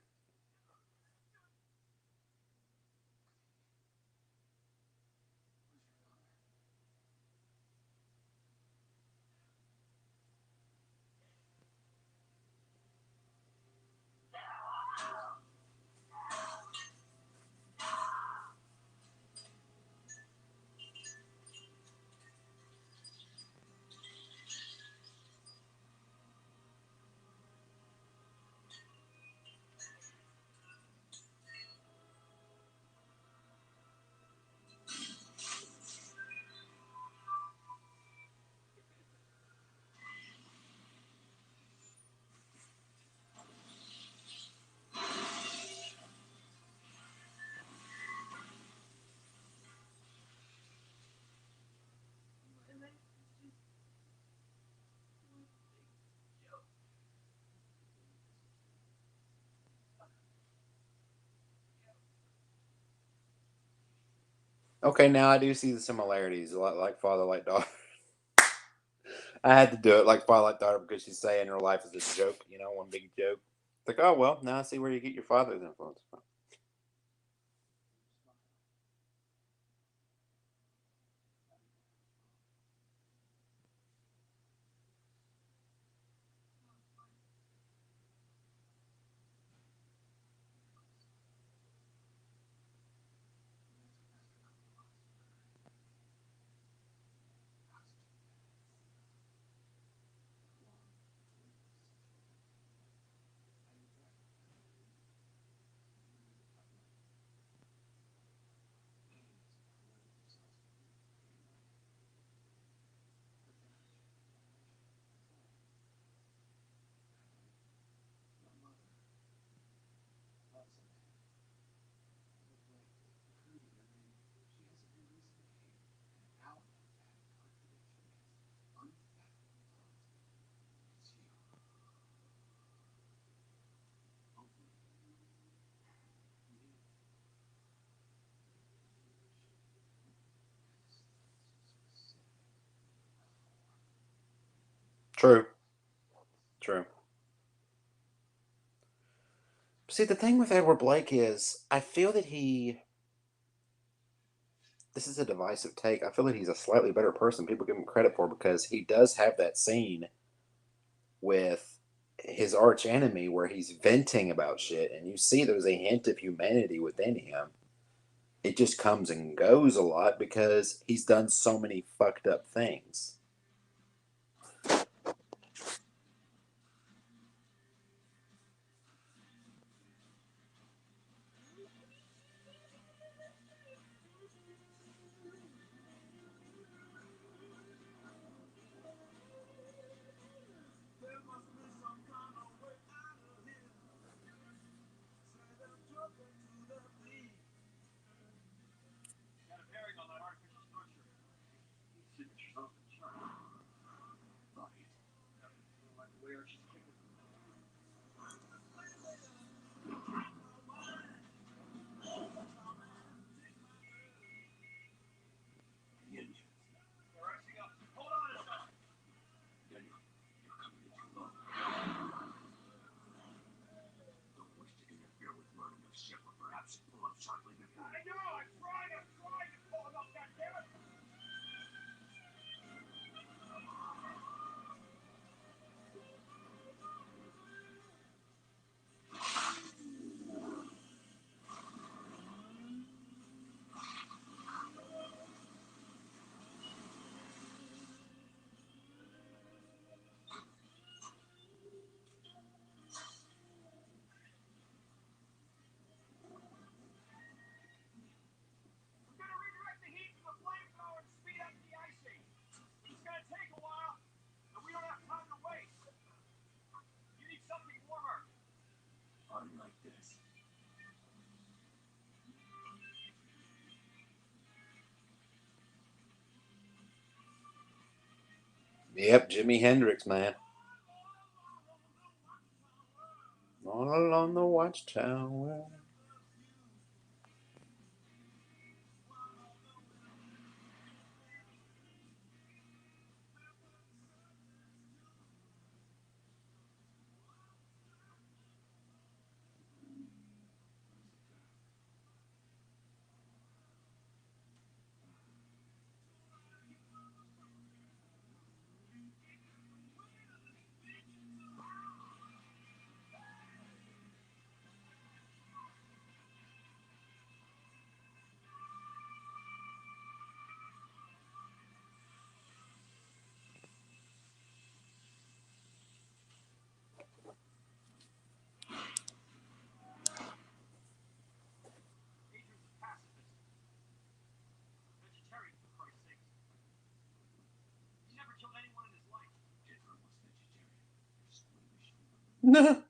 Okay, now I do see the similarities, a lot like father, like daughter. I had to do it like father, like daughter because she's saying her life is a joke, one big joke. It's like, oh well, now I see where you get your father's influence from. True, true. See, the thing with Edward Blake is, I feel that this is a divisive take. I feel that he's a slightly better person people give him credit for because he does have that scene with his arch enemy where he's venting about shit, and you see there's a hint of humanity within him. It just comes and goes a lot because he's done so many fucked up things. Yep, Jimi Hendrix, man. All along the watchtower. No.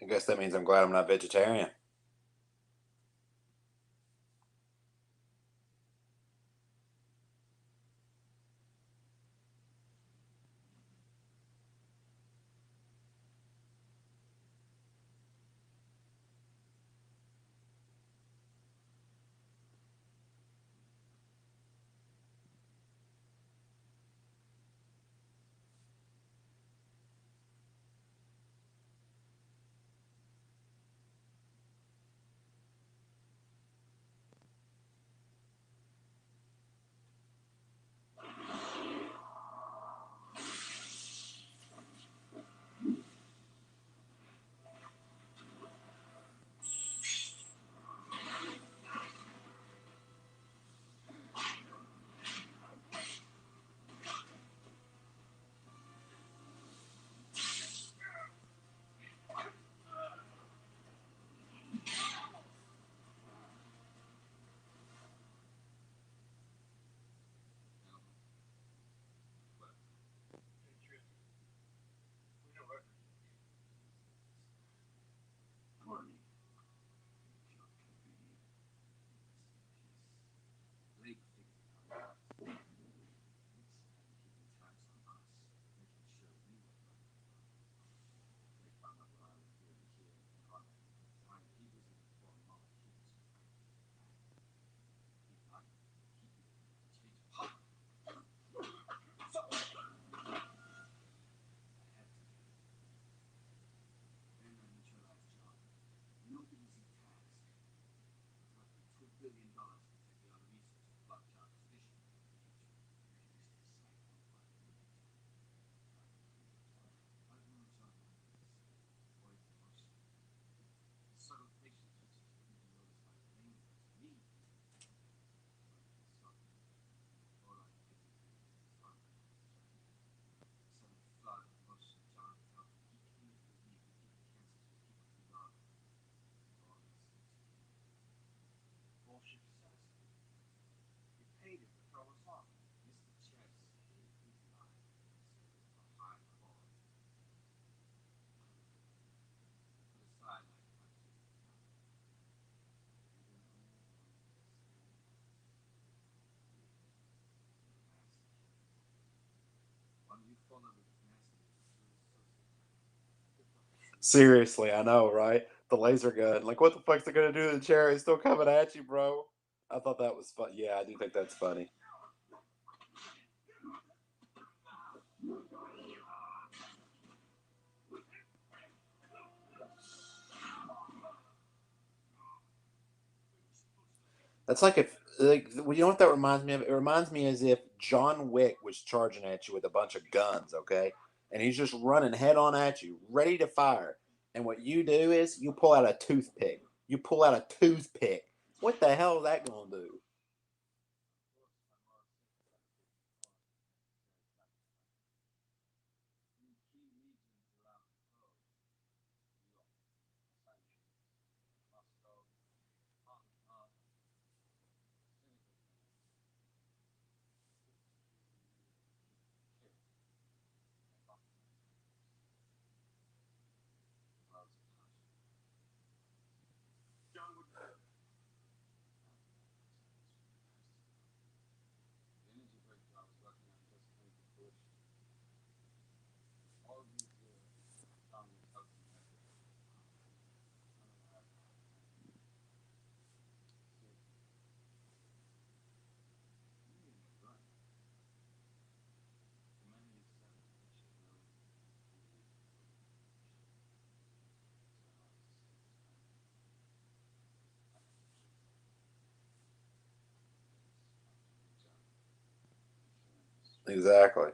I guess that means I'm glad I'm not vegetarian. Seriously, I know, right? The laser gun. Like, what the fuck's it gonna do to the chair? It's still coming at you, bro. I thought that was fun. Yeah, I do think that's funny. That's like if, like, well, you know what that reminds me of? It reminds me as if John Wick was charging at you with a bunch of guns, okay? And he's just running head on at you, ready to fire. And what you do is you pull out a toothpick. You pull out a toothpick. What the hell is that gonna do? Exactly.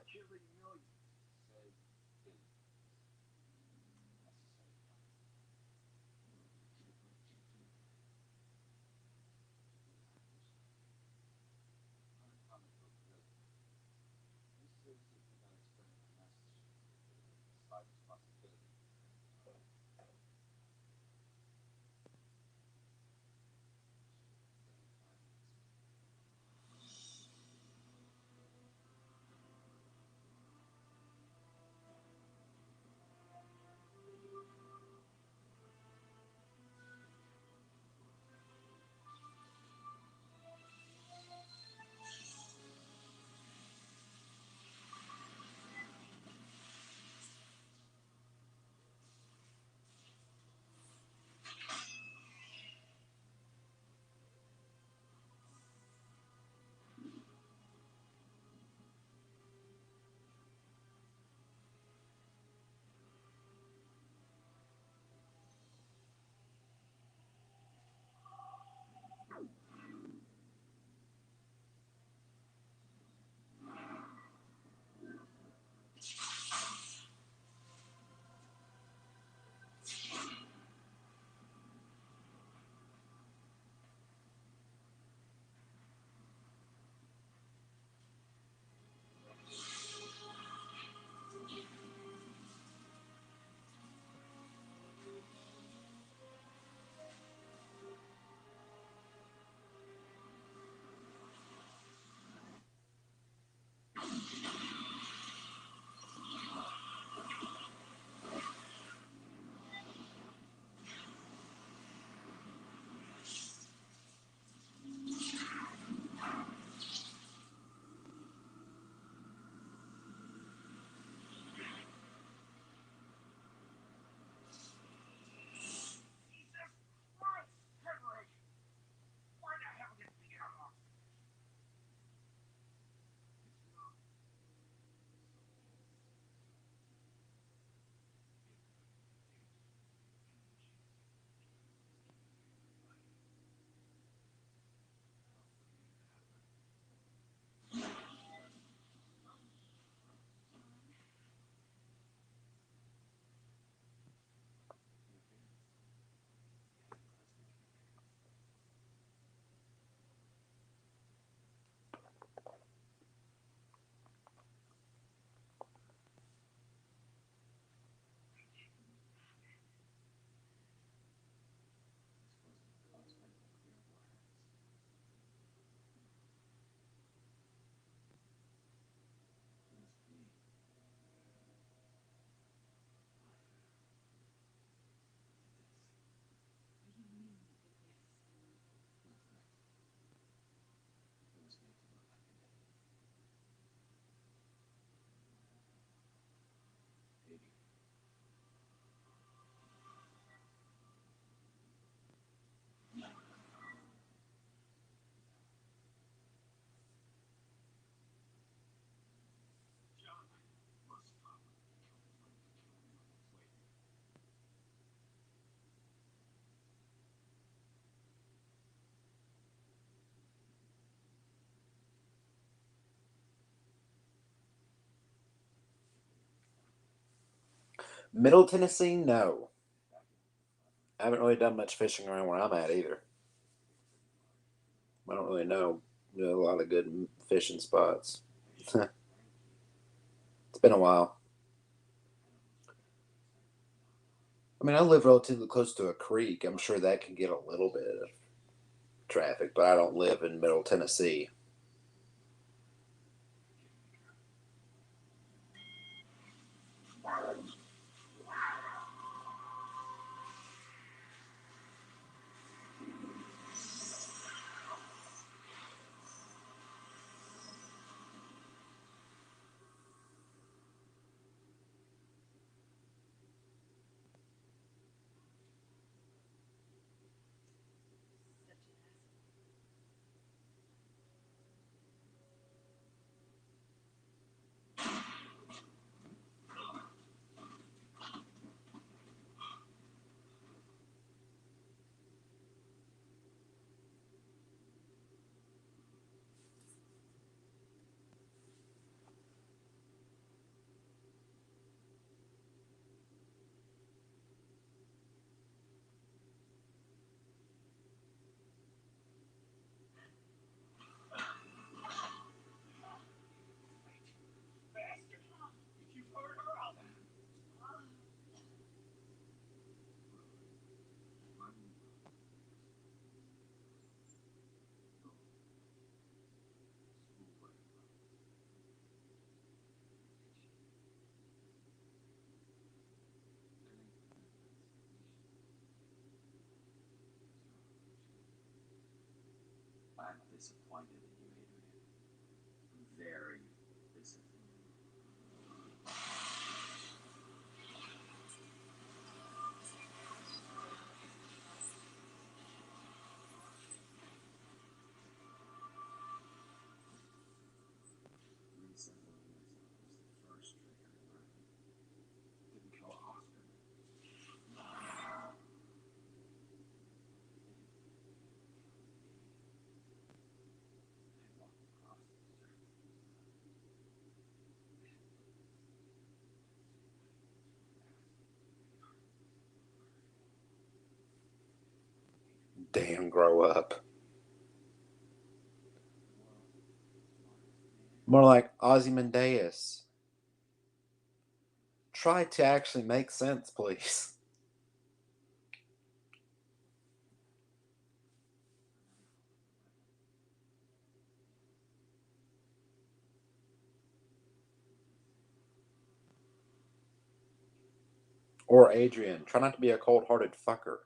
Middle Tennessee, no. I haven't really done much fishing around where I'm at either. I don't really know. There's a lot of good fishing spots. It's been a while. I mean, I live relatively close to a creek. I'm sure that can get a little bit of traffic, but I don't live in Middle Tennessee. I'm disappointed in you, Adrian. Very disappointed. Recently, was the first trigger. Didn't kill Oscar. Damn, grow up. More like Ozymandias. Try to actually make sense, please. Or Adrian. Try not to be a cold hearted fucker.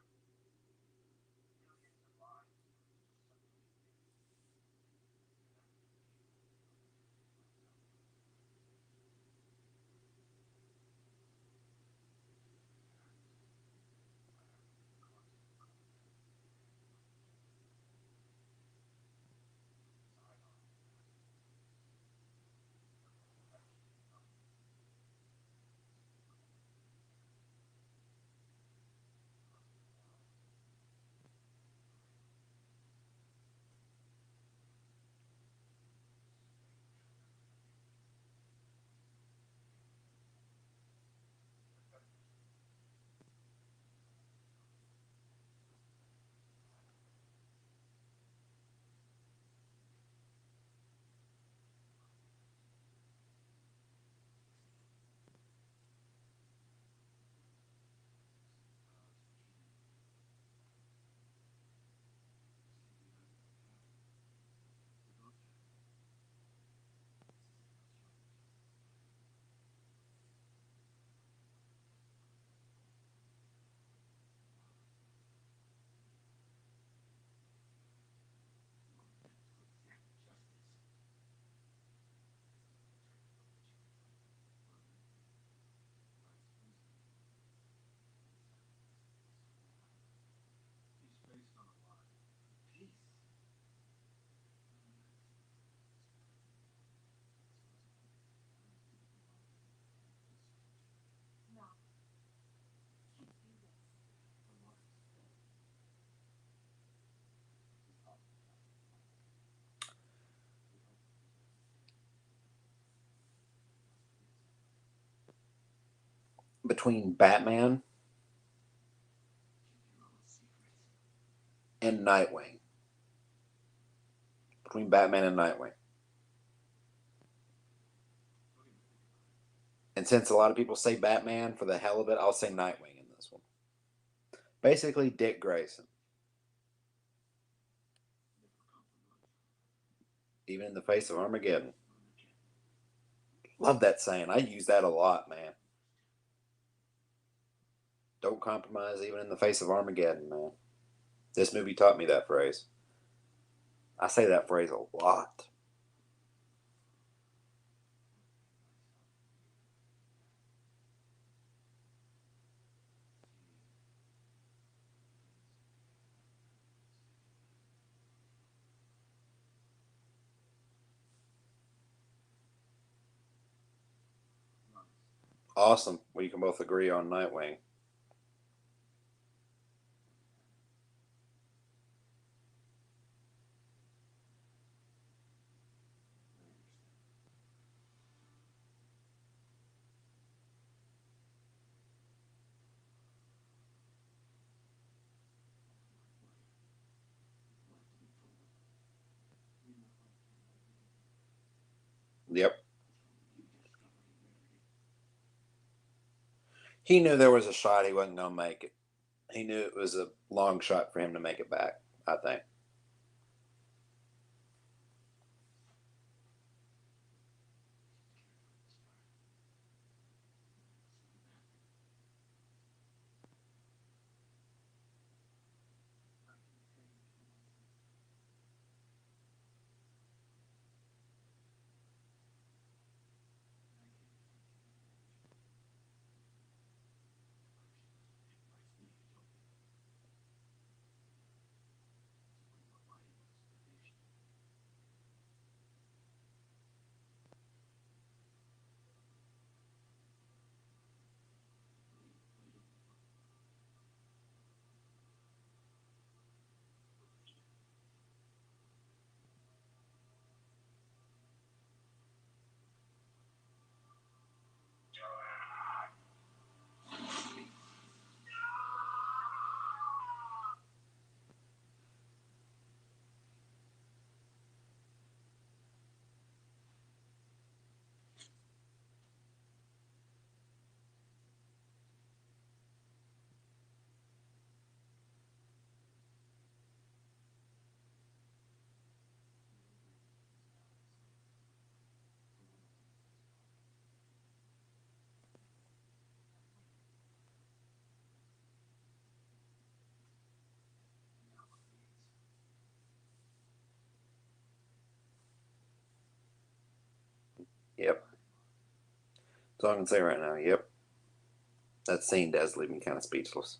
between Batman and Nightwing. Between Batman and Nightwing. And since a lot of people say Batman for the hell of it, I'll say Nightwing in this one. Basically, Dick Grayson. Even in the face of Armageddon. Love that saying. I use that a lot, man. Don't compromise even in the face of Armageddon, man. This movie taught me that phrase. I say that phrase a lot. Awesome. We can both agree on Nightwing. Yep. He knew there was a shot he wasn't going to make it. He knew it was a long shot for him to make it back, I think. Yep. That's all I can say right now. Yep. That scene does leave me kind of speechless.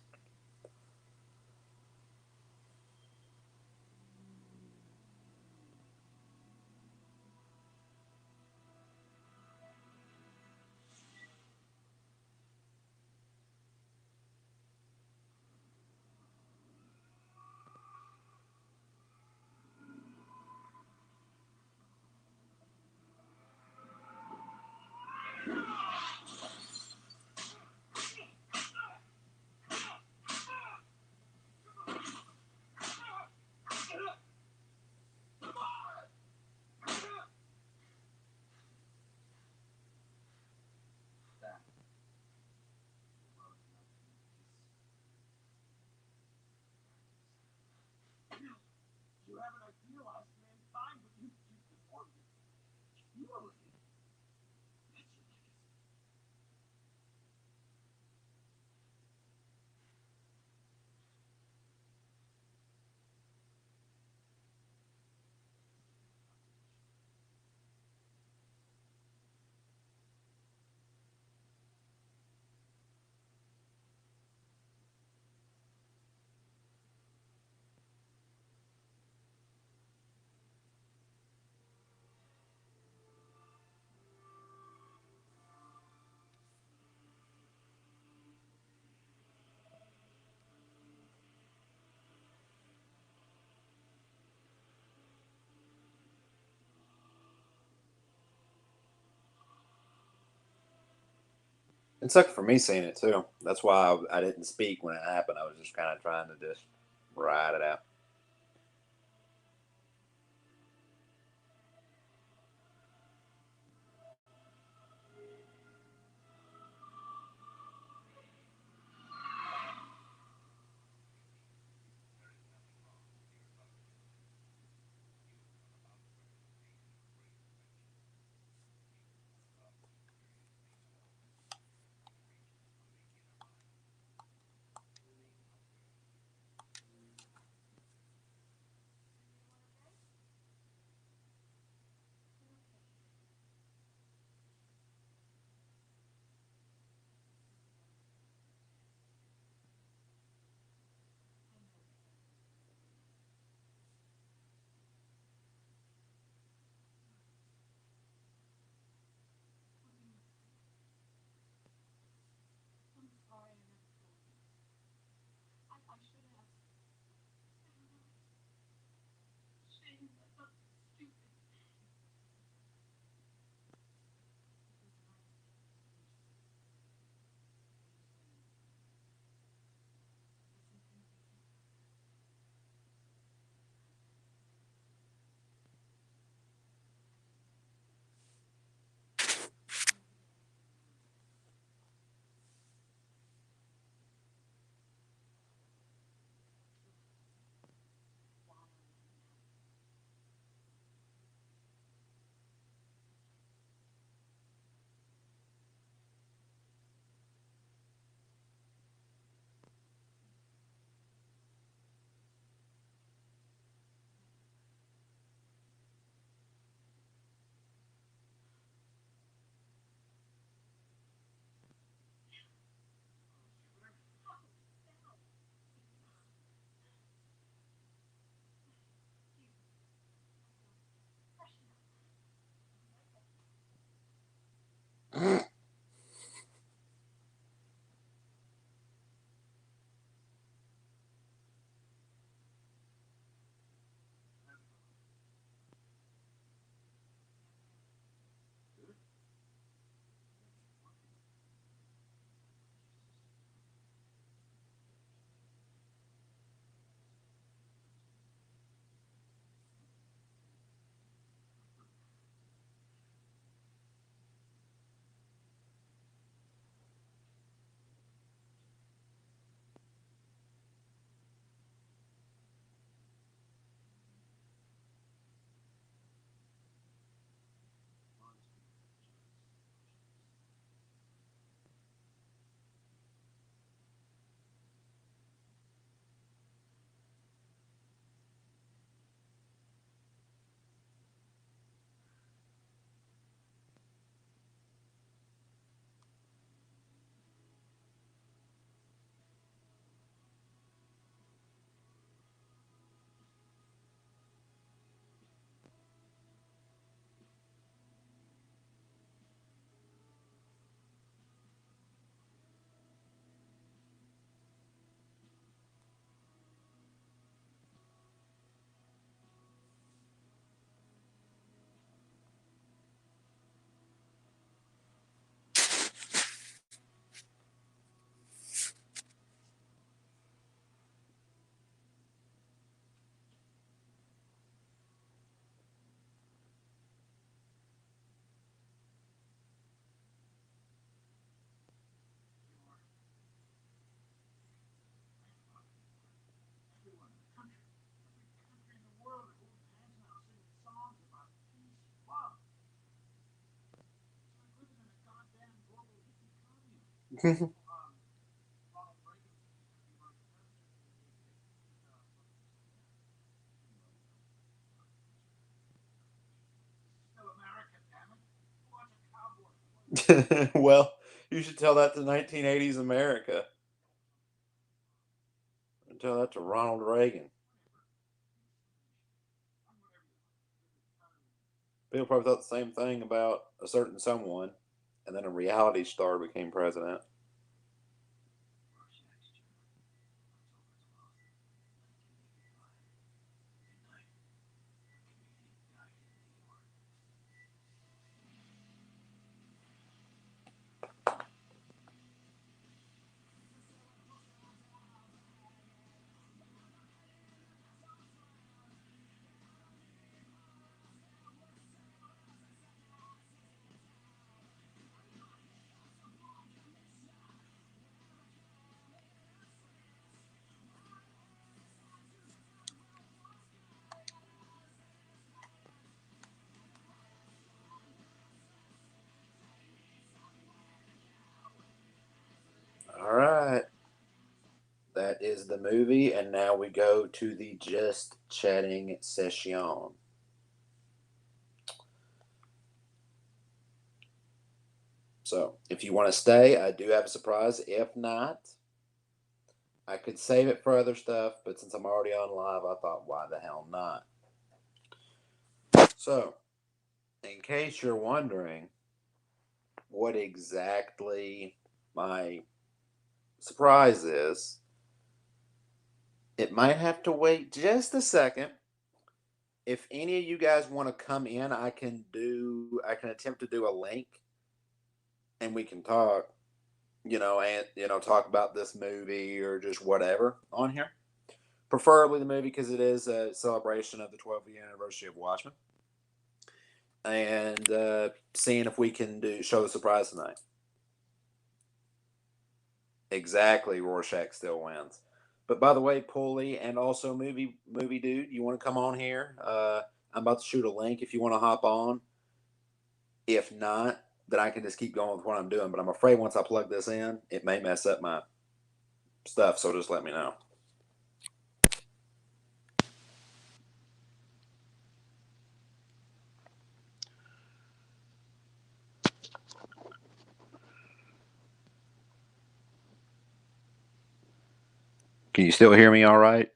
It sucked for me seeing it too. That's why I didn't speak when it happened. I was just kind of trying to just ride it out. I'm sorry I never told you. I should have. Shame, I felt so stupid. Everyone in the country, every country in the world that holds hands now singing songs about peace and love. It's like living in a goddamn global hippie commune. Ronald Reagan said he's going to be running for president in 2028. This is still America, damn it. Who wants a cowboy? Well, you should tell that to 1980s America. Tell that to Ronald Reagan. People probably thought the same thing about a certain someone, and then a reality star became president. is the movie, and now we go to the just chatting session. So, if you want to stay, I do have a surprise. If not, I could save it for other stuff, but since I'm already on live, I thought, why the hell not? So, in case you're wondering what exactly my surprise is, it might have to wait just a second. If any of you guys want to come in, I can attempt to do a link and we can talk, talk about this movie or just whatever on here. Preferably the movie because it is a celebration of the 12th anniversary of Watchmen. And seeing if we can show the surprise tonight. Exactly, Rorschach still wins. But by the way, Pulley and also movie dude, you want to come on here? I'm about to shoot a link if you want to hop on. If not, then I can just keep going with what I'm doing. But I'm afraid once I plug this in, it may mess up my stuff. So just let me know. Can you still hear me all right?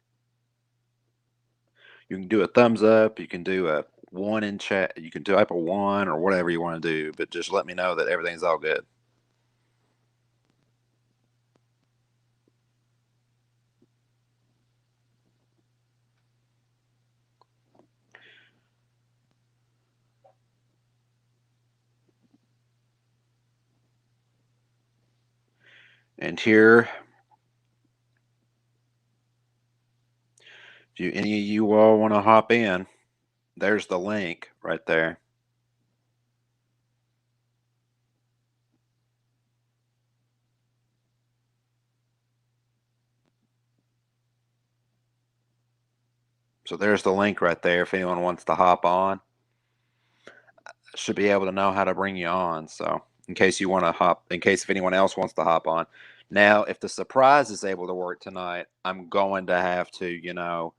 You can do a thumbs up. You can do a 1 in chat. You can type a 1 or whatever you want to do. But just let me know that everything's all good. And here, if any of you all want to hop in, there's the link right there. So there's the link right there. If anyone wants to hop on, I should be able to know how to bring you on. So in case you want to in case if anyone else wants to hop on. Now, if the surprise is able to work tonight, I'm going to have to,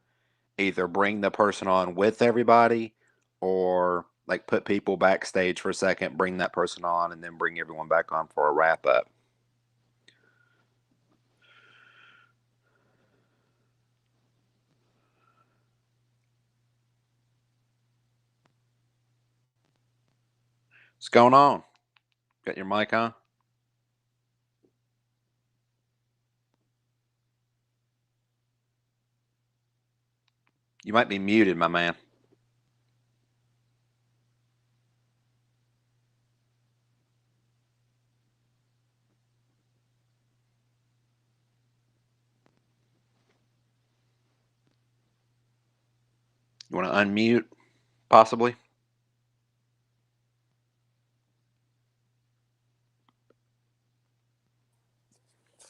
either bring the person on with everybody or like put people backstage for a second, bring that person on, and then bring everyone back on for a wrap up. What's going on? Got your mic on? You might be muted, my man. You want to unmute, possibly?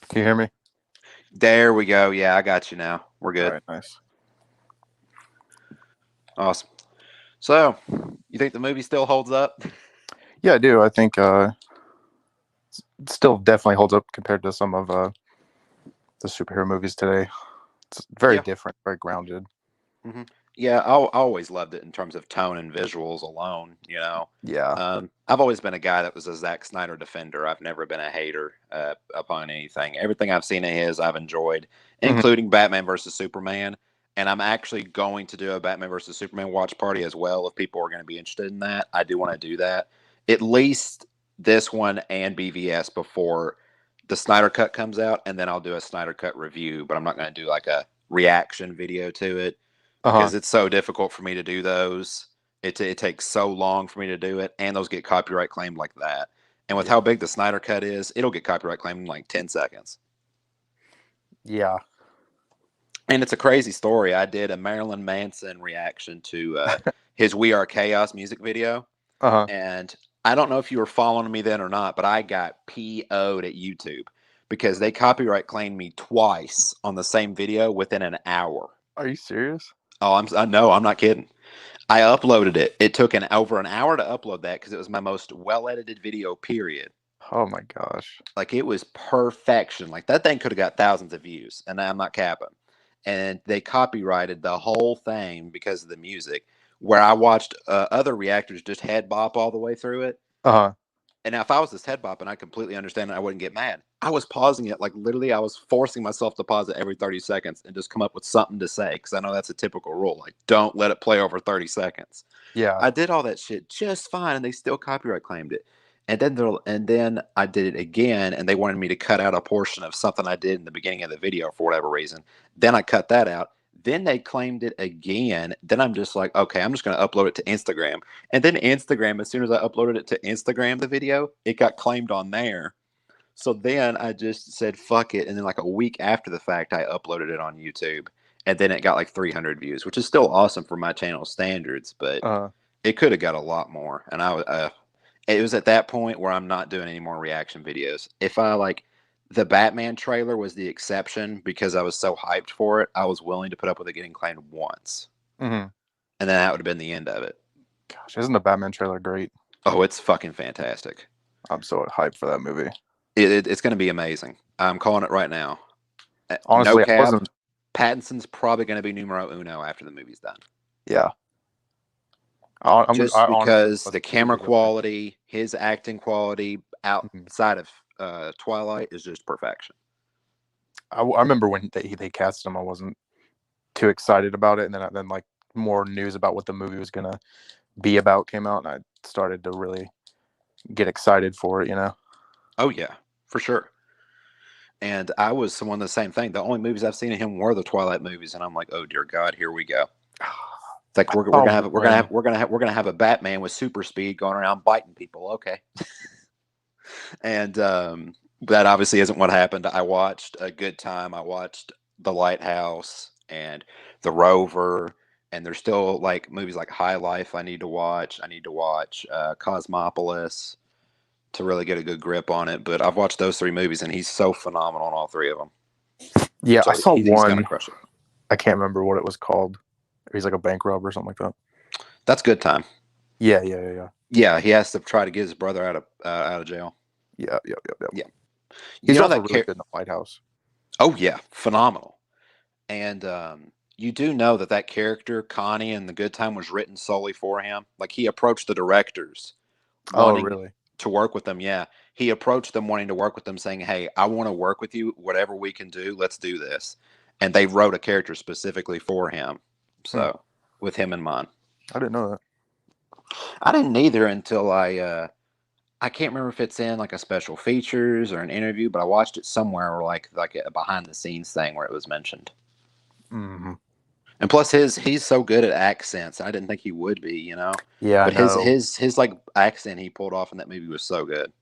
Can you hear me? There we go. Yeah, I got you now. We're good. All right, nice. Awesome. So, you think the movie still holds up? Yeah, I do. I think it still definitely holds up compared to some of the superhero movies today. It's very different, very grounded. Mm-hmm. Yeah, I always loved it in terms of tone and visuals alone. Yeah. I've always been a guy that was a Zack Snyder defender. I've never been a hater upon anything. Everything I've seen of his, I've enjoyed, including Batman versus Superman. And I'm actually going to do a Batman versus Superman watch party as well. If people are going to be interested in that, I do want to do that. At least this one and BVS before the Snyder Cut comes out, and then I'll do a Snyder Cut review. But I'm not going to do like a reaction video to it because it's so difficult for me to do those. It takes so long for me to do it, and those get copyright claimed like that. And with how big the Snyder Cut is, it'll get copyright claimed in like 10 seconds. Yeah. And it's a crazy story. I did a Marilyn Manson reaction to his We Are Chaos music video. And I don't know if you were following me then or not, but I got PO'd at YouTube because they copyright claimed me twice on the same video within an hour. Are you serious? Oh, I'm not kidding. I uploaded it. It took over an hour to upload that because it was my most well-edited video, period. Oh my gosh. Like it was perfection. Like that thing could have got thousands of views, and I'm not capping. And they copyrighted the whole thing because of the music. Where I watched other reactors just head bop all the way through it. Uh-huh. And now if I was this head bop, and I completely understand it, I wouldn't get mad. I was pausing it, like literally I was forcing myself to pause it every 30 seconds and just come up with something to say, because I know that's a typical rule. Like, don't let it play over 30 seconds. Yeah. I did all that shit just fine, and they still copyright claimed it. And then I did it again, and they wanted me to cut out a portion of something I did in the beginning of the video for whatever reason. Then I cut that out. Then they claimed it again. Then I'm just like, okay, I'm just going to upload it to Instagram. And then Instagram, as soon as I uploaded it to Instagram, the video, it got claimed on there. So then I just said, fuck it. And then like a week after the fact, I uploaded it on YouTube. And then it got like 300 views, which is still awesome for my channel standards, but Uh, it could have got a lot more. And it was at that point where I'm not doing any more reaction videos. If I like, the Batman trailer was the exception because I was so hyped for it. I was willing to put up with it getting claimed once. mhm. And then that would have been the end of it. Gosh, isn't the Batman trailer great? Oh, it's fucking fantastic. I'm so hyped for that movie. It's going to be amazing. I'm calling it right now. Honestly, no I cap. wasn't. Pattinson's probably going to be numero uno after the movie's done. Yeah. Just I because honestly the camera quality, his acting quality Mhm. outside of Twilight is just perfection. I remember when they cast him, I wasn't too excited about it, and then like more news about what the movie was gonna be about came out, and I started to really get excited for it. You know? Oh yeah, for sure. And I was someone the same thing. The only movies I've seen of him were the Twilight movies, and I'm like, oh dear God, here we go. It's like we're gonna have a Batman with super speed going around biting people. Okay, and that obviously isn't what happened. I watched A Good Time. I watched The Lighthouse and The Rover, and there's still like movies like High Life. I need to watch. I need to watch Cosmopolis to really get a good grip on it. But I've watched those three movies, and he's so phenomenal in all three of them. Yeah, So I saw he's gonna one. crush it. I can't remember what it was called. He's like a bank robber or something like that. That's Good Time. Yeah. Yeah, he has to try to get his brother out of jail. Yeah. Yeah. He's You know also that really good in the White House. Oh yeah, phenomenal. And you do know that character Connie in The Good Time was written solely for him. Like he approached the directors Oh, wanting really? to work with them. Yeah, he approached them wanting to work with them, saying, "Hey, I want to work with you. Whatever we can do, let's do this." And they wrote a character specifically for him. So with him in mind. I didn't know that. I didn't either until I can't remember if it's in like a special features or an interview, but I watched it somewhere or like a behind the scenes thing where it was mentioned. Mm-hmm. And plus he's so good at accents. I didn't think he would be, you know. Yeah, But I know. his like accent he pulled off in that movie was so good.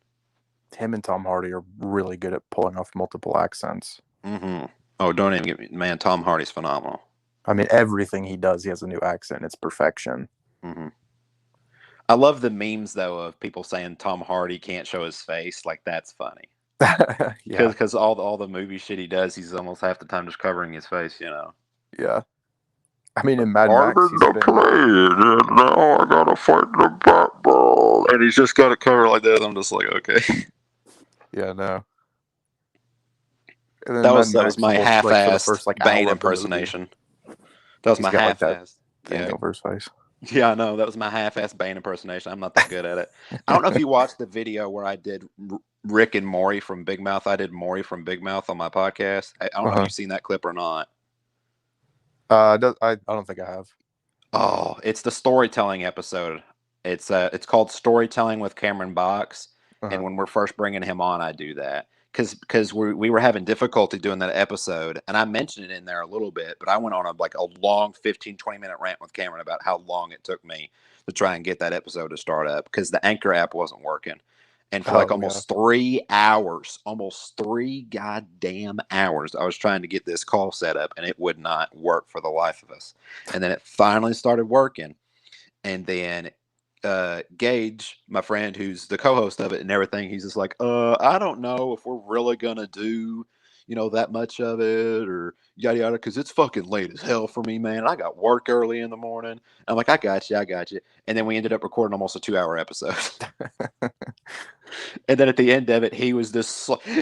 Him and Tom Hardy are really good at pulling off multiple accents. Mm-hmm. Oh, don't even get me, man. Tom Hardy's phenomenal. I mean, everything he does, he has a new accent. It's perfection. Mm-hmm. I love the memes though of people saying Tom Hardy can't show his face. Like that's funny. Yeah. Because all the movie shit he does, he's almost half the time just covering his face, you know. Yeah. I mean, in Mad I'm Max, in the plane, and now I gotta fight the Batball, and he's just got it covered like that. I'm just like, okay. Yeah, no. And then That was Mad Max, my for the half-assed first, like, Bane hour of the movie, impersonation. That was he's my got, like, that half-assed thing yeah. over his face. Yeah, I know. That was my half-assed Bane impersonation. I'm not that good at it. I don't know if you watched the video where I did Rick and Maury from Big Mouth. I did Maury from Big Mouth on my podcast. I don't know if you've seen that clip or not. I don't think I have. Oh, it's the storytelling episode. It's called Storytelling with Cameron Box. And when we're first bringing him on, I do that because we were having difficulty doing that episode, and I mentioned it in there a little bit, but I went on a long 15-20 minute rant with Cameron about how long it took me to try and get that episode to start up because the Anchor app wasn't working. And for almost 3 hours, almost 3 goddamn hours, I was trying to get this call set up, and it would not work for the life of us. And then it finally started working. And then Gage, my friend who's the co-host of it and everything, he's just like, I don't know if we're really gonna do, that much of it or yada yada, because it's fucking late as hell for me, man. I got work early in the morning. I'm like, I got you. And then we ended up recording almost a 2-hour episode. And then at the end of it, he was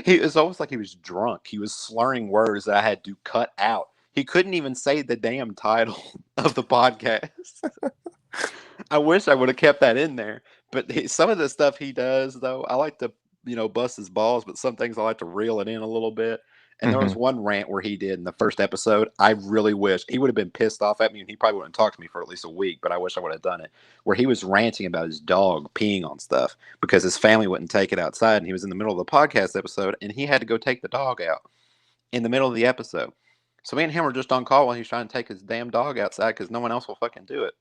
he was almost like he was drunk. He was slurring words that I had to cut out. He couldn't even say the damn title of the podcast. I wish I would have kept that in there. But some of the stuff he does, though, I like to, bust his balls, but some things I like to reel it in a little bit. And there was Mhm. one rant where he did in the first episode. I really wish he would have been pissed off at me, and he probably wouldn't talk to me for at least a week. But I wish I would have done it. Where he was ranting about his dog peeing on stuff because his family wouldn't take it outside, and he was in the middle of the podcast episode, and he had to go take the dog out in the middle of the episode. So me and him were just on call while he's trying to take his damn dog outside because no one else will fucking do it.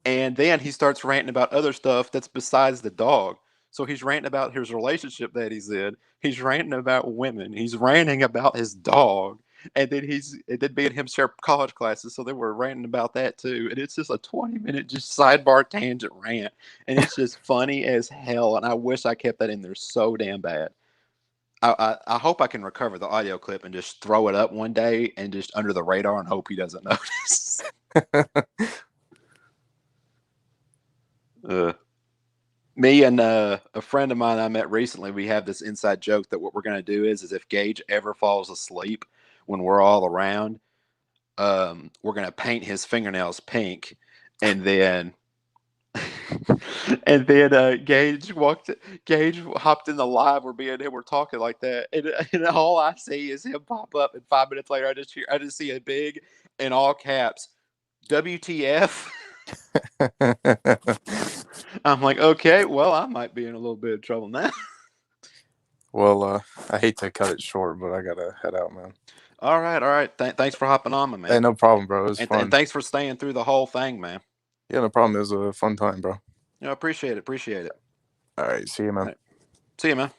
And then he starts ranting about other stuff that's besides the dog. So he's ranting about his relationship that he's in. He's ranting about women. He's ranting about his dog. And then me and him share college classes, so they were ranting about that too. And it's just a 20-minute just sidebar tangent rant. And it's just funny as hell. And I wish I kept that in there so damn bad. I hope I can recover the audio clip and just throw it up one day and just under the radar and hope he doesn't notice. Me and a friend of mine I met recently, we have this inside joke that what we're going to do is if Gage ever falls asleep when we're all around, we're going to paint his fingernails pink, and then Gage hopped in the live where me and him were talking like that, and all I see is him pop up, and 5 minutes later I just see a big in all caps WTF. I'm like, okay, well, I might be in a little bit of trouble now. Well, I hate to cut it short, but I gotta head out, man. All right. Thanks for hopping on, my man. Hey, no problem, bro. It was and, fun. and thanks for staying through the whole thing, man. Yeah, no problem. It was a fun time, bro. Appreciate it. All right, see you, man. Right. See you, man.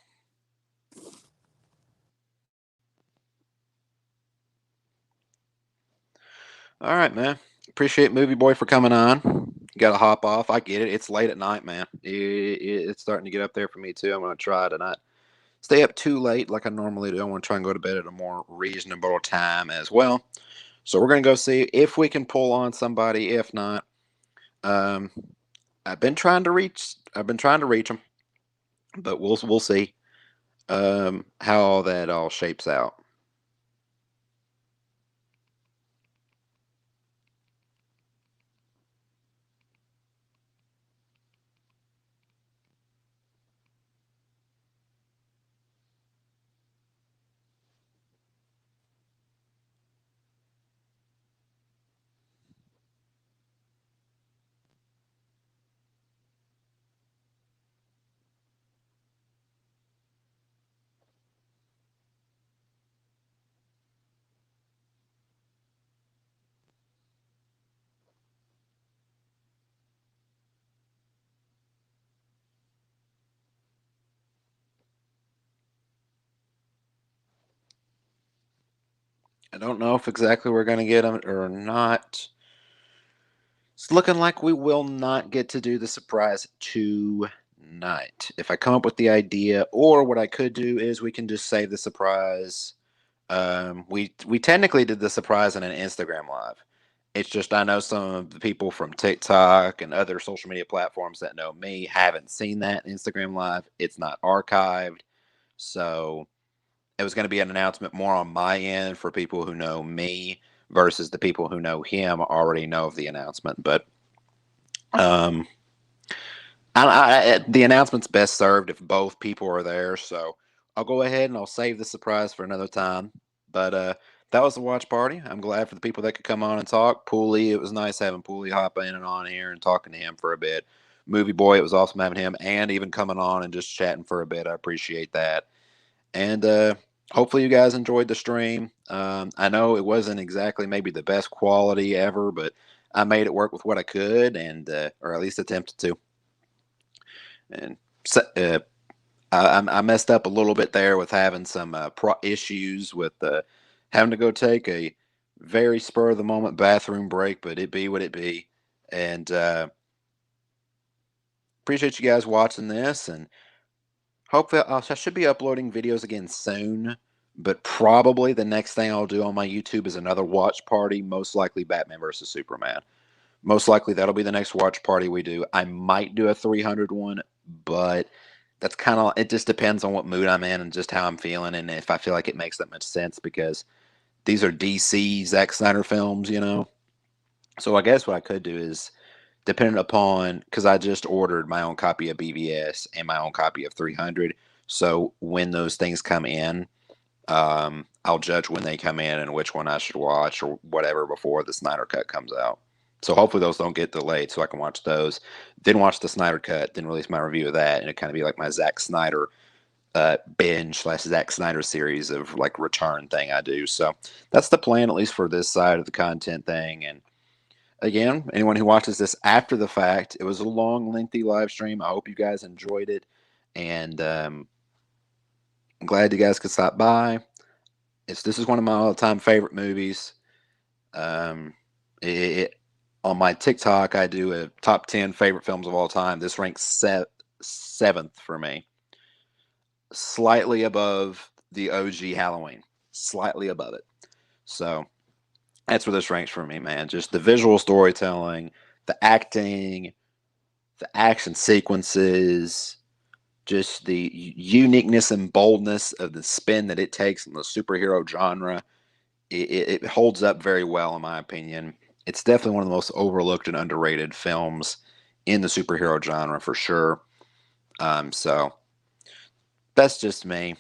All right, man. Appreciate Movie Boy for coming on. You got to hop off. I get it. It's late at night, man. It's starting to get up there for me, too. I'm going to try to not stay up too late like I normally do. I want to try and go to bed at a more reasonable time as well. So we're going to go see if we can pull on somebody. If not, I've been trying to reach them, but we'll see how that all shapes out. I don't know if exactly we're going to get them or not. It's looking like we will not get to do the surprise tonight. If I come up with the idea, or what I could do is we can just save the surprise. We technically did the surprise in an Instagram live. It's just I know some of the people from TikTok and other social media platforms that know me haven't seen that Instagram live. It's not archived, so it was going to be an announcement more on my end for people who know me versus the people who know him already know of the announcement. But the announcement's best served if both people are there. So I'll go ahead and I'll save the surprise for another time. But that was the watch party. I'm glad for the people that could come on and talk. Pooley, it was nice having Pooley hop in and on here and talking to him for a bit. Movie Boy, it was awesome having him and even coming on and just chatting for a bit. I appreciate that. And hopefully you guys enjoyed the stream. I know it wasn't exactly maybe the best quality ever, but I made it work with what I could, and or at least attempted to. And so, I messed up a little bit there with having some issues with having to go take a very spur of the moment bathroom break, but it be what it be. And appreciate you guys watching this, and hopefully I should be uploading videos again soon, but probably the next thing I'll do on my YouTube is another watch party, most likely Batman versus Superman. Most likely that'll be the next watch party we do. I might do a 300 one. but that's kind of, it just depends on what mood I'm in and just how I'm feeling, and if I feel like it makes that much sense, because these are DC Zack Snyder films, you know. So I guess what I could do is, depending upon, because I just ordered my own copy of BVS and my own copy of 300. So when those things come in, I'll judge when they come in and which one I should watch or whatever before the Snyder Cut comes out. So hopefully those don't get delayed, so I can watch those, then watch the Snyder Cut, then release my review of that, and it kind of be like my Zack Snyder binge slash Zack Snyder series of like return thing I do. So that's the plan, at least for this side of the content thing. And again, anyone who watches this after the fact, it was a long, lengthy live stream. I hope you guys enjoyed it, and I'm glad you guys could stop by. This is one of my all-time favorite movies. Um, it on my TikTok, I do a top 10 favorite films of all time. This ranks seventh for me, slightly above the OG Halloween, slightly above it. So that's where this ranks for me, man. Just the visual storytelling, the acting, the action sequences, just the uniqueness and boldness of the spin that it takes in the superhero genre. It holds up very well, in my opinion. It's definitely one of the most overlooked and underrated films in the superhero genre, for sure. So that's just me.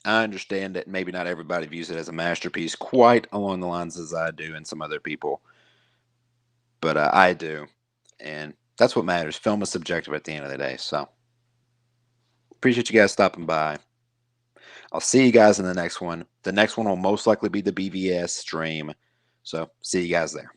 I understand that maybe not everybody views it as a masterpiece quite along the lines as I do and some other people, but I do. And that's what matters. Film is subjective at the end of the day. So appreciate you guys stopping by. I'll see you guys in the next one. The next one will most likely be the BVS stream. So see you guys there.